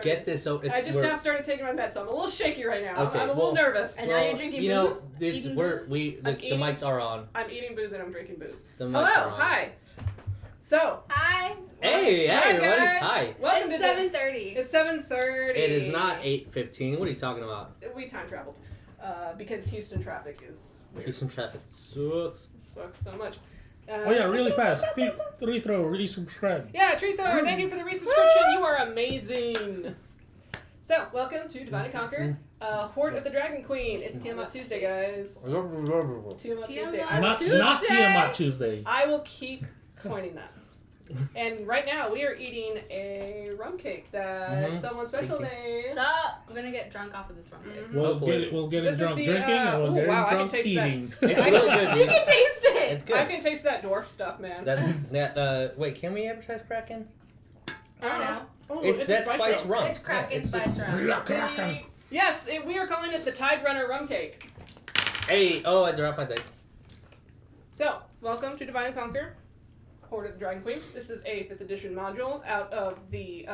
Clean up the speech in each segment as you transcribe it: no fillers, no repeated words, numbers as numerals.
get this. So I just now started taking my meds, so I'm a little shaky right now. Okay, I'm a little nervous. And now you're drinking booze? The mics are on. I'm eating booze and I'm drinking booze. The mics Hello, are on. hi. So. Hi. Hey, hi everyone. Guys. Hi. Welcome It's to 7:30. It's 7:30. It is not 8:15. What are you talking about? We time traveled. Because Houston traffic is weird. Houston traffic sucks. It sucks so much. Oh yeah, really fast. Three throw, resubscribe. Yeah, Tree Thrower, thank you for the resubscription. You are amazing. So, welcome to Divide and Conquer, Hoard of the Dragon Queen. It's Tiamat Tuesday, guys. It's Tiamat Tuesday. Not Tiamat Tuesday. I will keep coining that. And right now, we are eating a rum cake that someone special made. Stop! We're gonna get drunk off of this rum cake. We'll get This it is drunk the, drinking and we'll get it drunk eating. It's really good. You can taste it! It's good. I can taste that dwarf stuff, man. Wait, can we advertise Kraken? I don't know. Oh, It's that spice rum. It's Kraken it's spice rum. Yes, we are calling it the Tide Runner rum cake. Hey, I dropped my dice. So, welcome to Divide and Conquer, Hoard of the Dragon Queen. This is a 5th edition module out of the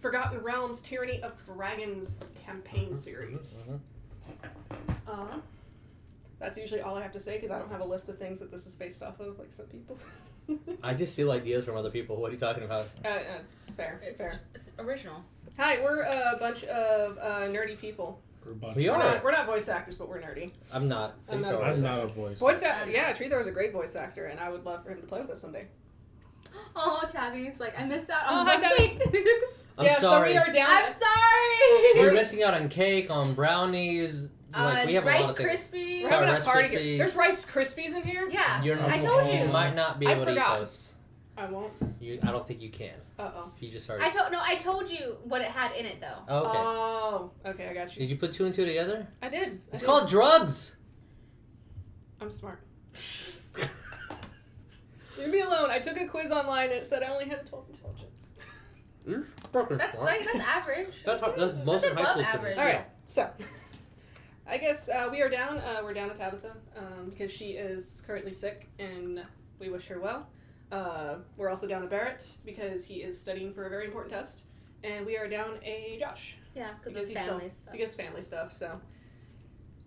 Forgotten Realms Tyranny of Dragons campaign series. That's usually all I have to say because I don't have a list of things that this is based off of, like some people. I just steal ideas from other people. What are you talking about? It's fair. It's fair. original. Hi, we're a bunch of nerdy people. We are. We're not voice actors, but we're nerdy. I'm not. I'm not a voice actor. Yeah, Tree Thrower's a great voice actor, and I would love for him to play with us someday. Oh, Tabby's like, I missed out on hi, rum cake. I'm sorry. So we are down. I'm sorry! You're missing out on cake, on brownies. Like, we have Rice a lot of things. Krispies. We're having a Rice party Krispies. here. There's Rice Krispies in here? Yeah, You're I told you. You might not be able to eat forgot. those. I won't. I don't think you can. Uh-oh. You just started. I told you what it had in it though. Oh, okay. Oh, okay, I got you. Did you put 2 and 2 together? I did. It's called drugs. I'm smart. Leave me alone. I took a quiz online and it said I only had a 12 intelligence. That's average. That's most of high school average. students. All right, so I guess we are down. We're down to Tabatha because she is currently sick, and we wish her well. We're also down to Barrett because he is studying for a very important test, and we are down a Josh. Yeah, because it's family stuff. Because family stuff. So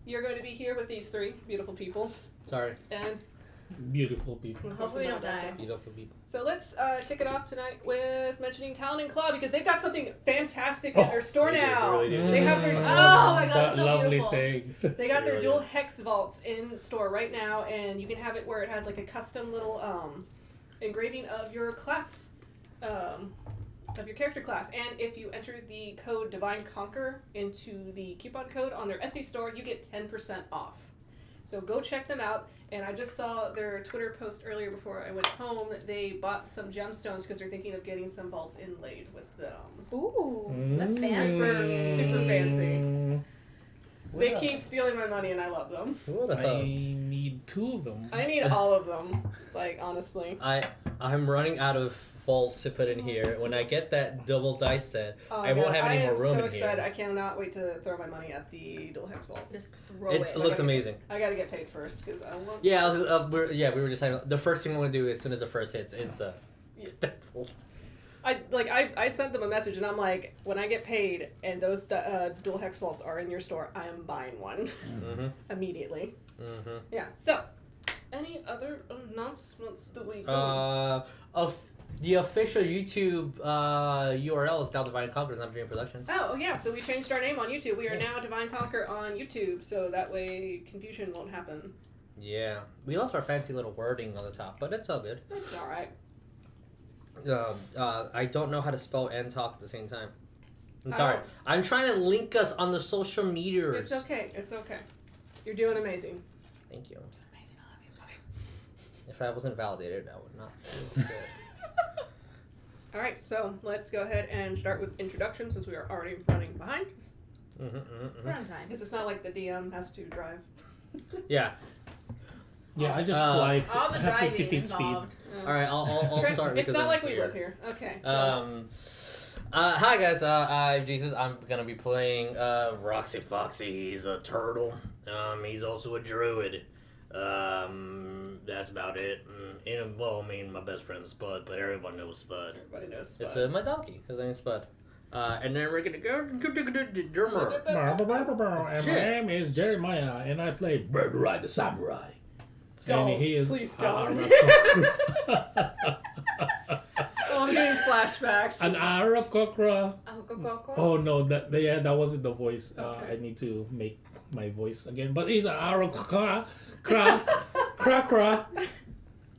you're going to be here with these 3 beautiful people. Sorry. And beautiful people. Hopefully we don't die. Beautiful people. So let's kick it off tonight with mentioning Talon and Claw because they've got something fantastic in their store now. They have their Oh my god, that's so lovely beautiful. thing. They got their dual hex vaults in store right now, and you can have it where it has like a custom little engraving of your class, of your character class. And if you enter the code Divine Conquer into the coupon code on their Etsy store, you get 10% off. So go check them out. And I just saw their Twitter post earlier before I went home that they bought some gemstones because they're thinking of getting some vaults inlaid with them. Ooh, that's fancy. Super fancy. They keep stealing my money and I love them. I need 2 of them. I need all of them, like, honestly. I'm running out of vaults to put in here. When I get that double dice set, I won't have any more room in here. I am so excited. I cannot wait to throw my money at the dual hex vault. Just throw it. It looks amazing. I gotta get paid first because I want. Yeah, we were just saying the first thing we want to do as soon as the first hits is that vault. I sent them a message and I'm like, when I get paid and those dual hex vaults are in your store, I am buying one immediately. Mm-hmm. Yeah. So, any other announcements that we do? The official YouTube URL is now Divine Conquer. It's not Dream Production. Oh yeah, so we changed our name on YouTube. We are now Divine Conquer on YouTube, so that way confusion won't happen. Yeah, we lost our fancy little wording on the top, but it's all good. It's all right. I don't know how to spell and talk at the same time. I'm sorry. I'm trying to link us on the social medias. It's okay. It's okay. You're doing amazing. Thank you. Amazing. I love you. Okay. If I wasn't validated, I would not. Feel good. All right, so let's go ahead and start with introduction since we are already running behind. We're on time. Because it's not like the DM has to drive. Yeah. Yeah, I just fly all the have 50 driving feet involved. speed. All right, I'll start. It's because not I'm like we here. live here. Okay. So. Hi guys, I'm Jesus. I'm gonna be playing Roxy Foxy. He's a turtle. He's also a druid. That's about it. My best friend Spud, but everyone knows Spud. Everybody knows Spud. It's my donkey. His name's Spud. And then we're gonna go to drummer. And my Shit. name is Jeremiah, and I play Birdurai the Samurai. Don't. And he is Please don't. Aarakocra. Oh, I'm getting flashbacks. An Aarakocra. Oh, go. Oh no, that wasn't the voice. Okay. I need to make my voice again. But he's an Aarakocra, cra.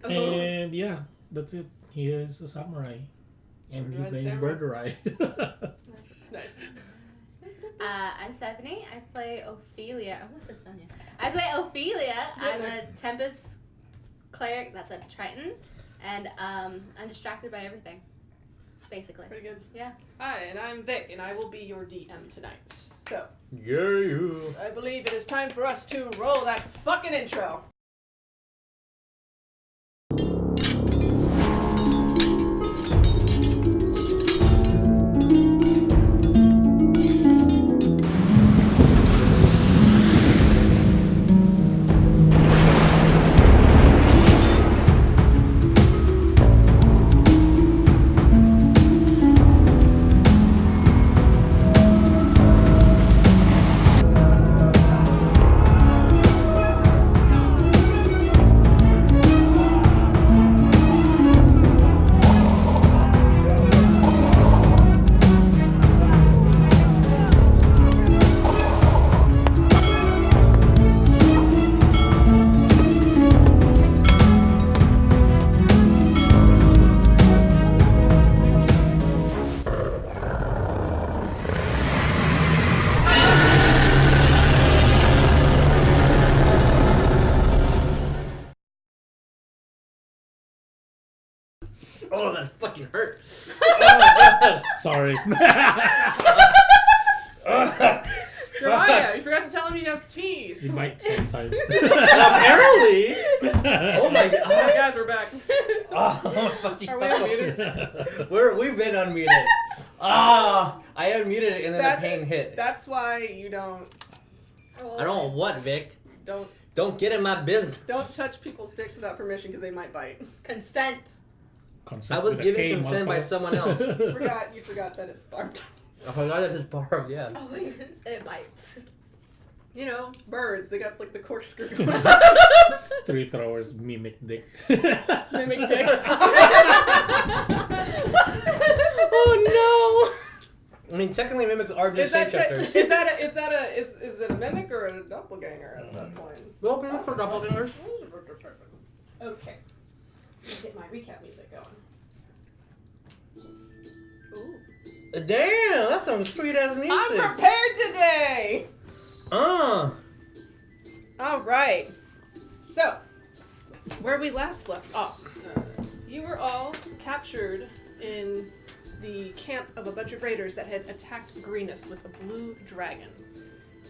Oh. And yeah, that's it. He is a samurai, and his Birdurai name is Samurai. Birdurai. Nice. I'm Stephanie. I play Ophelia. I almost said Sonia. I play Ophelia. I'm a Tempest cleric. That's a Triton. And I'm distracted by everything. Basically. Pretty good. Yeah. Hi, and I'm Vic, and I will be your DM tonight. So, Yeah. I believe it is time for us to roll that fucking intro. Oh, that fucking hurts. Sorry. Jeremiah, you forgot to tell him he has teeth. He might sometimes. Apparently. Oh my god. Alright, guys, we're back. Oh, fucking Are we unmuted? We've been unmuted. I unmuted it and then the pain hit. That's why you don't I don't know what, Vic. don't Get in my business. touch people's dicks without permission because they might bite. Consent. Consent I was with a given K, consent by motherfucker. someone else. You forgot that it's barbed. Oh my god, that is Barb, yeah. Oh my goodness, and it bites. You know, birds, they got like the corkscrew going. 3 throwers mimic dick. Mimic dick. Oh I mean, technically mimics are no! just shapeshifters. Is it a mimic or a doppelganger at that point? Well, mimics are doppelgangers. Okay. Let me get my recap music going. Ooh. Damn, that's some sweet ass music. I'm prepared today! Alright. So, where we last left off, you were all captured in the camp of a bunch of raiders that had attacked Greenest with a blue dragon.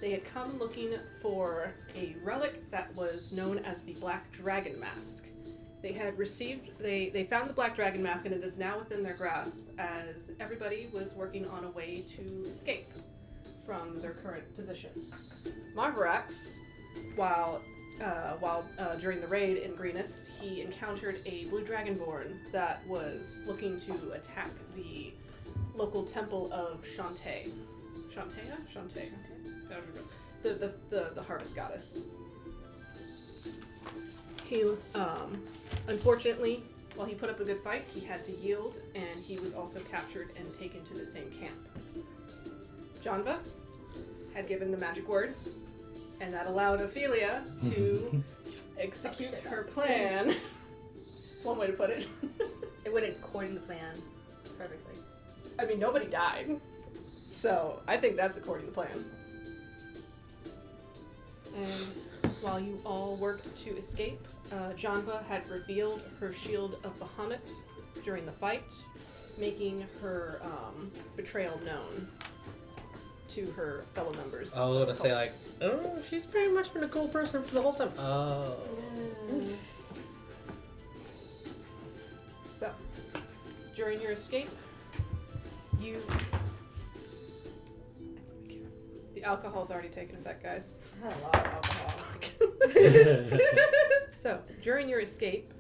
They had come looking for a relic that was known as the Black Dragon Mask. They had received, they found the Black Dragon Mask, and it is now within their grasp as everybody was working on a way to escape from their current position. Marvarax, while during the raid in Greenest, he encountered a blue Dragonborn that was looking to attack the local temple of Shantae. Shantae. The harvest goddess. He, unfortunately, while he put up a good fight, he had to yield, and he was also captured and taken to the same camp. Janva had given the magic word, and that allowed Ophelia to execute her plan. It's one way to put it. It went according to plan perfectly. I mean, nobody died, so I think that's according to plan. And while you all worked to escape, Janva had revealed her shield of Bahamut during the fight, making her betrayal known to her fellow members. I was gonna say, like, oh, she's pretty much been a cool person for the whole time. Oh. So, during your escape, you... The alcohol's already taken effect, guys. I had a lot of alcohol. So, during your escape,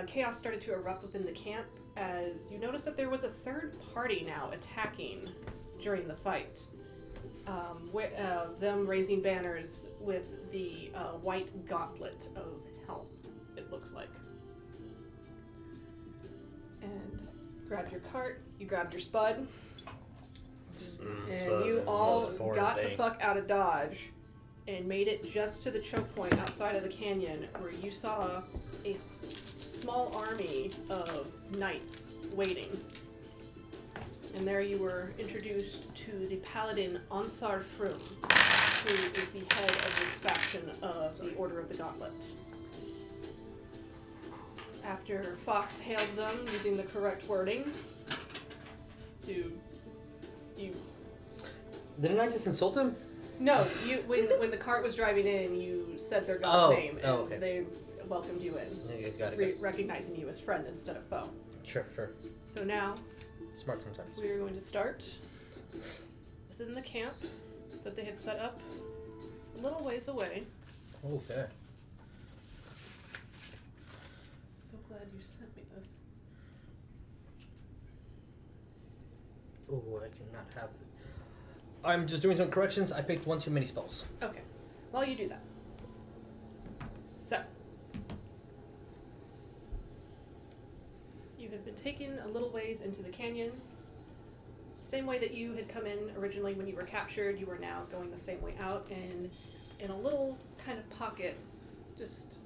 chaos started to erupt within the camp, as you notice that there was a third party now attacking during the fight. Them raising banners with the white gauntlet of Helm, it looks like. And grab your cart, you grabbed your spud, and you all got the fuck out of Dodge and made it just to the choke point outside of the canyon where you saw a small army of knights waiting. And there you were introduced to the paladin Onthar Frum, who is the head of this faction of the Order of the Gauntlet. After Fox hailed them using the correct wording to you. Didn't I just insult him? No, you when the cart was driving in, you said their god's name, and okay. they welcomed you in, Yeah, got it. recognizing you as friend instead of foe. Sure. So now, Smart sometimes. we are going to start within the camp that they had set up a little ways away. Okay. So glad you sent me this. Oh, I cannot have it. I'm just doing some corrections. I picked one too many spells. Okay, while you do that. So, you have been taken a little ways into the canyon. Same way that you had come in originally when you were captured, you are now going the same way out, and in a little kind of pocket, just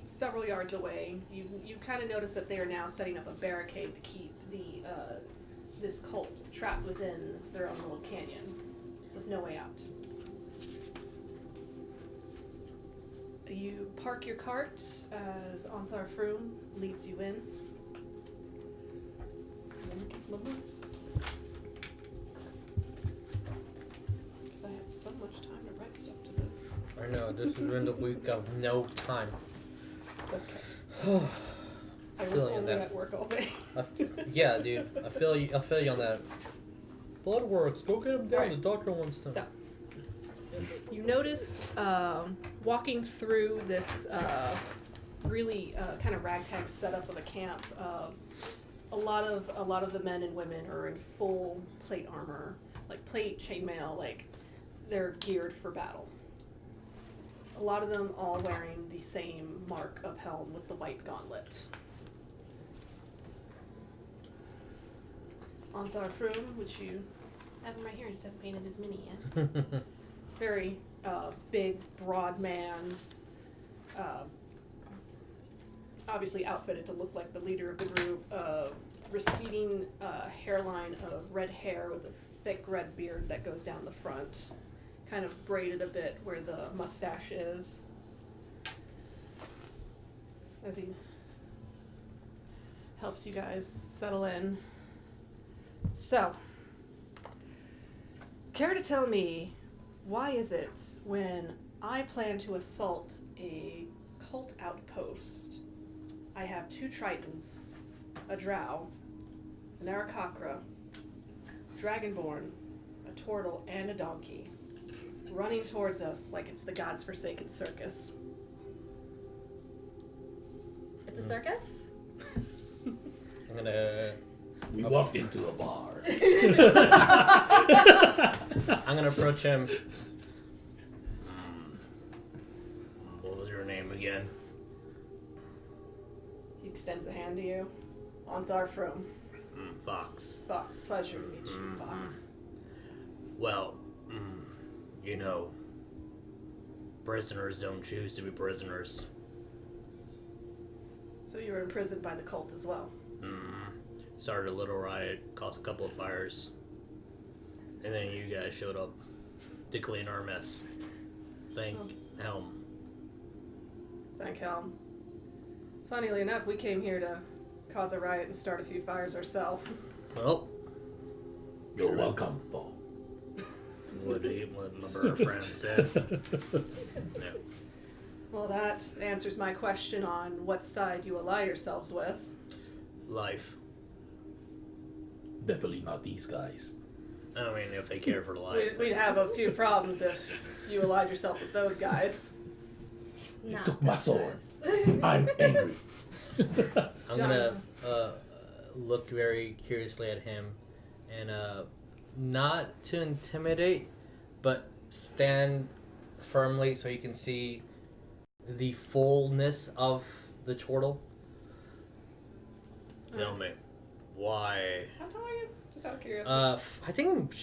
several yards away, you kind of notice that they are now setting up a barricade to keep the this cult trapped within their own little canyon with no way out. You park your cart as Onthar Frum leads you in. Let me get my boots. Because I had so much time to write stuff to do. I know, this is when the week of no time. It's okay. I was Feeling only that. at work all day. Yeah, dude. I feel you on that. Bloodworks, go get him down. Right. The doctor wants to. So, you notice walking through this really kind of ragtag setup of a camp. A lot of the men and women are in full plate armor, like plate, chainmail, like they're geared for battle. A lot of them all wearing the same mark of helm with the white gauntlet. Onthar Frum, which you have him right here, I just haven't painted his mini yet. Very big, broad man, obviously outfitted to look like the leader of the group, receding hairline of red hair with a thick red beard that goes down the front, kind of braided a bit where the mustache is. As he helps you guys settle in. So, care to tell me, why is it when I plan to assault a cult outpost, I have 2 Tridents, a Drow, an Aarakocra, Dragonborn, a Tortle, and a donkey, running towards us like it's the God's forsaken circus? It's a circus? I'm gonna. We walked into a bar. I'm gonna approach him. What was your name again? He extends a hand to you. Onthar Frum. Fox. Fox, pleasure to meet you, Fox. Well, you know, prisoners don't choose to be prisoners. So you were imprisoned by the cult as well. Started a little riot, caused a couple of fires, and then you guys showed up to clean our mess. Thank Helm. Thank Helm. Funnily enough, we came here to cause a riot and start a few fires ourselves. Well, You're welcome, Paul. what my bird friend said. No. Well, that answers my question on what side you ally yourselves with. Life. Definitely not these guys. I mean, if they care for life. We'd have a few problems if you allied yourself with those guys. Not Took my those sword. guys. I'm angry. I'm gonna look very curiously at him, and not to intimidate, but stand firmly so you can see the fullness of the Tortle. Tell me, why? How tall are you? Just out of curiosity. I think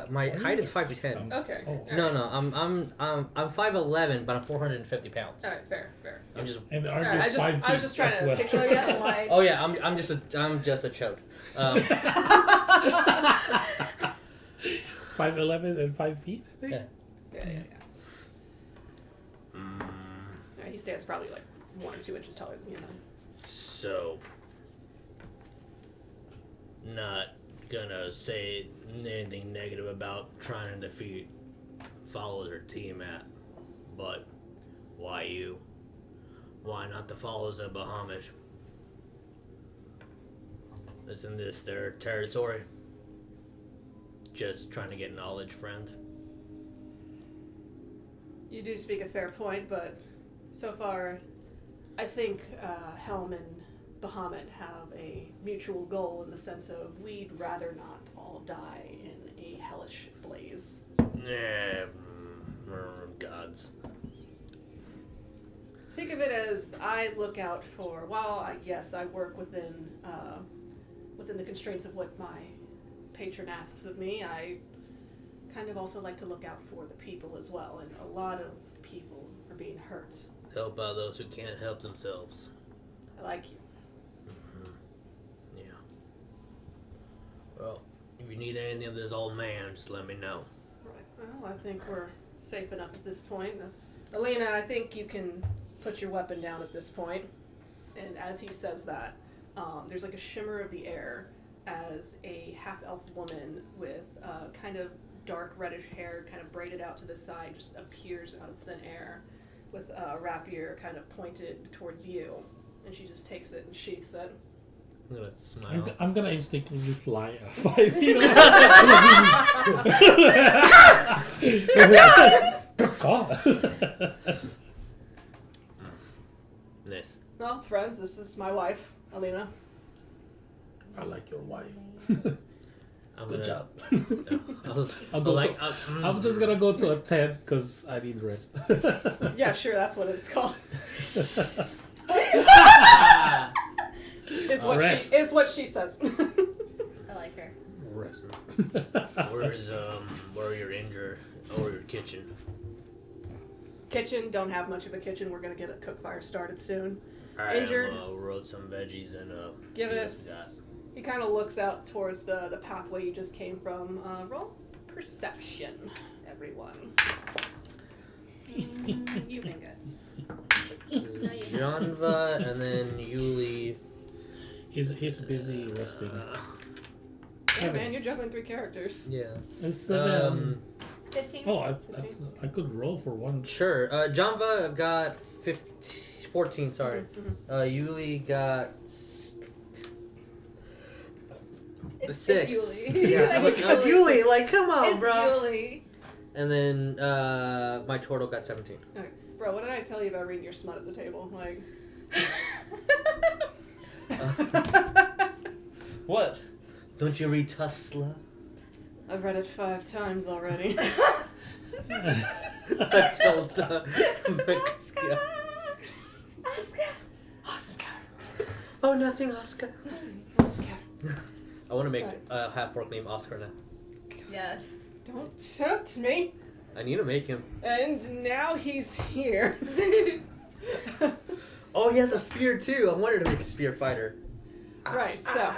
my height is 5'10". Okay. Oh. No, I'm 5'11", but I'm 450 pounds. All right, fair. I'm just. And are Alright, you 5 feet I was just trying as to well? picture. Oh yeah, wide. Oh yeah, I'm just a chode. 5'11" and 5 feet, I think. Yeah. Yeah. Yeah, he stands probably like 1 or 2 inches taller than you. Then. So, not gonna say anything negative about trying to defeat followers or team at, but why you? Why not the followers of Bahamut? Isn't this their territory? Just trying to get knowledge, friend. You do speak a fair point, but so far, I think Helm and Bahamut have a mutual goal in the sense of we'd rather not all die in a hellish blaze. Yeah, gods. Think of it as I look out for. While I work within the constraints of what my patron asks of me, I kind of also like to look out for the people as well, and a lot of people are being hurt. Help out those who can't help themselves. I like you. Yeah. Well, if you need anything of this old man, just let me know. Right. Well, I think we're safe enough at this point. Elena, I think you can put your weapon down at this point. And as he says that, there's like a shimmer of the air as a half-elf woman with kind of dark reddish hair kind of braided out to the side just appears out of thin air with a rapier kind of pointed towards you. And she just takes it and sheaths it. I'm gonna smile. I'm gonna instinctively fly 5 feet. Nice. Well, friends, this is my wife, Elena. I like your wife. I'm Good gonna, job. I'm I'm just gonna go to a 10 because I need rest. Yeah, sure, that's what it's called. Is what she says. I like her. Rest. Where your injured or your kitchen? Kitchen, don't have much of a kitchen. We're gonna get a cook fire started soon. Alright, Injured. I'm roast some veggies and Give see us. He kind of looks out towards the pathway you just came from. Roll perception, everyone. You've been good. Janva and then Yuliy. He's busy resting. Yeah, man, you're juggling 3 characters. Yeah. It's 15. Oh, I could roll for one. Sure. Janva got 14. Sorry. Mm-hmm. Yuliy got It's 6. Yuliy. Yeah. Like, Yuliy, like come on, it's bro. Yuliy. And then my Tortle got 17. Okay. Bro, what did I tell you about reading your smut at the table? Like. What? Don't you read Tusla? I've read it 5 times already. I told Oscar. Oscar. Oh, nothing, Oscar. Oscar. I want to make a half-orc named Oscar now. Yes. Don't tempt me. I need to make him. And now he's here. Oh, he has a spear too. I wanted to make a spear fighter. Right, so.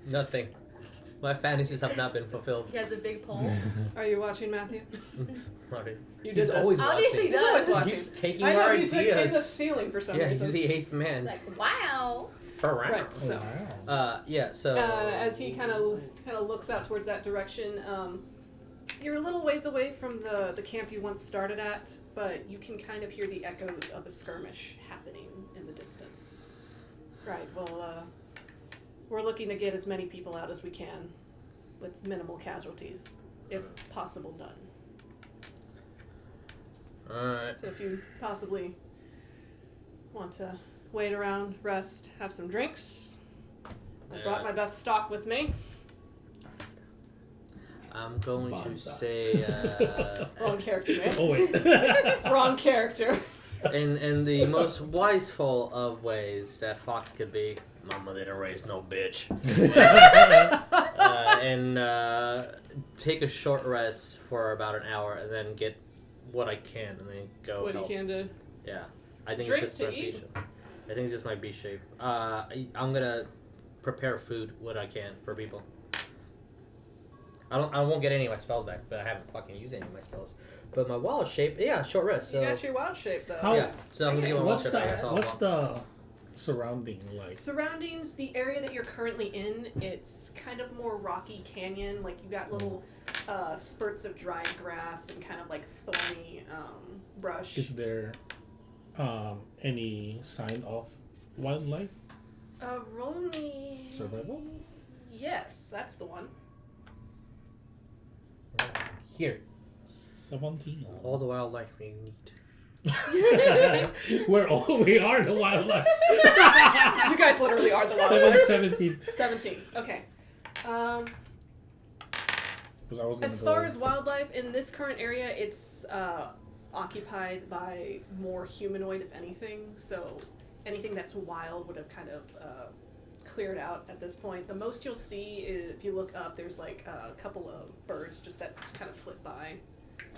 Nothing. My fantasies have not been fulfilled. He has a big pole. Are you watching, Matthew? Marty. You did He's this. always Obviously, watching. he He's always does. watching. He keeps taking I know, our he's ideas. like in the ceiling for some Yeah, reason. he's the 8th man. Like, wow. Right, Oh, so. wow. Yeah, so... As he kind of looks out towards that direction, you're a little ways away from the camp you once started at, but you can kind of hear the echoes of a skirmish happening in the distance. Right, well, we're looking to get as many people out as we can with minimal casualties, if possible done. Alright. So if you possibly want to wait around, rest, have some drinks. I Yeah. brought my best stock with me. I'm going to Bonza. say Wrong character, man. Oh wait. Wrong character. in the most wiseful of ways that Fox could be. Mama didn't raise no bitch. And take a short rest for about an hour, and then get what I can, and then go. What you help. can do. Yeah, I think Drinks it's just to my B eat. shape. I think it's just my B shape. I'm gonna prepare food what I can for people. I won't get any of my spells back, but I haven't fucking used any of my spells. But my wild shape, yeah, short rest. So You got your wild shape though. How- yeah, so I'm gonna get my wild What's shape the back. That's all. what's the surrounding like? Surroundings, the area that you're currently in, it's kind of more rocky canyon. Like you got little spurts of dried grass and kind of like thorny brush. Is there any sign of wildlife? Roll me. Survival? Yes, that's the one. Here, 17. all the wildlife we need. We are the wildlife. You guys literally are the wildlife. 17. 17. Okay. Because I was gonna As go. far as wildlife in this current area, it's occupied by more humanoid, if anything. So anything that's wild would have kind of cleared out at this point. The most you'll see is if you look up, there's like a couple of birds just that kind of flit by.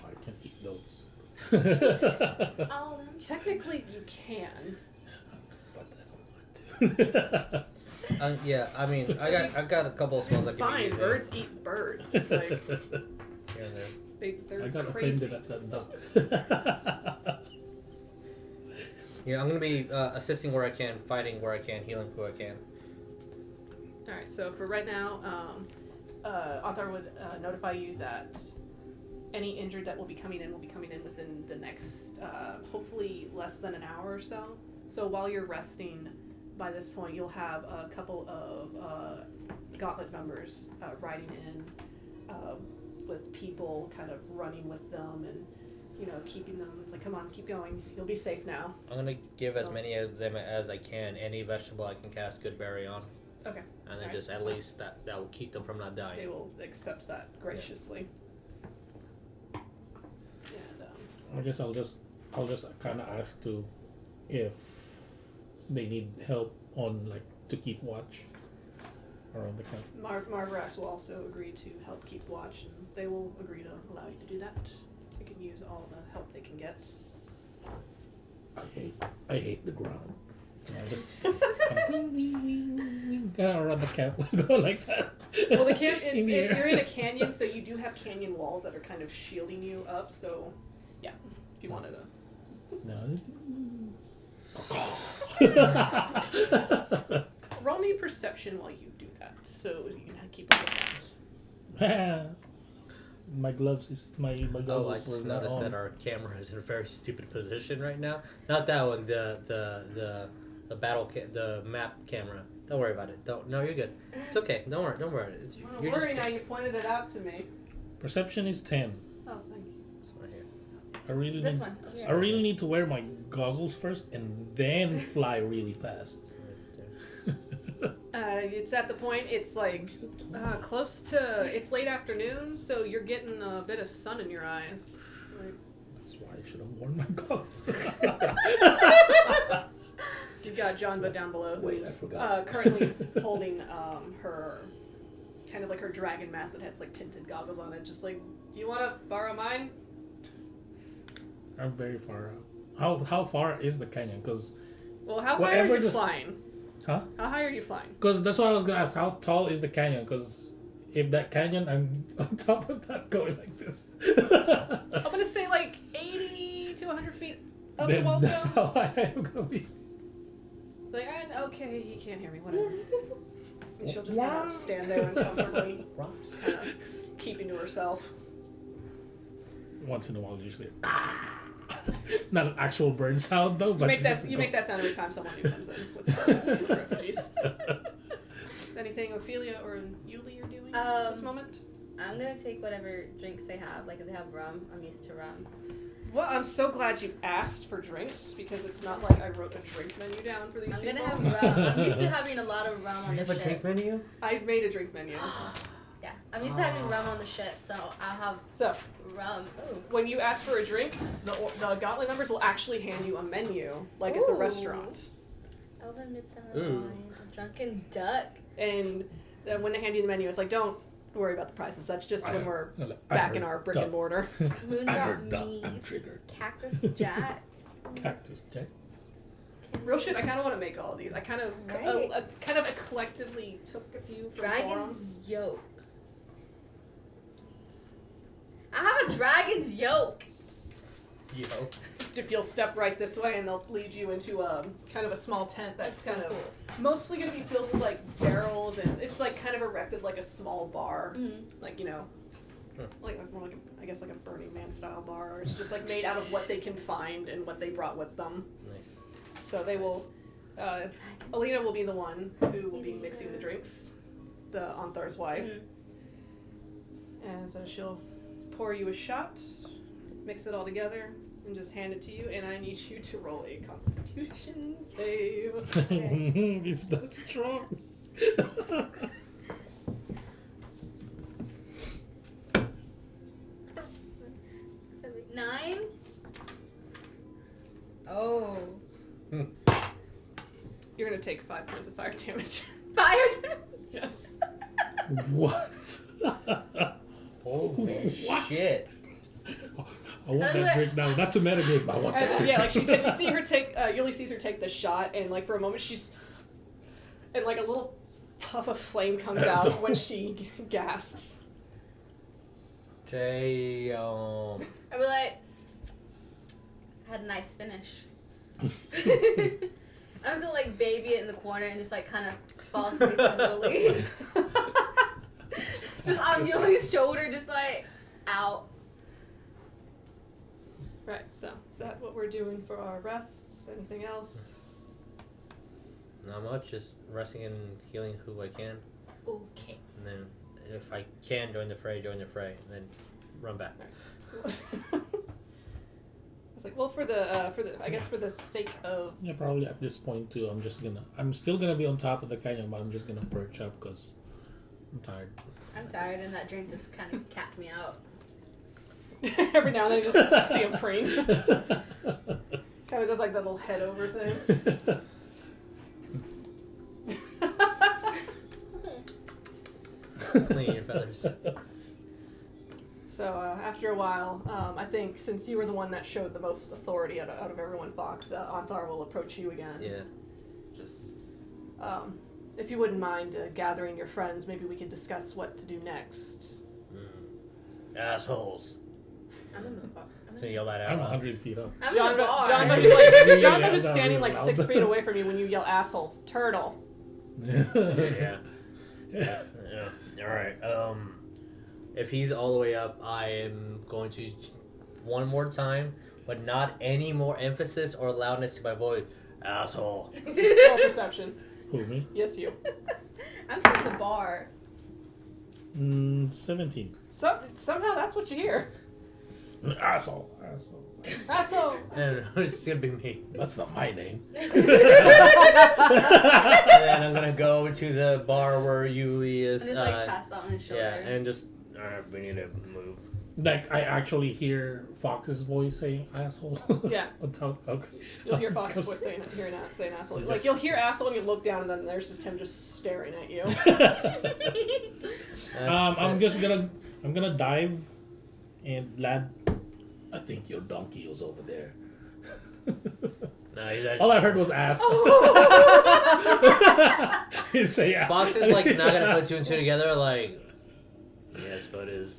I can eat those. All them. Technically, you can. But I don't want to. Yeah, I mean, I got a couple of spells It's I can be fine. using Birds eat birds. Like here and there. they're I got crazy. offended at that duck. Yeah, I'm gonna be assisting where I can, fighting where I can, healing who I can. All right. So for right now, Anthar would notify you that any injured that will be coming in within the next, hopefully less than an hour or so. So while you're resting, by this point you'll have a couple of gauntlet members riding in with people kind of running with them and keeping them. It's like, come on, keep going. You'll be safe now. I'm gonna give as many of them as I can. Any vegetable I can cast good berry on. Okay. And then Alright, just that's at fine. least that will keep them from not dying. They will accept that graciously. And, I guess I'll just kind of ask to if they need help on like to keep watch around the camp. Marvarax will also agree to help keep watch, and they will agree to allow you to do that. They can use all the help they can get. I hate the ground. And I just go around the camp, go like that. Well, the camp, In the air. you're in a canyon, so you do have canyon walls that are kind of shielding you up, so yeah, if you wanted to. Roll me perception while you do that, so you can keep a lookout. My gloves Oh, I goggles just were not noticed on. that our camera is in a very stupid position right now. Not that one. The the map camera. Don't worry about it. No, you're good. It's okay. Don't worry about it. It's, Don't you're worry, just, now you pointed it out to me. Perception is 10. Oh, thank you. It's right here. I really This need, one. Over here. I really need to wear my goggles first and then fly really fast. It's right there. It's at the point, it's like close to, it's late afternoon, so you're getting a bit of sun in your eyes. Like, That's why I should have worn my goggles. you've got Janva down below, Wait, I who's forgot. currently holding her, kind of like her dragon mask that has like tinted goggles on it. Just like, do you want to borrow mine? I'm very far out. How far is the canyon? Because Well, how high Whatever are you just- flying? Huh? How high are you flying? that's what I was gonna ask. How tall is the canyon? Because if that canyon, I'm on top of that going like this. I'm gonna say like 80 to 100 feet up the Then wall that's still. how high I'm gonna be. Like, okay, he can't hear me, whatever. And she'll just kind of stand there uncomfortably, just kind of keeping to herself. Once in a while, usually. Not an actual bird sound though, You but make just that, you make that sound every time someone new comes in with refugees. Anything Ophelia or Yuliy are doing at this moment? I'm gonna take whatever drinks they have. Like if they have rum, I'm used to rum. Well, I'm so glad you asked for drinks because it's not like I wrote a drink menu down for these I'm people. gonna have rum. I'm used to having a lot of rum on You the have a ship. drink menu? I made a drink menu. Yeah, I'm used to having rum on the ship, so I'll have So, rum. Ooh. when you ask for a drink, the Gauntlet members will actually hand you a menu, like it's a Ooh. restaurant. Elven Midsummer Ooh. Wine, a Drunken Duck. And when they hand you the menu, it's like, don't worry about the prices. That's just when we're I back heard in our brick duck. and mortar. I Moondrop heard duck. Mead. I'm triggered. Cactus Jack. Cactus Jack. Real shit, I kind of want to make all of these. I kind of, Right. kind of collectively took a few from Dragon's forums. Yoke. I have a dragon's yoke. Yo. If you'll step right this way, and they'll lead you into kind of a small tent that's kind of mostly going to be filled with like barrels, and it's like kind of erected like a small bar, like like more like I guess like a Burning Man style bar. Or it's just like made out of what they can find and what they brought with them. Nice. So they will. Alina will be the one who will be mixing the drinks, the Onthar's wife, and so she'll pour you a shot, mix it all together, and just hand it to you. And I need you to roll a Constitution save. It's that strong. 9. Oh. You're gonna take 5 points of fire damage. Fire. Yes. What? Holy What? shit. I want that drink now. Not to metagame, but I want that And, drink. yeah, like you see her take. Yuliy sees her take the shot, and like for a moment she's, and like a little puff of flame comes out when she gasps. Damn. I'd be like, I had a nice finish. I was gonna like baby it in the corner and just like kind of fall asleep on Yuliy. Just on Yuliy's shoulder, just like out. Right. So is that what we're doing for our rests? Anything else? Not much, just resting and healing who I can. Okay. And then if I can join the fray, and then run back. It's like, well, for the I guess for the sake of Yeah, probably at this point too. I'm still gonna be on top of the canyon, but I'm just gonna perch up because I'm tired. I'm tired, and that drink just kind of capped me out. every now and then you just see him preen. Kind of does like that little head over thing. Clean your feathers. So after a while, I think since you were the one that showed the most authority out of everyone, Fox, Onthar will approach you again. Yeah. Just, if you wouldn't mind gathering your friends, maybe we could discuss what to do next. Assholes. I'm in the bar. So yell that out. I'm loud. 100 feet up. I'm in the bar. John is like, Yeah, John yeah, is not standing really like loud. 6 feet away from you when you yell assholes. Turtle. Yeah. All right. If he's all the way up, I am going to one more time, but not any more emphasis or loudness to my voice. Asshole. Roll perception. Who, me? Yes, you. I'm still in the bar. 17. So somehow that's what you hear. Asshole. Asshole. And it's gonna be me. That's not my name. And then I'm gonna go to the bar where Yuliy is. And just like pass that on his shoulder. Yeah, and just we need to move. Like, I actually hear Fox's voice saying asshole. Yeah. On top. Okay. You'll hear Fox's voice saying asshole. Like you'll hear asshole and you look down and then there's just him just staring at you. I'm gonna dive and land. I think your donkey is over there. No, he's actually. All I heard was ass. He'd say ass. Fox is like not gonna put 2 and 2 together. Like, yes, but it is.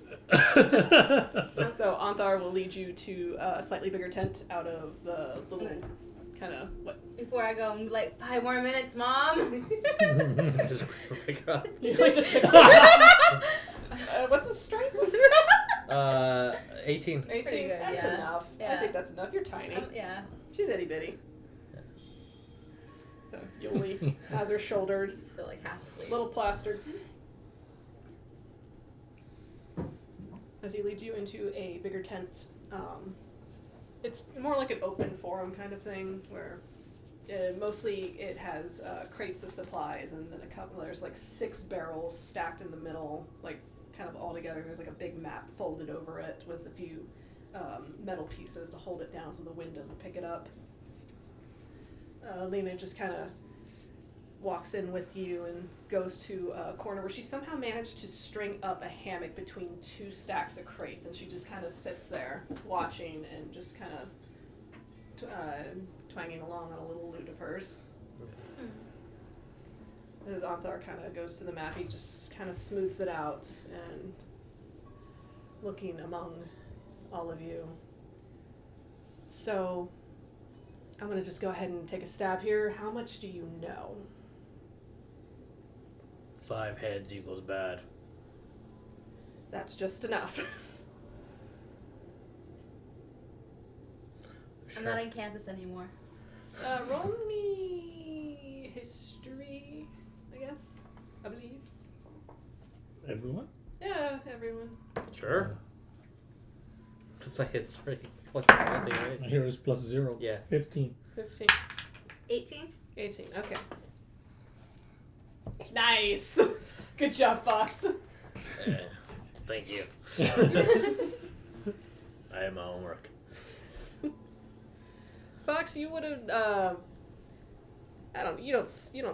So Onthar will lead you to a slightly bigger tent out of the little kind of what? Before I go, I'm like, 5 more minutes, Mom. Just pick her up. You like just picks up. What's his strength? 18. 18. Pretty good, That's yeah. enough. I Yeah. think that's enough. You're tiny. Yeah. She's itty bitty. So Yuliy has her shouldered, Still like half asleep. little plastered. as he leads you into a bigger tent. It's more like an open forum kind of thing, where mostly it has crates of supplies, and then there's like 6 barrels stacked in the middle, like kind of all together. There's like a big map folded over it with a few metal pieces to hold it down so the wind doesn't pick it up. Lena just kind of walks in with you and goes to a corner where she somehow managed to string up a hammock between 2 stacks of crates, and she just kind of sits there watching and just kind of twanging along on a little lute of hers. As Anthar kind of goes to the map, he just kind of smooths it out and looking among all of you. So I'm going to just go ahead and take a stab here. How much do you know? 5 heads equals bad. That's just enough. I'm not in Kansas anymore. Roll me history, I guess. I believe. Everyone? Yeah, everyone. Sure. That's my history. What's nothing, right? My hero is +0. Yeah. 15. 15. 18? 18, okay. Nice! Good job, Fox. Thank you. I have my homework. Fox, you would have, you don't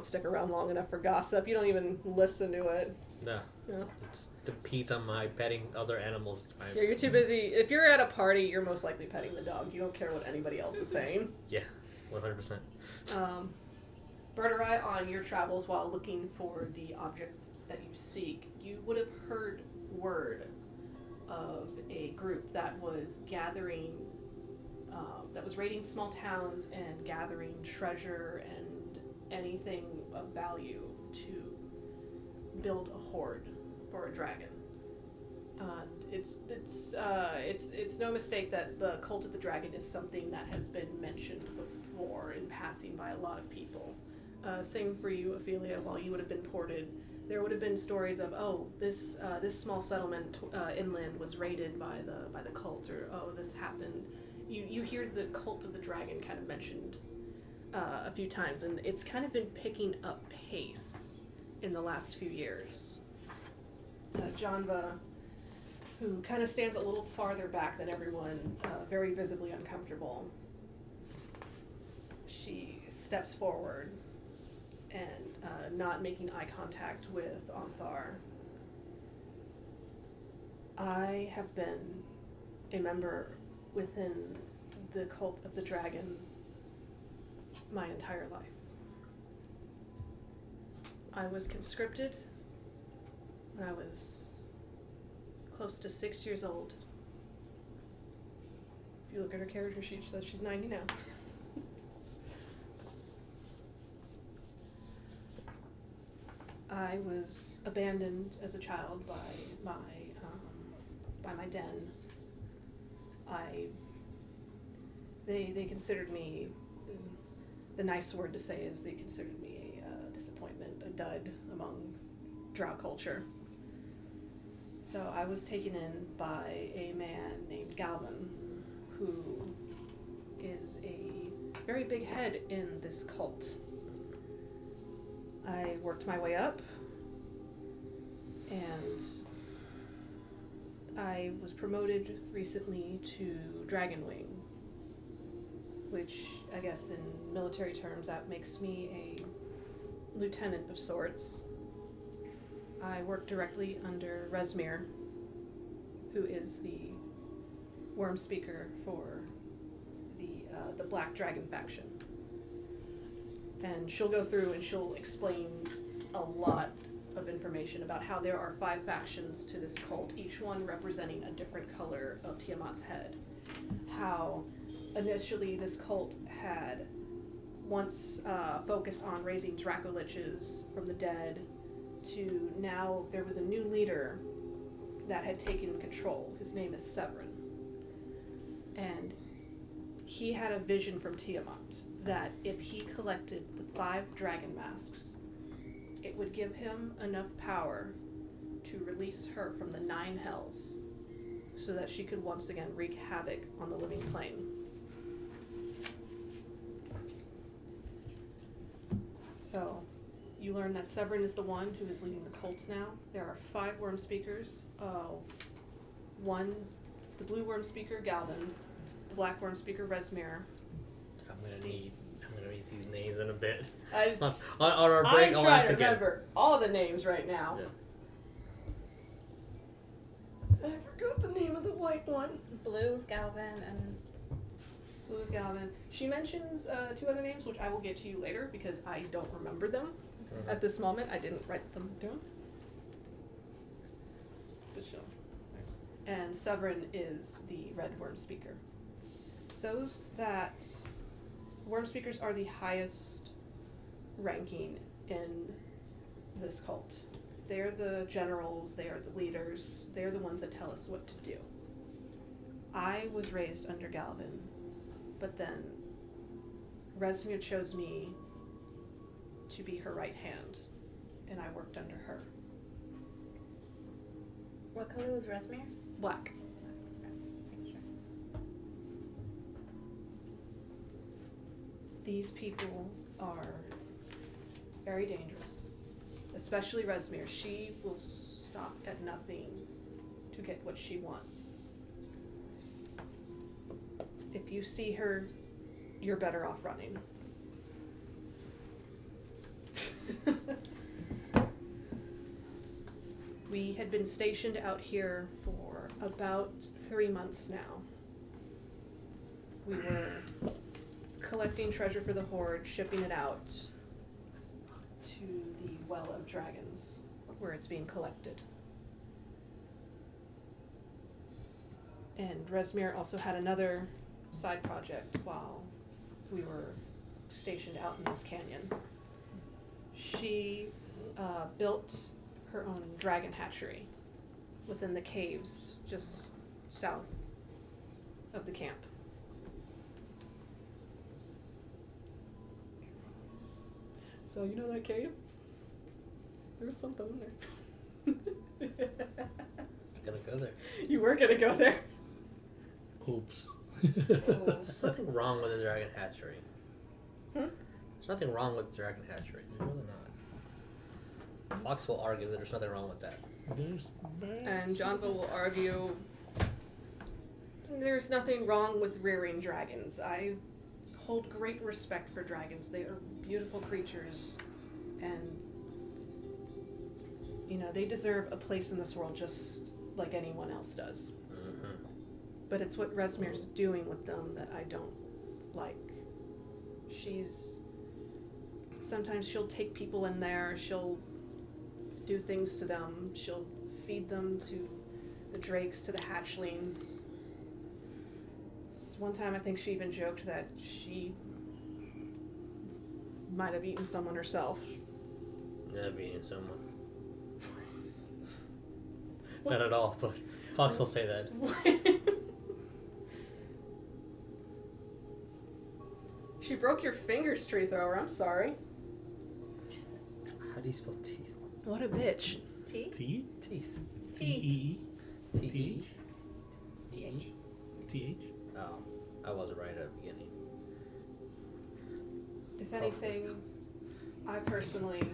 stick around long enough for gossip. You don't even listen to it. No. No. It competes on my petting other animals time. Yeah, you're too busy. If you're at a party, you're most likely petting the dog. You don't care what anybody else is saying. Yeah, 100%. Birdurai, on your travels while looking for the object that you seek, you would have heard word of a group that was gathering, that was raiding small towns and gathering treasure and anything of value to build a hoard for a dragon. It's no mistake that the cult of the dragon is something that has been mentioned before in passing by a lot of people. Same for you, Ophelia. While you would have been ported, there would have been stories of, oh, this small settlement inland was raided by the cult, or oh, this happened. You hear the cult of the dragon kind of mentioned a few times, and it's kind of been picking up pace in the last few years. Janva, who kind of stands a little farther back than everyone, very visibly uncomfortable, she steps forward and not making eye contact with Anthar. I have been a member within the cult of the dragon my entire life. I was conscripted when I was close to 6 years old. If you look at her character sheet, she says she's 90 now. I was abandoned as a child by my den. They considered me, the nice word to say is they considered me a disappointment, a dud among Drow culture. So I was taken in by a man named Galvin, who is a very big head in this cult. I worked my way up, and I was promoted recently to Dragonwing, which I guess in military terms that makes me a lieutenant of sorts. I work directly under Resmir, who is the worm speaker for the Black Dragon faction. And she'll go through and she'll explain a lot of information about how there are 5 factions to this cult, each one representing a different color of Tiamat's head. How initially this cult had once focused on raising Dracoliches from the dead, to now there was a new leader that had taken control. His name is Severin. And he had a vision from Tiamat that if he collected the 5 dragon masks, it would give him enough power to release her from the 9 hells so that she could once again wreak havoc on the living plane. So, you learn that Severin is the one who is leading the cult now. There are 5 worm speakers. One, the blue worm speaker, Galvin. The black worm speaker, Resmir. I'm gonna need these names in a bit. I just, on our break, I'm I'll trying ask to again. remember all the names right now. Yeah. I forgot the name of the white one. Blue's Galvin and Blue is Galvin. She mentions 2 other names, which I will get to you later because I don't remember them at this moment. I didn't write them down. Good show. Nice. And Severin is the red worm speaker. Worm speakers are the highest ranking in this cult. They're the generals, they are the leaders, they're the ones that tell us what to do. I was raised under Galvin, but then Resmir chose me to be her right hand, and I worked under her. what color was Resmir? Black. These people are very dangerous, especially Resmir. She will stop at nothing to get what she wants. If you see her, you're better off running. We had been stationed out here for about 3 months now. We were collecting treasure for the Hoard, shipping it out to the Well of Dragons, where it's being collected. And Resmir also had another side project while we were stationed out in this canyon. She built her own dragon hatchery within the caves just south of the camp. So you know that cave? There was something in there. Just gonna go there. You were gonna go there. Oops. There's nothing wrong with the dragon hatchery. Hmm? There's nothing wrong with the dragon hatchery. There's really not. Fox will argue that there's nothing wrong with that. There's And Janva will argue there's nothing wrong with rearing dragons. I hold great respect for dragons. They are beautiful creatures, and you know, they deserve a place in this world just like anyone else does. Mm-hmm. But it's what Resmir's doing with them that I don't like. Sometimes she'll take people in there, she'll do things to them, she'll feed them to the drakes, to the hatchlings. One time I think she even joked that she might have eaten someone herself. Not being someone. Not at all, but Fox will say that. She broke your fingers, tree thrower. I'm sorry. How do you spell teeth? What a bitch. T? T? Teeth. T-E-E? T-E-H? T-H? T-H? Oh, I wasn't right at the beginning. If anything, I personally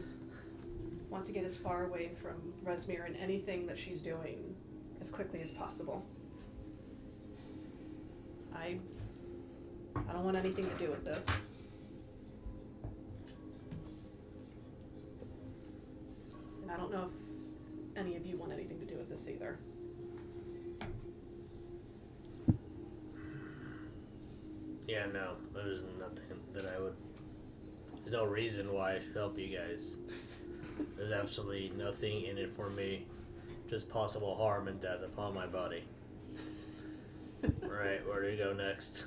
want to get as far away from Resmir and anything that she's doing as quickly as possible. I don't want anything to do with this. And I don't know if any of you want anything to do with this either. Yeah, no, there's nothing that I would. There's no reason why I should help you guys. There's absolutely nothing in it for me. Just possible harm and death upon my body. Right, where do you go next?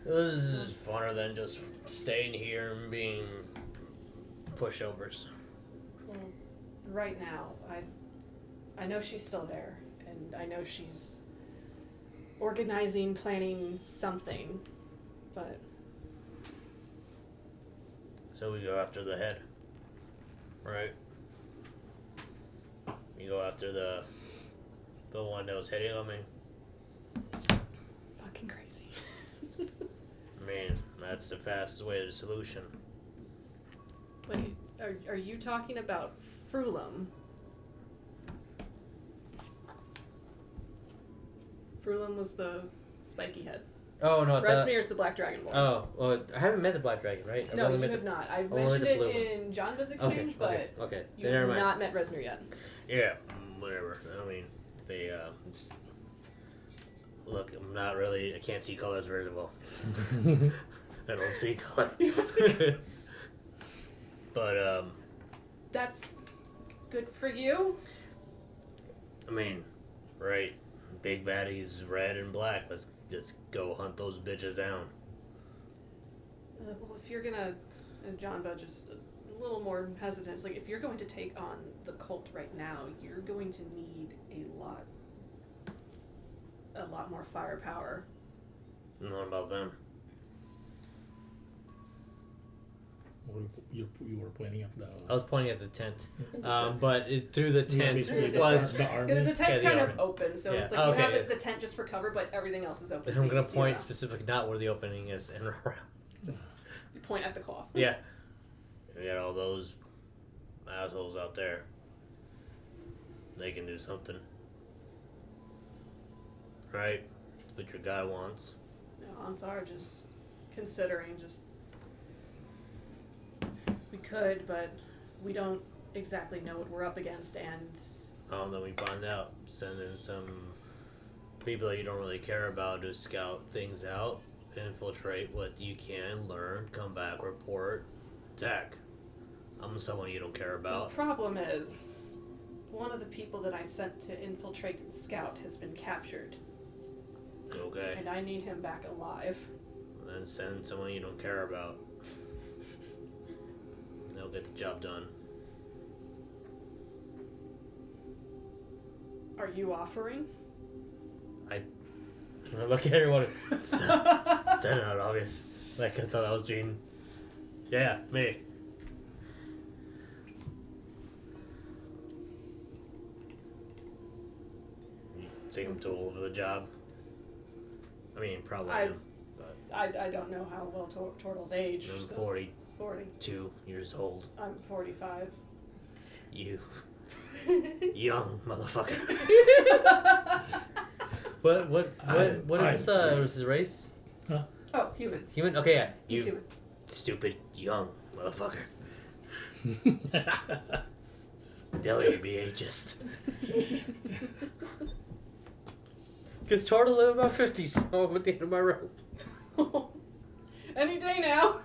This is funner than just staying here and being pushovers. Well, right now, I know she's still there, and I know she's organizing, planning something, but So we go after the head. Right? You go after the one that was hitting on me. Fucking crazy. I mean, that's the fastest way to the solution. Wait, are you talking about Frulum? Frulum was the spiky head. Oh no, Resmir's the black dragonborn. Oh, well, I haven't met the Black Dragon, right? I've No, only you met have not. I've only mentioned the it blue one. in Janva's exchange, but okay. you Then never have mind. not met Resmir yet. Yeah, whatever. I mean, they just look. I'm not really. I can't see colors very well. I don't see color. You don't see But That's good for you. I mean, right? Big baddies, red and black. Let's go hunt those bitches down. Well, if you're gonna, and Janva just a little more hesitant. It's like if you're going to take on the cult right now, you're going to need a lot more firepower. And what about them? You were pointing at the. I was pointing at the tent, but through the tent basically was. the army. The tent's Yeah, the kind army. of open, so Yeah. it's like you Okay, have yeah. the tent just for cover, but everything else is open. And so I'm you gonna can see point around. specifically not where the opening is and around. Just you point at the cloth. Yeah. We got all those assholes out there. They can do something. Right? That's what your guy wants. No, Anthar just considering just we could, but we don't exactly know what we're up against, and Oh, then we find out. Send in some people that you don't really care about to scout things out, infiltrate what you can, learn, come back, report, attack. I'm someone you don't care the about. problem is one of the people that I sent to infiltrate and scout has been captured, Okay? and I need him back alive. Then send someone you don't care about. They'll get the job done. Are you offering? I look at everyone. Stop. That not obvious. Like I thought that was Gene. Yeah, me. You think I'm too old for the job? I mean, probably I- am. But I don't know how well Tortle's age. I'm so 42 40. years old. I'm 45. You young motherfucker. What is his race? Oh, human. Human? Okay, yeah. He's You human. stupid young motherfucker. Tell you be ageist. Because Tortle live about 50, so I'm at the end of my rope. Any day now.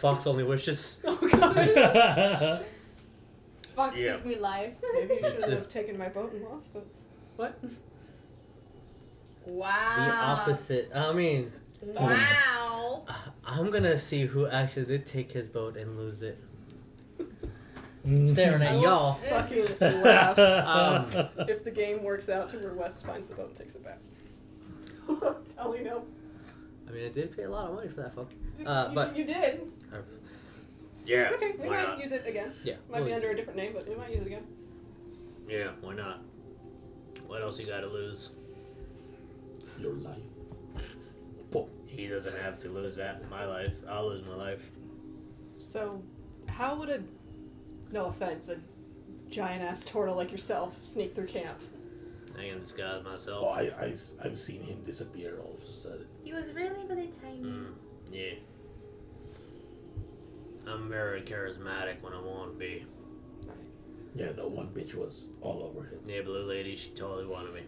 Fox only wishes. Oh god. Fox Yeah. gives me life. Maybe you should have taken my boat and lost it. What? Wow. The opposite. I mean, Wow. I'm gonna see who actually did take his boat and lose it. Staring I at will y'all. fucking laugh Um, if the game works out to where West finds the boat and takes it back. I'm telling you. I mean, I did pay a lot of money for that fuck. You, But you did. Yeah. It's okay. We Why might not? use it again. yeah, Might we'll be use under it. a different name, but we might use it again. Yeah, why not? What else you gotta lose? Your life. He doesn't have to lose that in my life. I'll lose my life. So, how would no offense, a giant ass turtle like yourself sneak through camp? I can disguise myself. Oh, I've seen him disappear all of a sudden. He was really, really tiny. Yeah. I'm very charismatic when I want to be. Yeah, the one bitch was all over him. Yeah, blue lady, she totally wanted me.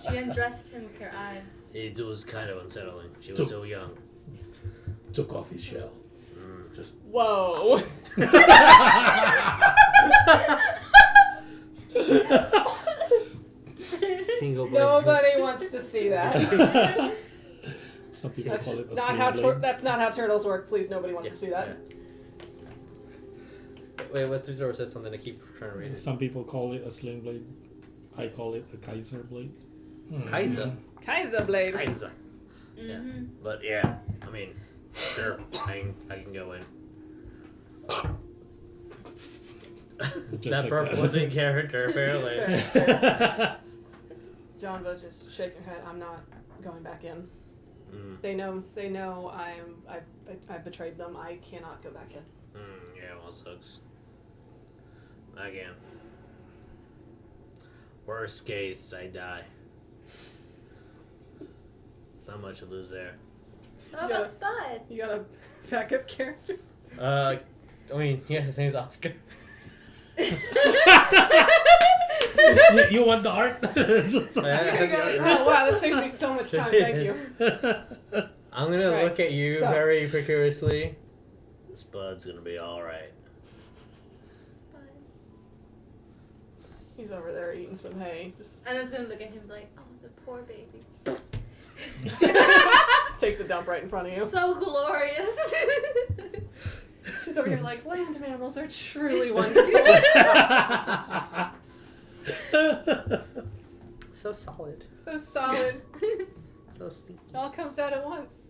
She undressed him with her eyes. It was kind of unsettling. She was Took- so young. Took off his shell. Just Whoa. Single blade. Nobody wants to see that. some people That's call it a not sling how blade. that's not how turtles work. Please, nobody wants Yeah, to see that. Wait, what Thor said something to keep trying to read it. Some people call it a sling blade. I call it a Kaiser blade. Kaiser. Kaiser blade. Kaiser. Mm-hmm. But yeah, I mean, sure, I can go in. Just That like burp was in character, apparently. Janva just shaking her head. I'm not going back in. Mm. They know I've betrayed them. I cannot go back in. Yeah, well, it sucks. Again. Worst case, I die. Not much to lose there. How Yeah. about Spud? You got a backup character? I mean, yeah, his name's Oscar. you want the art? Oh wow, that saves me so much time. Thank you. I'm gonna Right. look at you So- very precariously. Spud's gonna be alright. He's over there eating some hay. Just I'm just gonna look at him like, oh, the poor baby. takes a dump right in front of you. So glorious. She's over here like, land mammals are truly wonderful. So solid. So solid. So sneaky. It all comes out at once.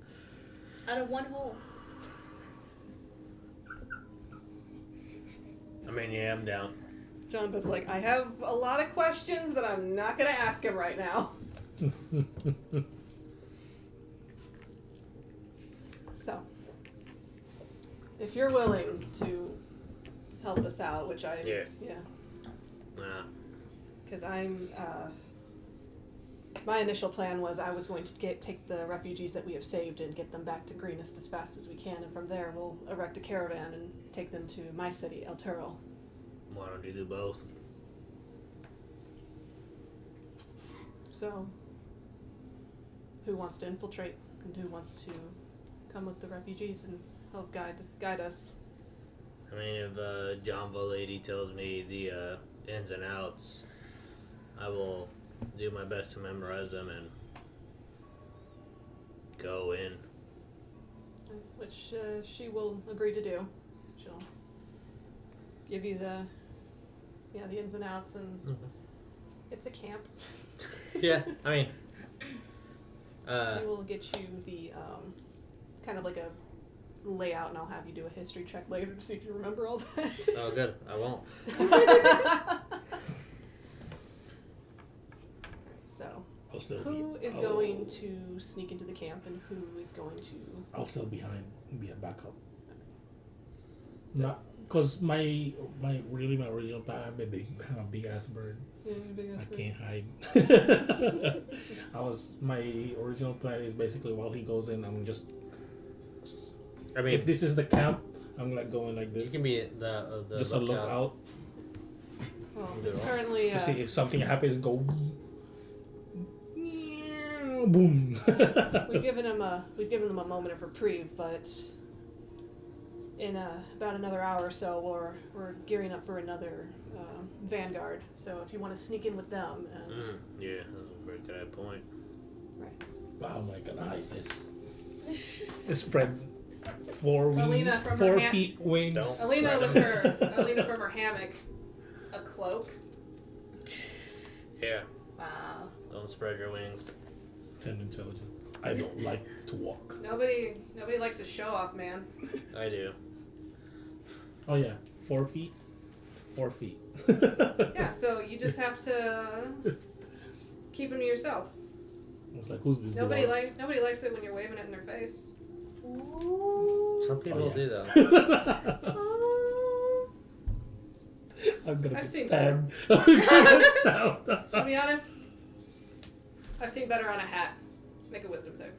Out of one hole. I mean, yeah, I'm down. Janva's like, I have a lot of questions, but I'm not gonna ask him right now. So, if you're willing to help us out, which Yeah. Nah. because I'm, my initial plan was I was going to take the refugees that we have saved and get them back to Greenest as fast as we can, and from there we'll erect a caravan and take them to my city, El Turo. Why don't you do both? So, who wants to infiltrate and who wants to come with the refugees and help guide us? I mean, if Janva lady tells me the ins and outs, I will do my best to memorize them and go in. Which she will agree to do. She'll give you the ins and outs, and it's a camp. Yeah, I mean, She will get you the kind of like a layout, and I'll have you do a history check later to see if you remember all that. oh good, I won't. So, I'll still who be, is going to sneak into the camp, and who is going to? I'll still behind, be a backup. So- Not because my original plan. I'm a big ass bird. Yeah, big ass I bird. can't hide. My original plan is basically while he goes in, I'm just. I mean, If this is the camp, I'm like going like you this. can be the just a lookout Well, Either it's or. currently to see if something happens. Go. Boom. we've given them a moment of reprieve, but in about another hour or so, we're gearing up for another vanguard. So if you want to sneak in with them, and Yeah, that's a very good point. Wow, I'm like gonna hide this. Spread 4 Alina from her 4 hand- feet wings. Don't. Alina That's with right. Alina from her hammock, a cloak. Yeah, Wow. don't spread your wings. 10 intelligence. I don't like to walk. Nobody likes to show off, man. I do. Oh yeah, 4 feet. 4 feet. Yeah, so you just have to keep them to yourself. I was like, who's this? Nobody dwarf? likes it when you're waving it in their face. Ooh. Some people yeah. do though. I'm gonna I've get seen stabbed. I'm gonna get stabbed. To be honest, I've seen better on a hat. Make a wisdom save.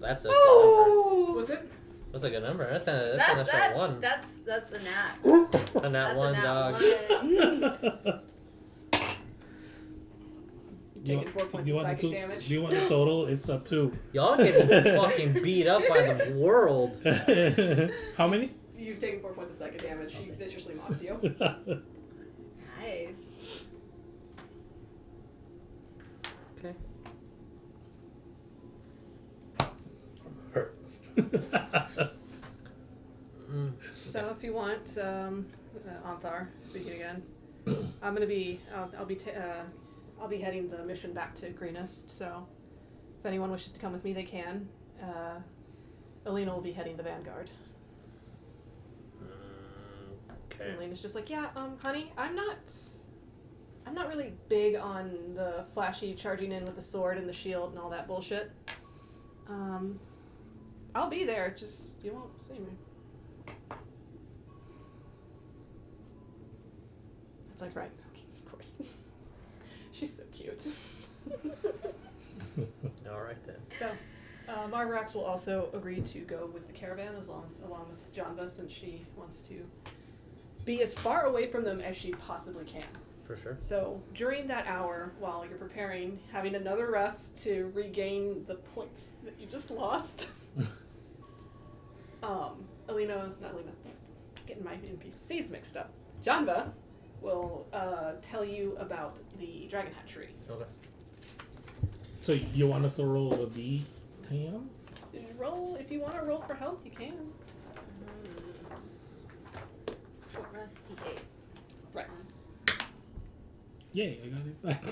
That's a good number. Was it? That's a good number. That's a natural one. That's a nat. A nat That's one, a nat dog. one. You've taken 4 points of psychic damage. Do you want the total? It's a 2. Y'all getting fucking beat up by the world. How many? You've taken 4 points of psychic damage. She viciously mocked you. Nice. Okay. Hurt. So if you want, Anthar, speaking again, I'll be heading the mission back to Greenest. So if anyone wishes to come with me, they can. Alina will be heading the vanguard. Okay. And Lena's just like, yeah, honey, I'm not really big on the flashy charging in with the sword and the shield and all that bullshit. I'll be there, just you won't see me. It's like, right, okay, of course. She's so cute. All right then. So, Marvarax will also agree to go with the caravan along with Janva, since she wants to be as far away from them as she possibly can. For sure. So during that hour, while you're preparing, having another rest to regain the points that you just lost, getting my NPCs mixed up. Janva will tell you about the dragon hatchery. Okay. So you want us to roll the D10? Roll if you want to roll for health, you can. Short rest D8. Right. Yay, I got it back.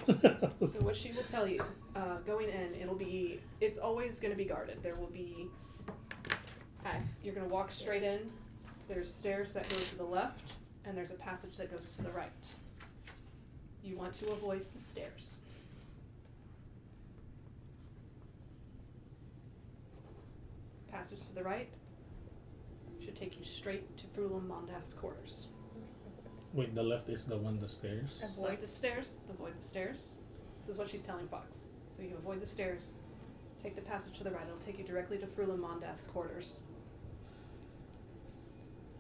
So what she will tell you, going in, it's always going to be guarded. There will be, you're going to walk straight in. There's stairs that go to the left, and there's a passage that goes to the right. You want to avoid the stairs. Passage to the right should take you straight to Frulam Mondath's quarters. Wait, the left is the one, the stairs? Avoid the stairs. Avoid the stairs. This is what she's telling Fox. So you avoid the stairs. Take the passage to the right. It'll take you directly to Frulam Mondath's quarters.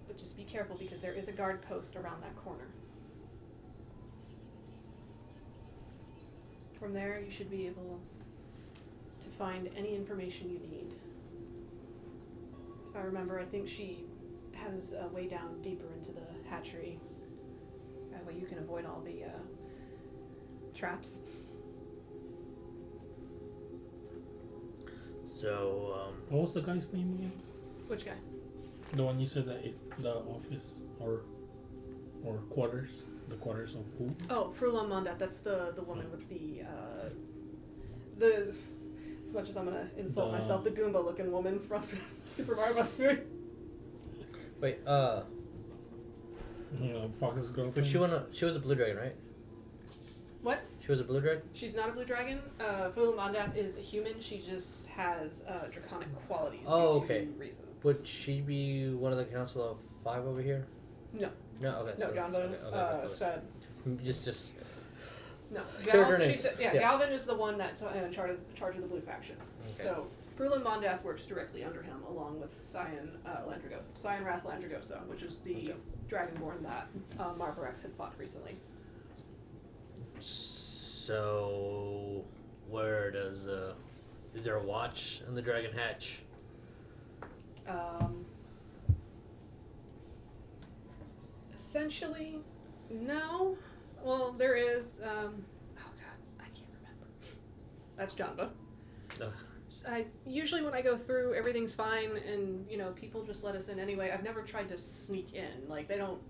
But just be careful because there is a guard post around that corner. From there, you should be able to find any information you need. If I remember, I think she has a way down deeper into the hatchery. That way you can avoid all the traps. So, What was the guy's name again? Which guy? The one you said that the office or quarters? The quarters of who? Oh, Frulam Mondath. That's the woman with the as much as I'm gonna insult myself, the Goomba looking woman from Super Mario Bros. Movie. Wait, Fox's girlfriend. but she was a blue dragon, right? What? She was a blue dragon? She's not a blue dragon. Frulam Mondath is a human. She just has draconic qualities Oh, due okay. to reasons. Would she be one of the Council of Five over here? No. No, okay. No, so- Janva okay. said Just no. Cleared her She names. said, Yeah. Galvin is the one that's in charge of the blue faction. okay. So Frulam Mondath works directly under him, along with Cyan Wrath Landragosa, which is the Okay. Dragonborn that Marvarax had fought recently. So, where does is there a watch in the Dragon Hatch? Essentially, no. Well, there is. Oh God, I can't remember. That's Janva. No. Usually when I go through, everything's fine, and people just let us in anyway. I've never tried to sneak in. Like they don't.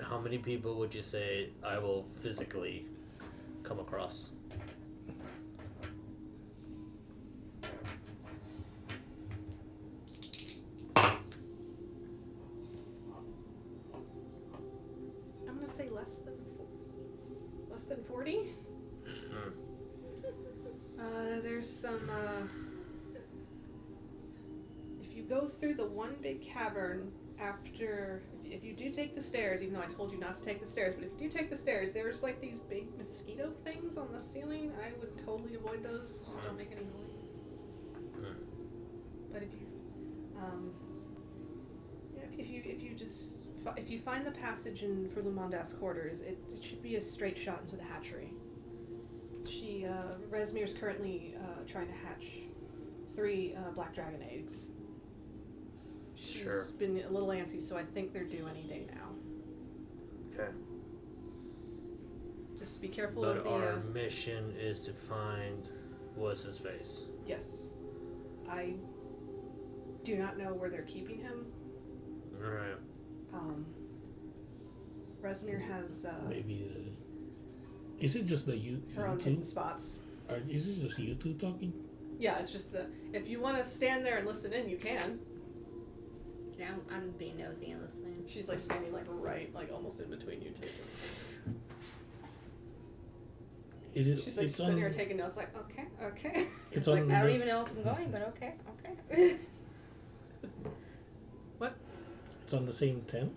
How many people would you say I will physically come across? I'm gonna say less than 40. There's some. If you go through the one big cavern after, if you do take the stairs, even though I told you not to take the stairs, but if you do take the stairs, there's like these big mosquito things on the ceiling. I would totally avoid those. Just don't make any noise. But if you find the passage in Frulam Mondath's quarters, it should be a straight shot into the hatchery. Resmir's currently trying to hatch 3 black dragon eggs. She's Sure. been a little antsy, so I think they're due any day now. Okay. Just be careful But of the. our mission is to find what's his face. Yes. I do not know where they're keeping him. All right. Resmir has Maybe is it just the you her own two? hidden spots. Is it just you two talking? Yeah, it's just if you want to stand there and listen in, you can. Yeah, I'm being nosy and listening. She's like standing like right, like almost in between you two. Is it? She's like it's sitting on, here taking notes, like okay. It's Like, on. I don't this- even know if I'm going, but okay. What? It's on the same tent.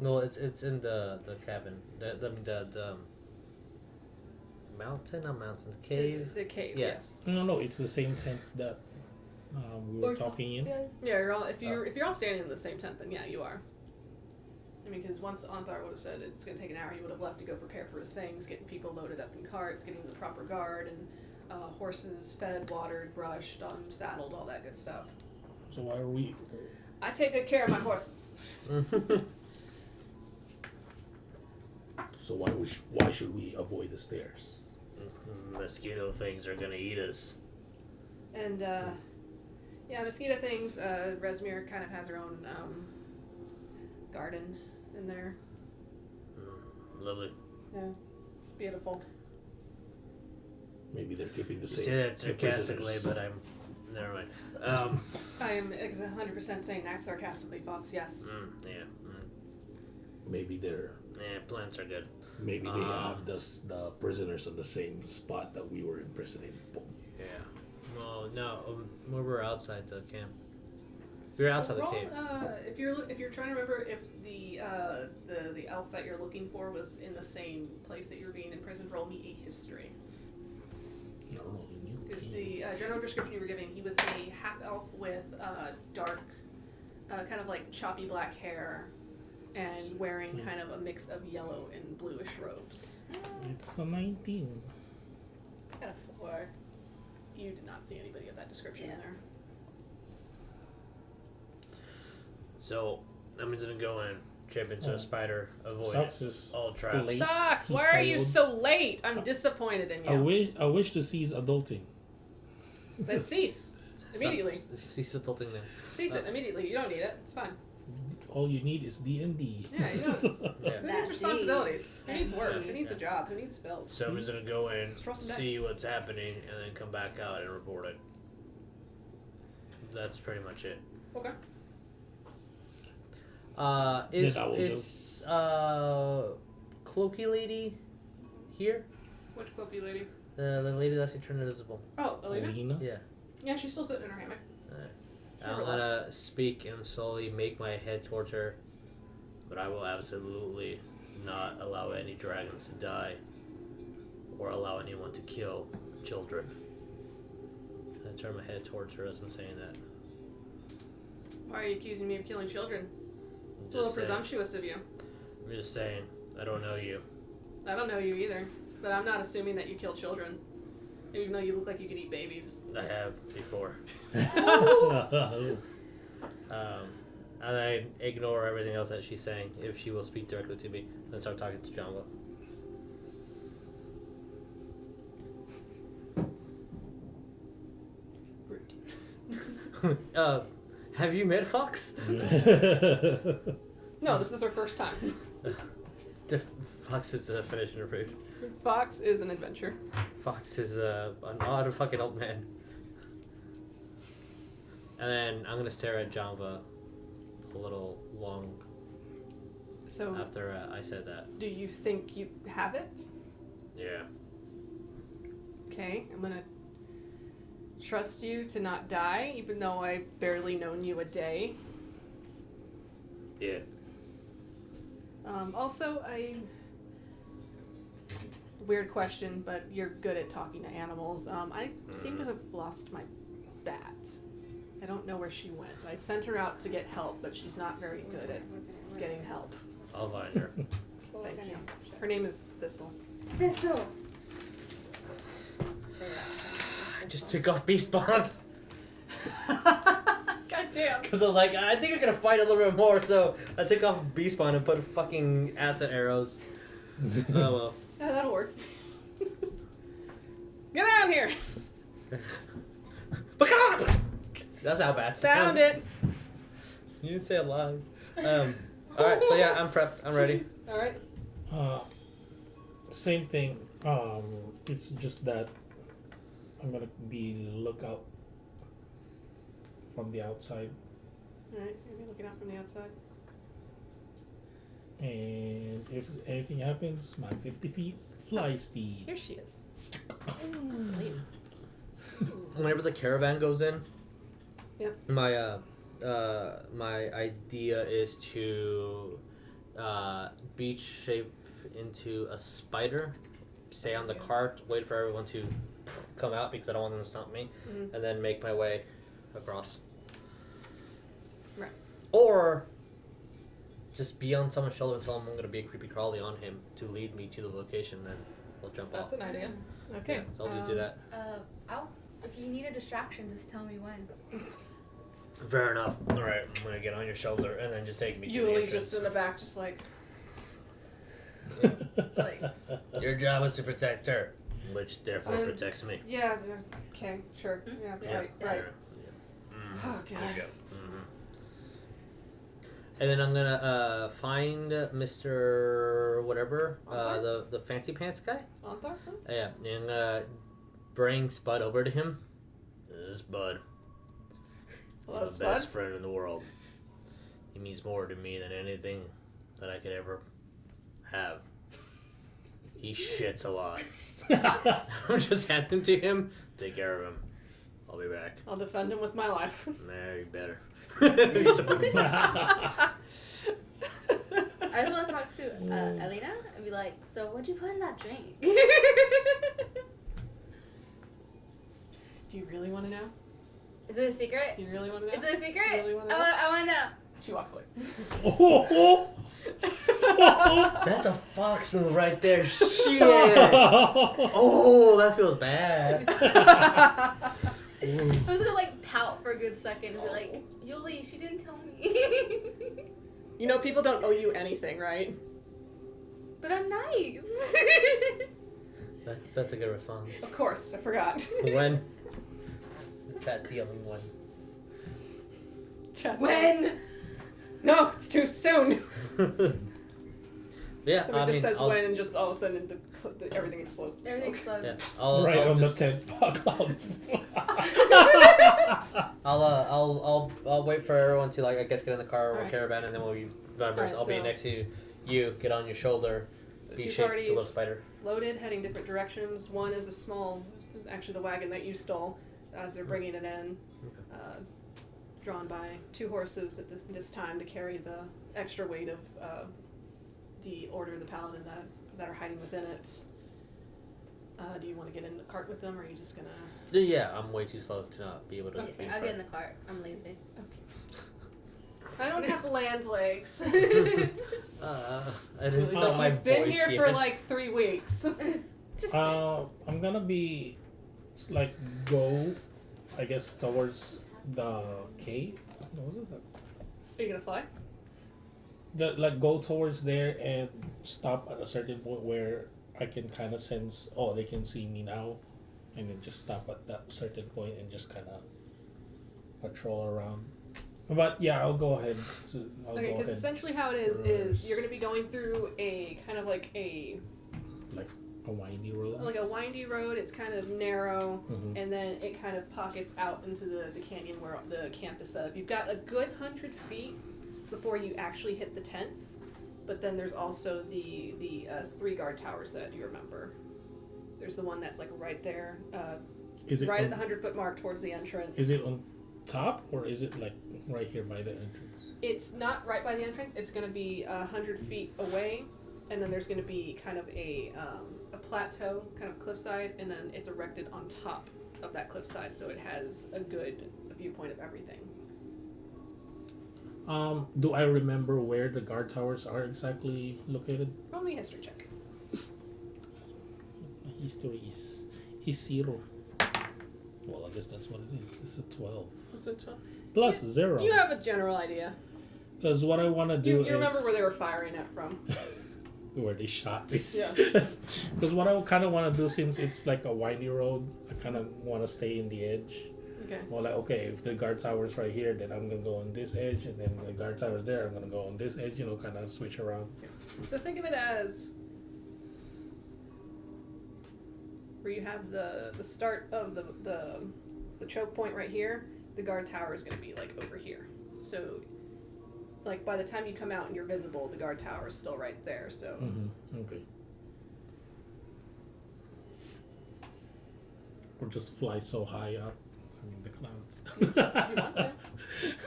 No, it's in the cabin. The mountain, not mountain, cave. The cave. Yeah. Yes. No, it's the same tent that we were talking in. Yeah, you're all if you're all standing in the same tent, then yeah, you are. I mean, because once Anthar would have said it's going to take an hour, he would have left to go prepare for his things, getting people loaded up in carts, getting the proper guard, and horses fed, watered, brushed, saddled, all that good stuff. So why are we? I take good care of my horses. So why should we avoid the stairs? Mosquito things are gonna eat us. And yeah, mosquito things. Resmir kind of has her own garden in there. Lovely. Yeah, it's beautiful. Maybe they're keeping the You same. say that the sarcastically, prisoners. but I'm. Never mind. I am 100% saying that sarcastically, Fox. Yes. Yeah. Maybe they're. Plants are good. Maybe they have the prisoners on the same spot that we were imprisoned in. Yeah. Well, no, we were outside the camp. We were outside the Roll, cave. if you're trying to remember if the elf that you're looking for was in the same place that you're being imprisoned, roll me a history. No, Because the general description you were giving, he was a half elf with dark, kind of like choppy black hair, and wearing kind of a mix of yellow and bluish robes. It's a 19. Got a 4. You did not see anybody of that description in Yeah. there. So I'm just gonna go and chip into a spider, avoid Sucks is all traps. late. Socks, He why are you sold- so late? I'm disappointed in you. I wish to cease adulting. Then cease. Immediately. Cease adulting now. Cease it immediately. You don't need it. It's fine. All you need is D&D. Yeah, you know. Yeah. Who That needs responsibilities? Who D. needs work? And Who needs a D. job? Who needs spells? So I'm just gonna go in, Just roll some see dice. what's happening, and then come back out and report it. That's pretty much it. Okay. Is Then I will it's cloaky lady here? Which cloaky lady? The lady that actually turned invisible. Oh, Alina? Alina? Yeah. Yeah, she's still sitting in her hammock. I'm Sure, gonna speak and slowly make my head towards her, but I will absolutely not allow any dragons to die or allow anyone to kill children. I turn my head towards her as I'm saying that. Why are you accusing me of killing children? I'm It's a little just saying- presumptuous of you. I'm just saying, I don't know you. I don't know you either, but I'm not assuming that you kill children, even though you look like you could eat babies. I have before. And I ignore everything else that she's saying if she will speak directly to me and start talking to Janva. Have you met Fox? No, this is her first time. Fox is the definition of rude. Fox is an adventure. Fox is an odd fucking old man. And then I'm gonna stare at Janva a little long So, after I said that. do you think you have it? Yeah. Okay, I'm gonna trust you to not die, even though I've barely known you a day. Yeah. Also, weird question, but you're good at talking to animals. I seem to have lost my bat. I don't know where she went. I sent her out to get help, but she's not very good at getting help. I'll find her. Thank you. Her name is Thistle. Thistle. I just took off Beast Bond God damn. because I was like, I think we're gonna fight a little bit more, so I took off Beast Bond and put fucking acid arrows. Oh well. Yeah, that'll work. Get out here! That's how bad. Sound it! You didn't say it live. Alright, so yeah, I'm prepped. I'm ready. Alright. Same thing. It's just that I'm gonna be lookout from the outside Alright, maybe looking out from the outside. And if anything happens, my 50 feet fly speed. Here she is. That's a lady. Whenever the caravan goes in, Yep. my my idea is to beach shape into a spider, stay on the cart, wait for everyone to come out because I don't want them to stomp me, Mhm. and then make my way across. Right. Or just be on someone's shoulder and tell them I'm going to be a creepy crawly on him to lead me to the location, then we'll jump That's off. an idea. Okay. Yeah, so I'll just do that. If you need a distraction, just tell me when. Fair enough. Alright, I'm gonna get on your shoulder and then just take me to the Yuliy entrance. just in the back, just like, Like, Your job is to protect her, which therefore Um, protects me. yeah, okay, sure. Yeah, Yeah. right. Oh, Good God. job. Mm-hmm. And then I'm gonna find Mr. whatever, Arthur? the fancy pants guy. Arthur? Yeah, and bring Spud over to him. This is Bud. Hello, He's the Spud. best friend in the world. He means more to me than anything that I could ever have. He shits a lot. I'm just handing to him. Take care of him. I'll be back. I'll defend him with my life. Nah, you better. I just want to talk to Elena and be like, so what'd you put in that drink? Do you really want to know? Is it a secret? Do you really want to know? Is it a secret? You really wanna know? I want to know. She walks away. That's a fox move right there. Shit. Oh, that feels bad. I was gonna like pout for a good second and be like, Yuliy, she didn't tell me. You know, people don't owe you anything, right? But I'm nice. That's a good response. Of course, I forgot. When? The chat's yelling when. Chat's When? No, it's too soon. Yeah, Somebody I just mean, says I'll, when and just all of a sudden everything explodes. Everything Smoke. explodes. yeah, I'll, Right I'll on just, the 10th fuck cloud. I'll wait for everyone to, like, I guess, get in the car or Alright. caravan, and then we'll be members. Alright, I'll be so- next to you, get on your shoulder, So be two shaped to a parties little spider. loaded, heading different directions. One is a small, actually the wagon that you stole, as they're bringing it in, drawn by two horses at this time to carry the extra weight of the Order of the Paladin that are hiding within it. Do you want to get in the cart with them, or are you just gonna? Yeah, I'm way too slow to not be able to. Okay. I'll get in the cart. I'm lazy. Okay. I don't have land legs. I didn't Really, sell like, my you've been voice here yet. for like 3 weeks. Just I'm gonna be like go, I guess, towards the cave. What was it? Are you gonna fly? Like go towards there and stop at a certain point where I can kind of sense, oh, they can see me now, and then just stop at that certain point and just kind of patrol around. But yeah, I'll go ahead. Okay, because essentially how it is you're going to be going through a kind of like a windy road. like a windy road. It's kind of narrow, Mhm. and then it kind of pockets out into the canyon where the camp is set up. You've got a good 100 feet before you actually hit the tents, but then there's also the 3 guard towers that you remember. There's the one that's like right there, Is it right on, at the 100-foot mark towards the entrance. Is it on top or is it like right here by the entrance? It's not right by the entrance. It's going to be 100 feet away, and then there's going to be kind of a plateau, kind of cliffside, and then it's erected on top of that cliffside, so it has a good viewpoint of everything. Do I remember where the guard towers are exactly located? Roll me a history check. My history is 0. Well, I guess that's what it is. It's a 12. Plus 0. You have a general idea. Because what I want to do You is... remember where they were firing at from. where they shot me. Yeah. Because what I kind of want to do, since it's like a windy road, I kind of want to stay in the edge. Okay. Well, like, okay, if the guard tower's right here, then I'm going to go on this edge, and then the guard tower's there, I'm going to go on this edge, kind of switch around. So think of it as where you have the start of the choke point right here. The guard tower is going to be like over here. So, like, by the time you come out and you're visible, the guard tower is still right there, so... Okay. Or just fly so high up. I mean, the clouds. If you want to.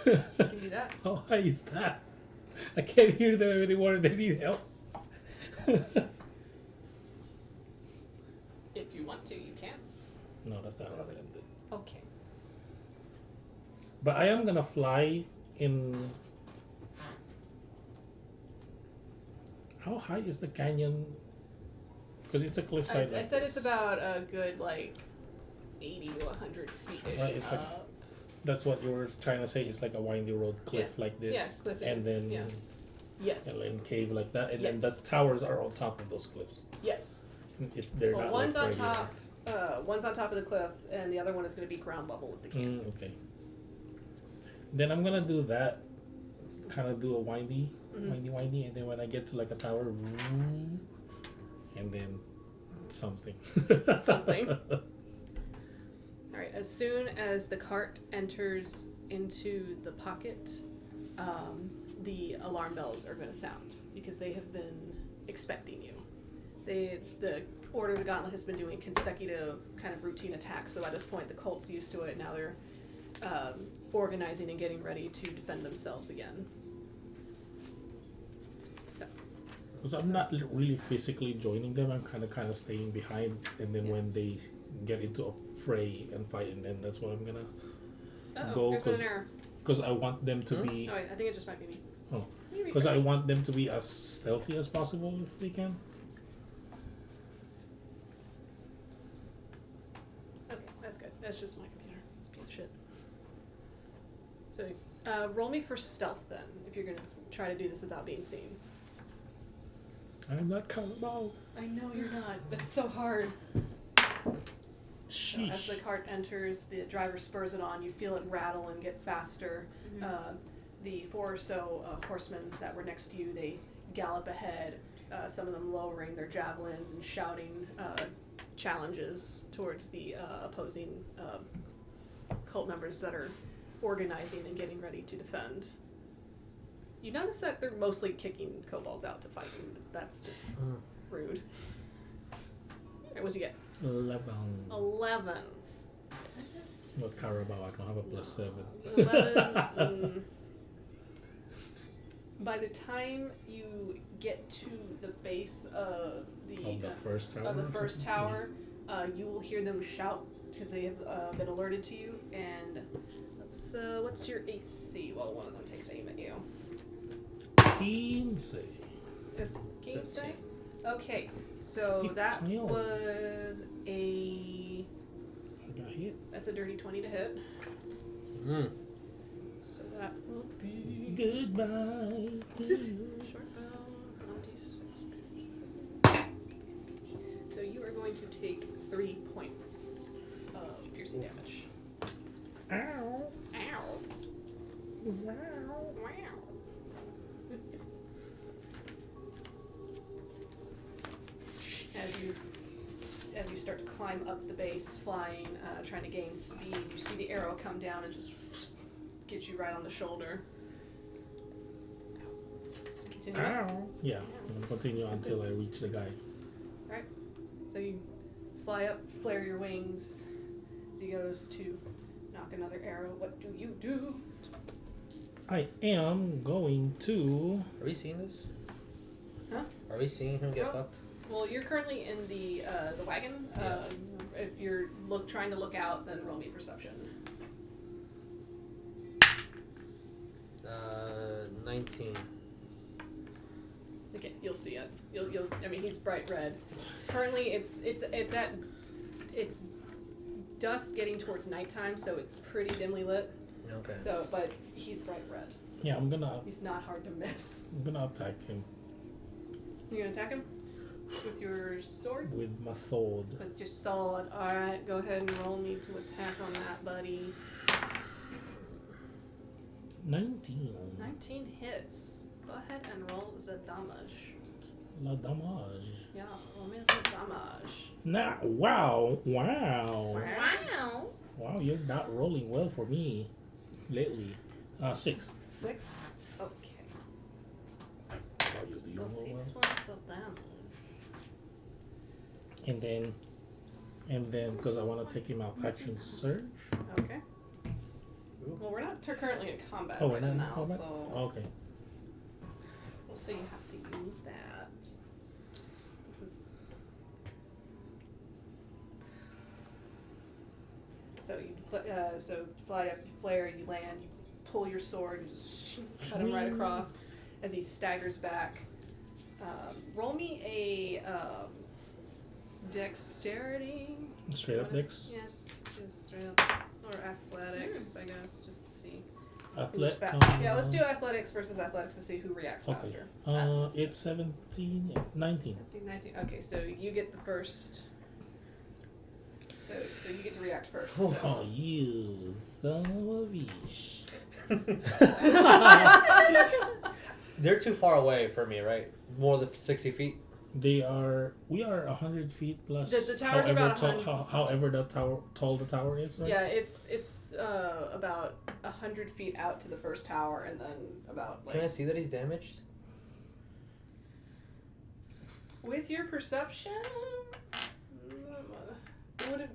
You can do that. How high is that? I can't hear them anymore. They need help. If you want to, you can. No, that's not what I'm gonna do. Okay. But I am gonna fly in. How high is the canyon? Because it's a cliffside. I said it's about a good, like, 80 to 100 feet-ish Right, it's like- up. That's what you were trying to say. It's like a windy road cliff like this. Yeah, cliff it and is, then yeah. Yes. and then cave like that, and Yes. then the towers are on top of those cliffs. Yes. They're Well, not one's on like regular. top. One's on top of the cliff, and the other one is going to be ground level with the camp. Okay. Then I'm gonna do that. Kind of do a windy, windy, and then when I get to like a tower, and then something. Something. All right. As soon as the cart enters into the pocket, the alarm bells are going to sound because they have been expecting you. The Order of the Gauntlet has been doing consecutive kind of routine attacks, so at this point the cult's used to it. Now they're organizing and getting ready to defend themselves again. So. Because I'm not really physically joining them. I'm kind of staying behind, and then when they get into a fray and fight, and then that's what I'm gonna go there's been an error. because I want them to be. Oh, wait, I think it just might be me. Oh, Maybe because I right. want them to be as stealthy as possible if they can. Okay, that's good. That's just my computer. It's a piece of shit. So, roll me for stealth then, if you're gonna try to do this without being seen. I'm not Caliban. I know you're not, but it's so hard. So as the Sheesh. cart enters, the driver spurs it on. You feel it rattle and get faster. The 4 or so horsemen that were next to you, they gallop ahead. Some of them lowering their javelins and shouting challenges towards the opposing cult members that are organizing and getting ready to defend. You notice that they're mostly kicking kobolds out to fight you. That's just rude. Alright, what'd you get? 11. 11. Not Carabao. I don't have a +7. 11. By the time you get to the base of Of the first tower. of the or first something? tower, you will hear them shout because they have been alerted to you. And what's your AC? Well, one of them takes aim at you. 15. Is King say? Okay, so that 15. was a I got hit. that's a dirty 20 to hit. So that will be Goodbye to you. short bow. 26. So you are going to take 3 points of piercing damage. Ow. Ow! Wow. Wow! As you start to climb up the base, flying, trying to gain speed, you see the arrow come down and just get you right on the shoulder. Continue. Ow. Yeah, I'm gonna continue until I reach the guy. Right. So you fly up, flare your wings as he goes to knock another arrow. What do you do? I am going to. Are we seeing this? Huh? Are we seeing him get Well, fucked? Well, you're currently in the wagon. Yeah. If you're trying to look out, then roll me perception. 19. Okay, you'll see it. You'll. I mean, he's bright red. Currently, it's dusk, getting towards nighttime, so it's pretty dimly lit. Okay. So, but he's bright red. Yeah, I'm gonna He's not hard to miss. attack him You gonna attack him with your sword? with my sword. With your sword. All right, go ahead and roll me to attack on that, buddy. 19. 19 hits. Go ahead and roll the damage. La damage. Yeah, roll me the damage. Nah, wow. Wow. Wow, you're not rolling well for me lately. 6. 6? Okay. Oh, you do So roll 6 well. points of damage. And then because I want to take him out, action surge. Okay. Well, we're not currently in combat Oh, we're right not in now, combat? so Okay. we'll say you have to use that. This is... So fly up, you flare, you land, you pull your sword, and just cut him right across as he staggers back. Roll me a dexterity. Straight up What is- dex. Yes, just straight up. Or athletics, I guess, just to see. Who's yeah, let's do athletics versus athletics to see who reacts Okay. faster. It's 17, 19. 17, 19. Okay, so you get the first. So you get to react first. So. Oh, you son of a bitch. They're too far away for me, right? More than 60 feet. We are 100 feet plus. The tower's about 100. However the tall the tower is, right? Yeah, it's about 100 feet out to the first tower, and then about like. Can I see that he's damaged? With your perception, would it?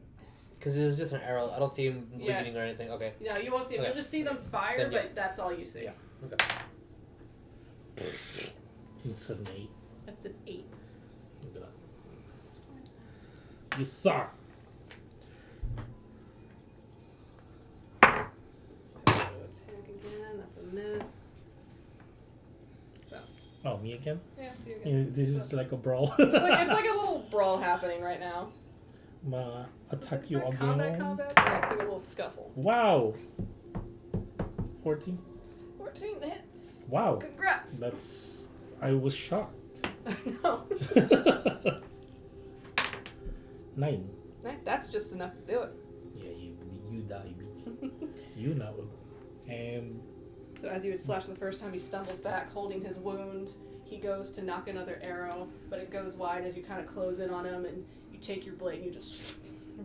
Because it was just an arrow. I don't see him Yeah. bleeding or anything. Okay. No, you won't see them. Okay. You'll just see them fire, Then, yeah. but that's all you see. Yeah. Okay. It's an 8. That's an 8. Look at that. You suck. So attack again. That's a miss. So Oh, me again? yeah, it's you Yeah, again. this is like a brawl. It's like a little brawl happening right now. Attack Is you that again. combat? Yeah, it's like a little scuffle. Wow. 14. 14 hits. Wow. Congrats. That's. I was shocked. No. 9. That's just enough to do it. Yeah, you die, bitch. You know. And So as you would slash the first time, he stumbles back, holding his wound. He goes to knock another arrow, but it goes wide as you kind of close in on him, and you take your blade and you just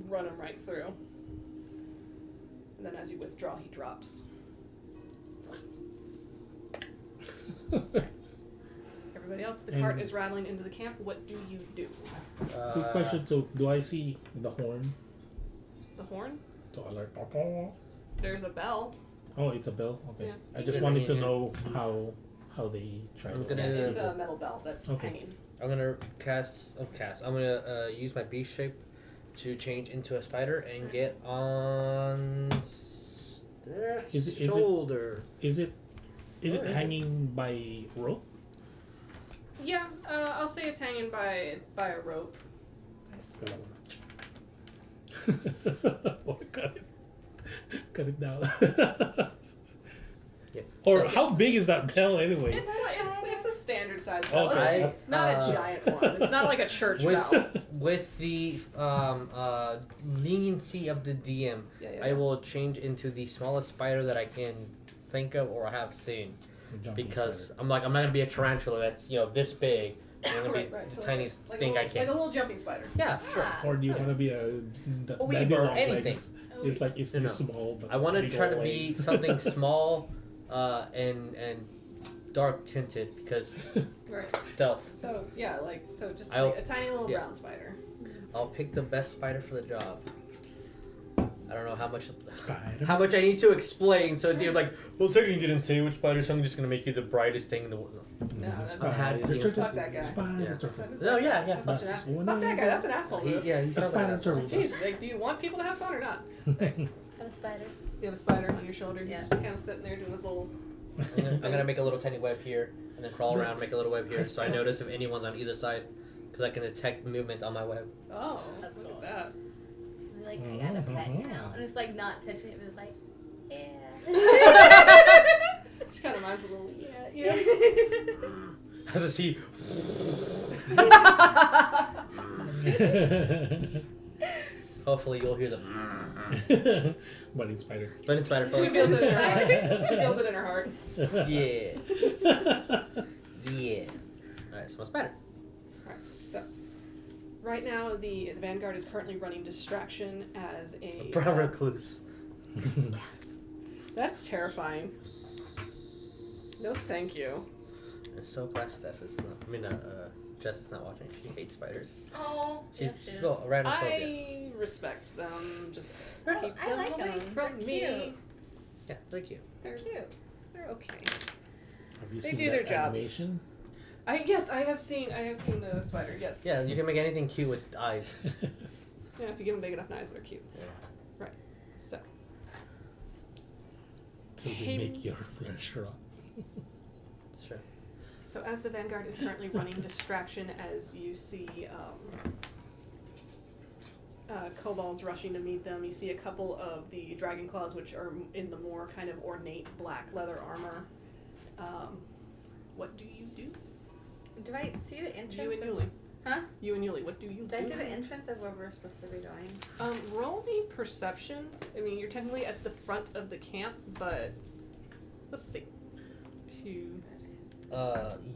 run him right through. And then as you withdraw, he drops. Everybody else, the cart is rattling into the camp. What do you do? quick question: so do I see the horn The horn? to alert? There's a bell. Oh, it's a bell. Okay. Yeah. I just wanted to know how they try I'm to. gonna- Yeah, it's a metal bell that's Okay. hanging. I'm gonna I'm gonna use my beast shape to change into a spider and get on their Is it- shoulder. Is it Where is it? hanging by rope? Yeah, I'll say it's hanging by a rope. Cut it down. Yeah. Or So- how big is that bell anyway? It's a standard size bell. Okay. It's not a giant one. It's not like a church With bell. with the leniency of the DM, Yeah. I will change into the smallest spider that I can think of or have seen. Jumping Because spider. I'm not gonna be a tarantula that's this big. I'm gonna be Right. the So tiniest like thing I Like can. a little jumping spider. Yeah, sure. Ah. Or do you want to be a A weeb daddy or long anything. legs? It's like it's No, no. this small, but I want to big try to old be legs. something small, and dark tinted because Right. stealth. So yeah, just I'll- like a tiny little yeah. brown spider. I'll pick the best spider for the job. I don't know how much Spider. I need to explain. So you're like, well, technically you didn't say which spider, so I'm just gonna make you the brightest thing in the world. No, I had Spider to. turtle. Fuck that guy. Spider Yeah. turtle. No, yeah. That's such an That's ass- Fuck that guy. That's an asshole. Move. He's A not that spider asshole. turtle. Jeez, like, do you want people to have fun or not? Have a spider. You have a spider on your shoulder. He's Yeah. just kind of sitting there doing this little. I'm gonna make a little tiny web here, and then crawl around, make a little web here, so I notice if anyone's on either side, because I can detect movement on my web. Oh, That's look cool. at that. We're like, I got a pet now. And it's like not touching it, but it's like, yeah. She kind of reminds a little. Yeah. As I see, hopefully you'll hear the Buddy spider. bunny spider. She feels it in her heart. She feels it in her heart. Yeah. Yeah. Alright, so my spider. Alright, so right now the Vanguard is currently running distraction as a Brown recluse. Yes. That's terrifying. No, thank you. I'm so glad Steph is not. I mean, Jess is not watching. She hates spiders. Oh, She's yes, she well, arachnophobia. I respect them. Just Oh, keep I them like away them. from They're me. cute. Yeah, they're cute. They're cute. They're okay. Have you They seen do that their jobs. animation? I have seen the spider. Yes. Yeah, you can make anything cute with eyes. Yeah, if you give them big enough knives, they're cute. Yeah. Right. So. So they Hey. make your flesh rot. It's true. So as the Vanguard is currently running distraction, as you see kobolds rushing to meet them, you see a couple of the dragon claws, which are in the more kind of ornate black leather armor. What do you do? Do I see the entrance? You and of- Yuliy. Huh? You and Yuliy, what do you Did I do? see the entrance of where we're supposed to be going? Roll me perception. I mean, you're technically at the front of the camp, but let's see.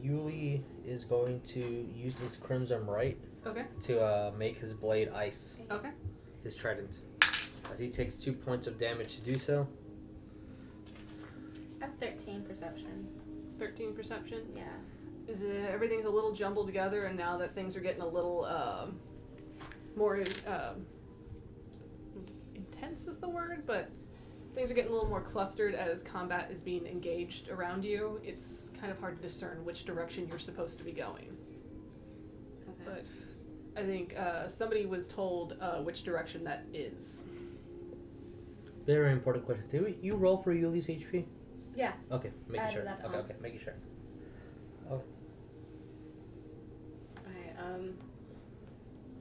Yuliy is going to use his Crimson Right Okay. to make his blade ice. Okay. His trident. As he takes 2 points of damage to do so. I have 13 perception. 13 perception. Yeah. Everything's a little jumbled together, and now that things are getting a little more intense is the word, but things are getting a little more clustered as combat is being engaged around you. It's kind of hard to discern which direction you're supposed to be going. Okay. But I think somebody was told which direction that is. Very important question. Do you roll for Yuliy's HP? Yeah. Okay, making Add sure. that Okay, on. okay, making sure. Okay,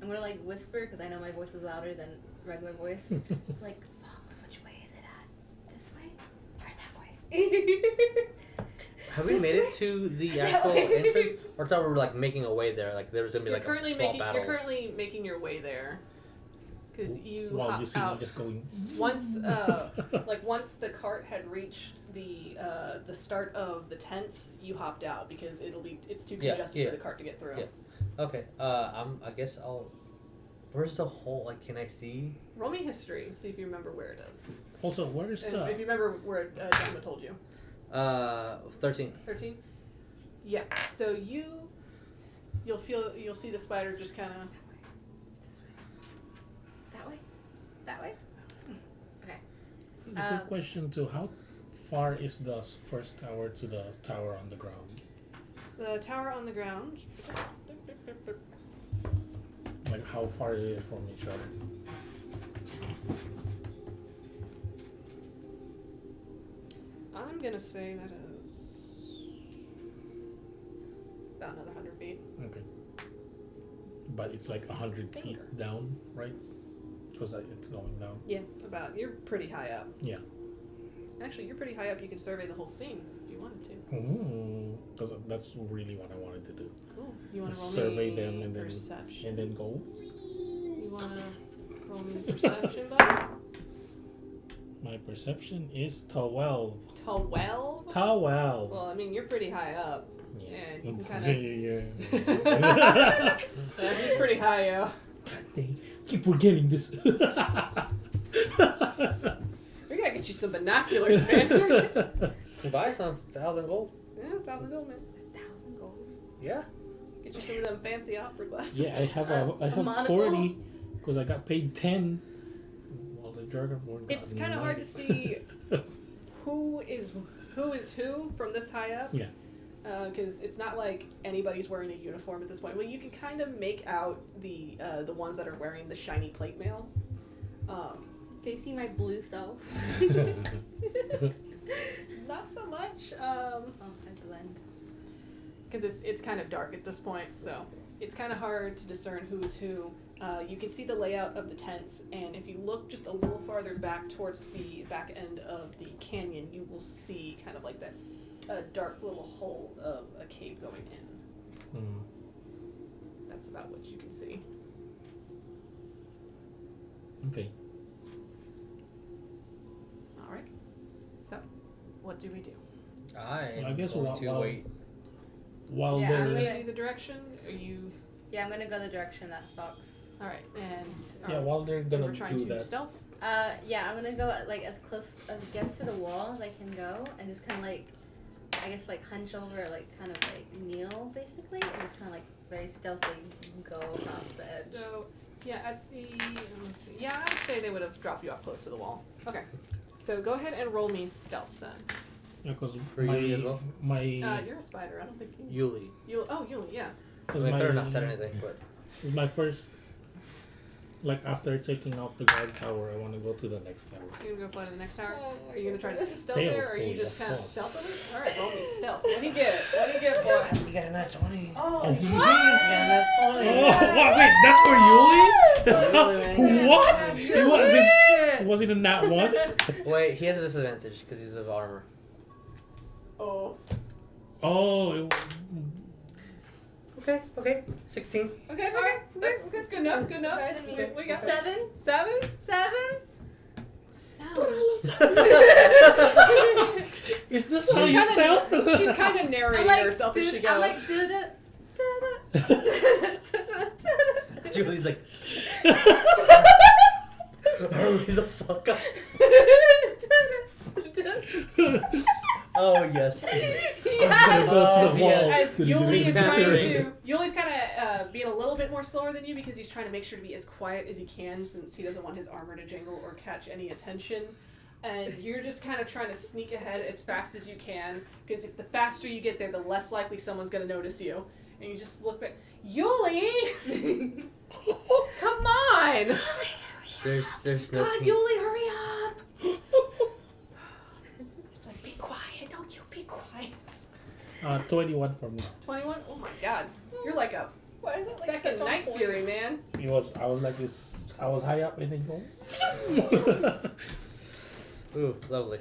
I'm gonna like whisper because I know my voice is louder than regular voice. Like, Fox, which way is it at? This way or that way? Have we This made way? it to the That actual way. entrance? Or thought we were like making a way there? Like there was gonna be You're like currently a small making battle. you're currently making your way there because you While hop you see out. me just going. Once once the cart had reached the start of the tents, you hopped out because it's too Yeah, congested yeah. for the cart to get through. Yeah. Okay. I guess I'll. Where's the hole? Like, can I see? Roll me history. See if you remember where it is. Also, where is And the? if you remember where Janva told you. 13. 13. Yeah. So you'll see the spider just kind of. This way. That way? That way? Okay. A quick question too. How far is the first tower to the tower on the ground? The tower on the ground. Like how far is it from each other? I'm gonna say that is about another 100 feet. Okay. But it's like 100 feet Finger. down, right? Because it's going down. Yeah, about. You're pretty high up. Yeah. Actually, you're pretty high up. You can survey the whole scene if you wanted to. Because that's really what I wanted to do. Cool. You want to roll Survey me them and then perception? and then go. You want to roll me perception, bud? My perception is 12. 12? 12. Well, I mean, you're pretty high up. Yeah. And you can It's- kind yeah. of. He's pretty high up. God dang, keep forgetting this. We gotta get you some binoculars, man. You buy some 1,000 gold. Yeah, 1,000 gold, man. 1,000 gold. Yeah. Get you some of them fancy opera glasses. Yeah, I have monocle? 40 because I got paid 10. Well, the Dragonborn got It's kind of hard to 90. see who is who from this high up. Yeah. Because it's not like anybody's wearing a uniform at this point. Well, you can kind of make out the ones that are wearing the shiny plate mail. Can you see my blue self? Not so much. Oh, I blend. Because it's kind of dark at this point, so it's kind of hard to discern who is who. You can see the layout of the tents, and if you look just a little farther back towards the back end of the canyon, you will see kind of like that dark little hole of a cave going in. Mm. That's about what you can see. Okay. All right. So, what do we do? I guess going while- to while- wait. While Yeah, I'm they're gonna- Maybe the direction? Are you? Yeah, I'm gonna go the direction that Fox. All right. And yeah, while they're gonna we're trying do to that, stealth. Yeah, I'm gonna go like as close as guess to the wall as I can go, and just kind of like, I I guess like hunch over, like kind of like kneel basically, and just kind of like very stealthily go across the edge. So, yeah, at the, let me see. Yeah, I would say they would have dropped you off close to the wall. Okay. So go ahead and roll me stealth then. Yeah, because For Yuliy as well? my You're a spider. I don't think you. Yuliy. Yuliy, yeah. because I my could have not said anything, but is my first. Like after taking out the guard tower, I want to go to the next tower. You're gonna go fly to the next tower. Oh my Are you gonna try to goodness. stealth there, or are you Stealth, just kind of of stealth course. it? All right, roll me stealth. What do you get? What do you get, boy? you got a nat 20. Oh, You got a nat 20. Oh, wait, that's for Yuliy? Yuliy, What? Yes, It wasn't. shit. Was it a nat one? Wait, he has a disadvantage because he's of armor. Oh. Oh, Okay. 16. Okay, All right, okay, that's good enough. Good enough. Better than me. Okay, we got 7, 7. 7. is this how you stealth? She's kind of narrating I'm like, herself as she dude, goes. I'm like, dude, Julie's like, hurry the fuck up. Oh, yes. I'm gonna go to the yes. wall. As Yuliy is trying Capturing. to, Yuli's kind of being a little bit more slower than you because he's trying to make sure to be as quiet as he can since he doesn't want his armor to jangle or catch any attention. And you're just kind of trying to sneak ahead as fast as you can because if the faster you get there, the less likely someone's going to notice you. And you just look back, Yuliy, come on! There's no God, peace. Yuliy, hurry up! It's like, be quiet, don't you be quiet. 21 for me. 21? Oh my god. You're like a Why is it like fucking such a night point? fury, man. I was like this. I was high up and then go. Ooh, lovely.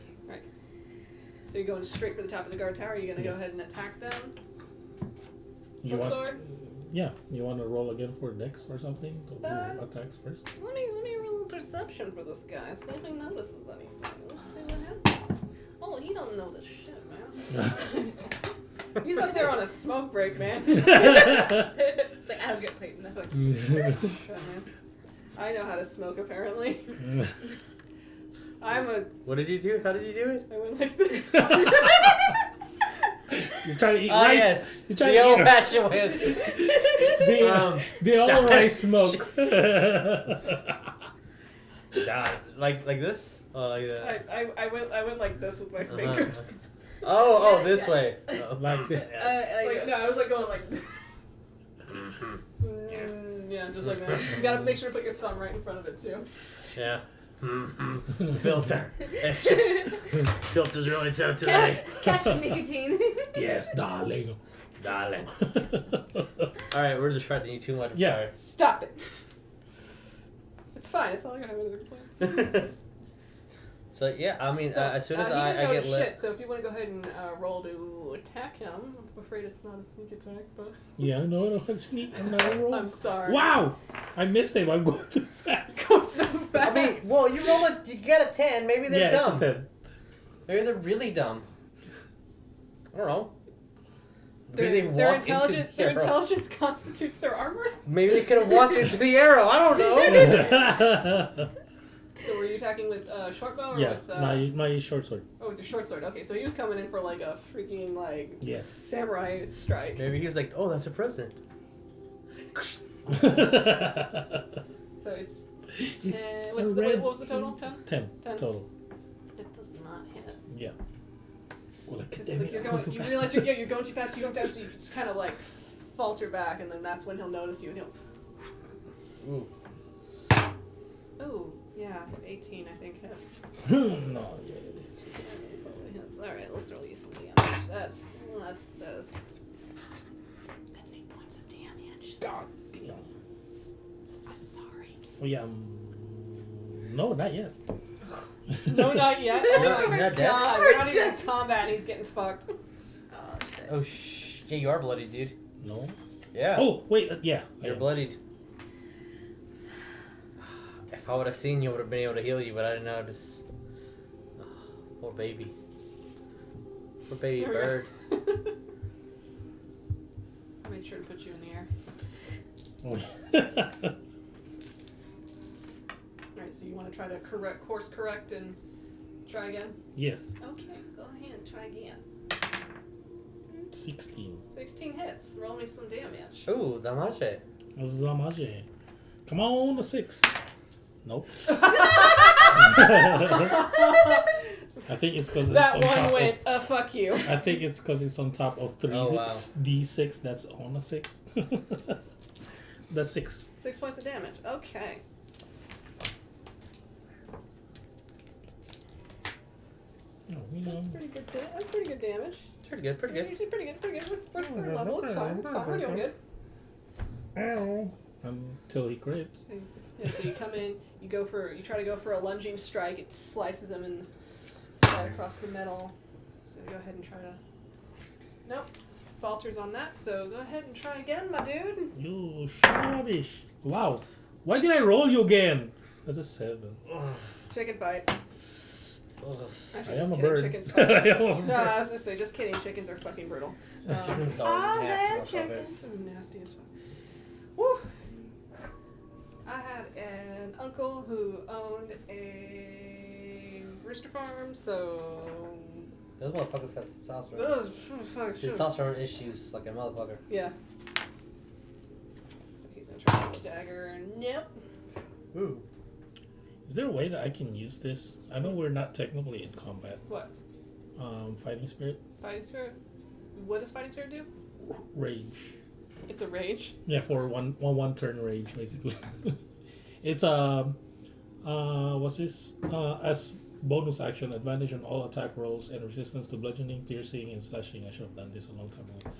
So you're going straight for the top of the guard tower. You're gonna go Yes. ahead and attack them. You Short want? sword. Yeah. You want to roll again for dex or something? To Uh, attacks first. Let me roll a perception for this guy. See if he notices anything. Let's see what happens. Oh, he don't notice shit, man. He's up there on a smoke break, man. It's like, I don't get paid. It's That's like, shit, man. I know how to smoke, apparently. What did you do? How did you do it? I went like this. You're trying to eat Ah, rice. yes. You're trying The to old eat fashioned way. the old rice smoke. Like this? Oh, like that. I went like this with my fingers. Oh, this way. Like this. Like, no, I was like going like. Yeah, just like that. You gotta make sure to put your thumb right in front of it too. Yeah. Filter. Filter's really tough tonight. Catch the nicotine. Yes, darling. Darling. Alright, we're distracting you too much. I'm Yeah. Stop it. It's fine. It's not like I have another plan. sorry. So, yeah, I mean, as soon as he I didn't get notice lit. shit. So if you want to go ahead and roll to attack him, I'm afraid it's not a sneak attack, but Yeah, no, sneak. I'm not a roll. I'm sorry. Wow! I missed him. I'm going too fast. Go so fast. I mean, well, you roll you get a 10. Maybe they're Yeah, dumb. it's a 10. Maybe they're really dumb. I don't know. Maybe they their walked into intelligence. the Their arrow. intelligence constitutes their armor. Maybe they could have walked into the arrow. I don't know. So were you attacking with short bow or Yeah, with? my short sword. Oh, with your short sword. Okay, so he was coming in for like a freaking like Yes. samurai strike. Maybe he was like, oh, that's a present. So it's 10. What was the total? 10? 10 10. total. It does not hit. Yeah. Well, look at It's like them. you realize you're going too fast. You're going too fast, so you just kind of like falter back, and then that's when he'll notice you, and he'll. Ooh. Ooh, yeah, 18 I think hits. No, yeah. All right, let's release the damage. That's 8 points of damage. God damn. I'm sorry. Oh yeah. No, not yet. No, not yet. Oh Not my dead? god, we're not even in combat, and he's getting fucked. Oh shit. Oh, yeah, you are bloodied, dude. No. Yeah. Oh wait, yeah. I You're am. bloodied. If I would have seen you, I would have been able to heal you, but I didn't notice. Oh, poor baby. Poor baby There we bird. go. I made sure to put you in the air. Alright, so you want to try to course correct and try again? Yes. Okay, go ahead, try again. 16. 16 hits. Roll me some damage. Ooh, damage. Zamage. Come on, a 6. Nope. I think it's because it's That on one top went, of. fuck you. I think it's because it's on top of 3 Oh, wow. D6 that's on a 6. That's 6. 6 points of damage. Okay. Oh, you know. That's pretty good. That's pretty good damage. Pretty good, pretty good. You did pretty good. Pretty good. We're third level. It's fine. It's fine. We're doing good. Ow. Until he crits. So, yeah, so you come in. You try to go for a lunging strike. It slices him in right across the middle. So go ahead and try to. Nope. Falters on that. So go ahead and try again, my dude. You shadish. Wow. Why did I roll you again? That's a 7. Chicken fight. Ugh. Actually, I just am a kidding, bird. Chickens I fight. am a No, bird. I was gonna say, just kidding. Chickens are fucking brutal. Chickens are Oh, nasty they're motherfuckers. chickens. This is nasty as fuck. Woo! I had an uncle who owned a rooster farm, so Those motherfuckers got testosterone. those fuck Testosterone issues like a motherfucker. yeah. So he's gonna try with a dagger, and yep. Ooh. Is there a way that I can use this? I know we're not technically in combat. What? Fighting spirit? Fighting spirit? What does fighting spirit do? Rage. It's a rage. Yeah, for one turn rage, basically. It's what's this? As bonus action, advantage on all attack rolls and resistance to bludgeoning, piercing, and slashing. I should have done this a long time ago.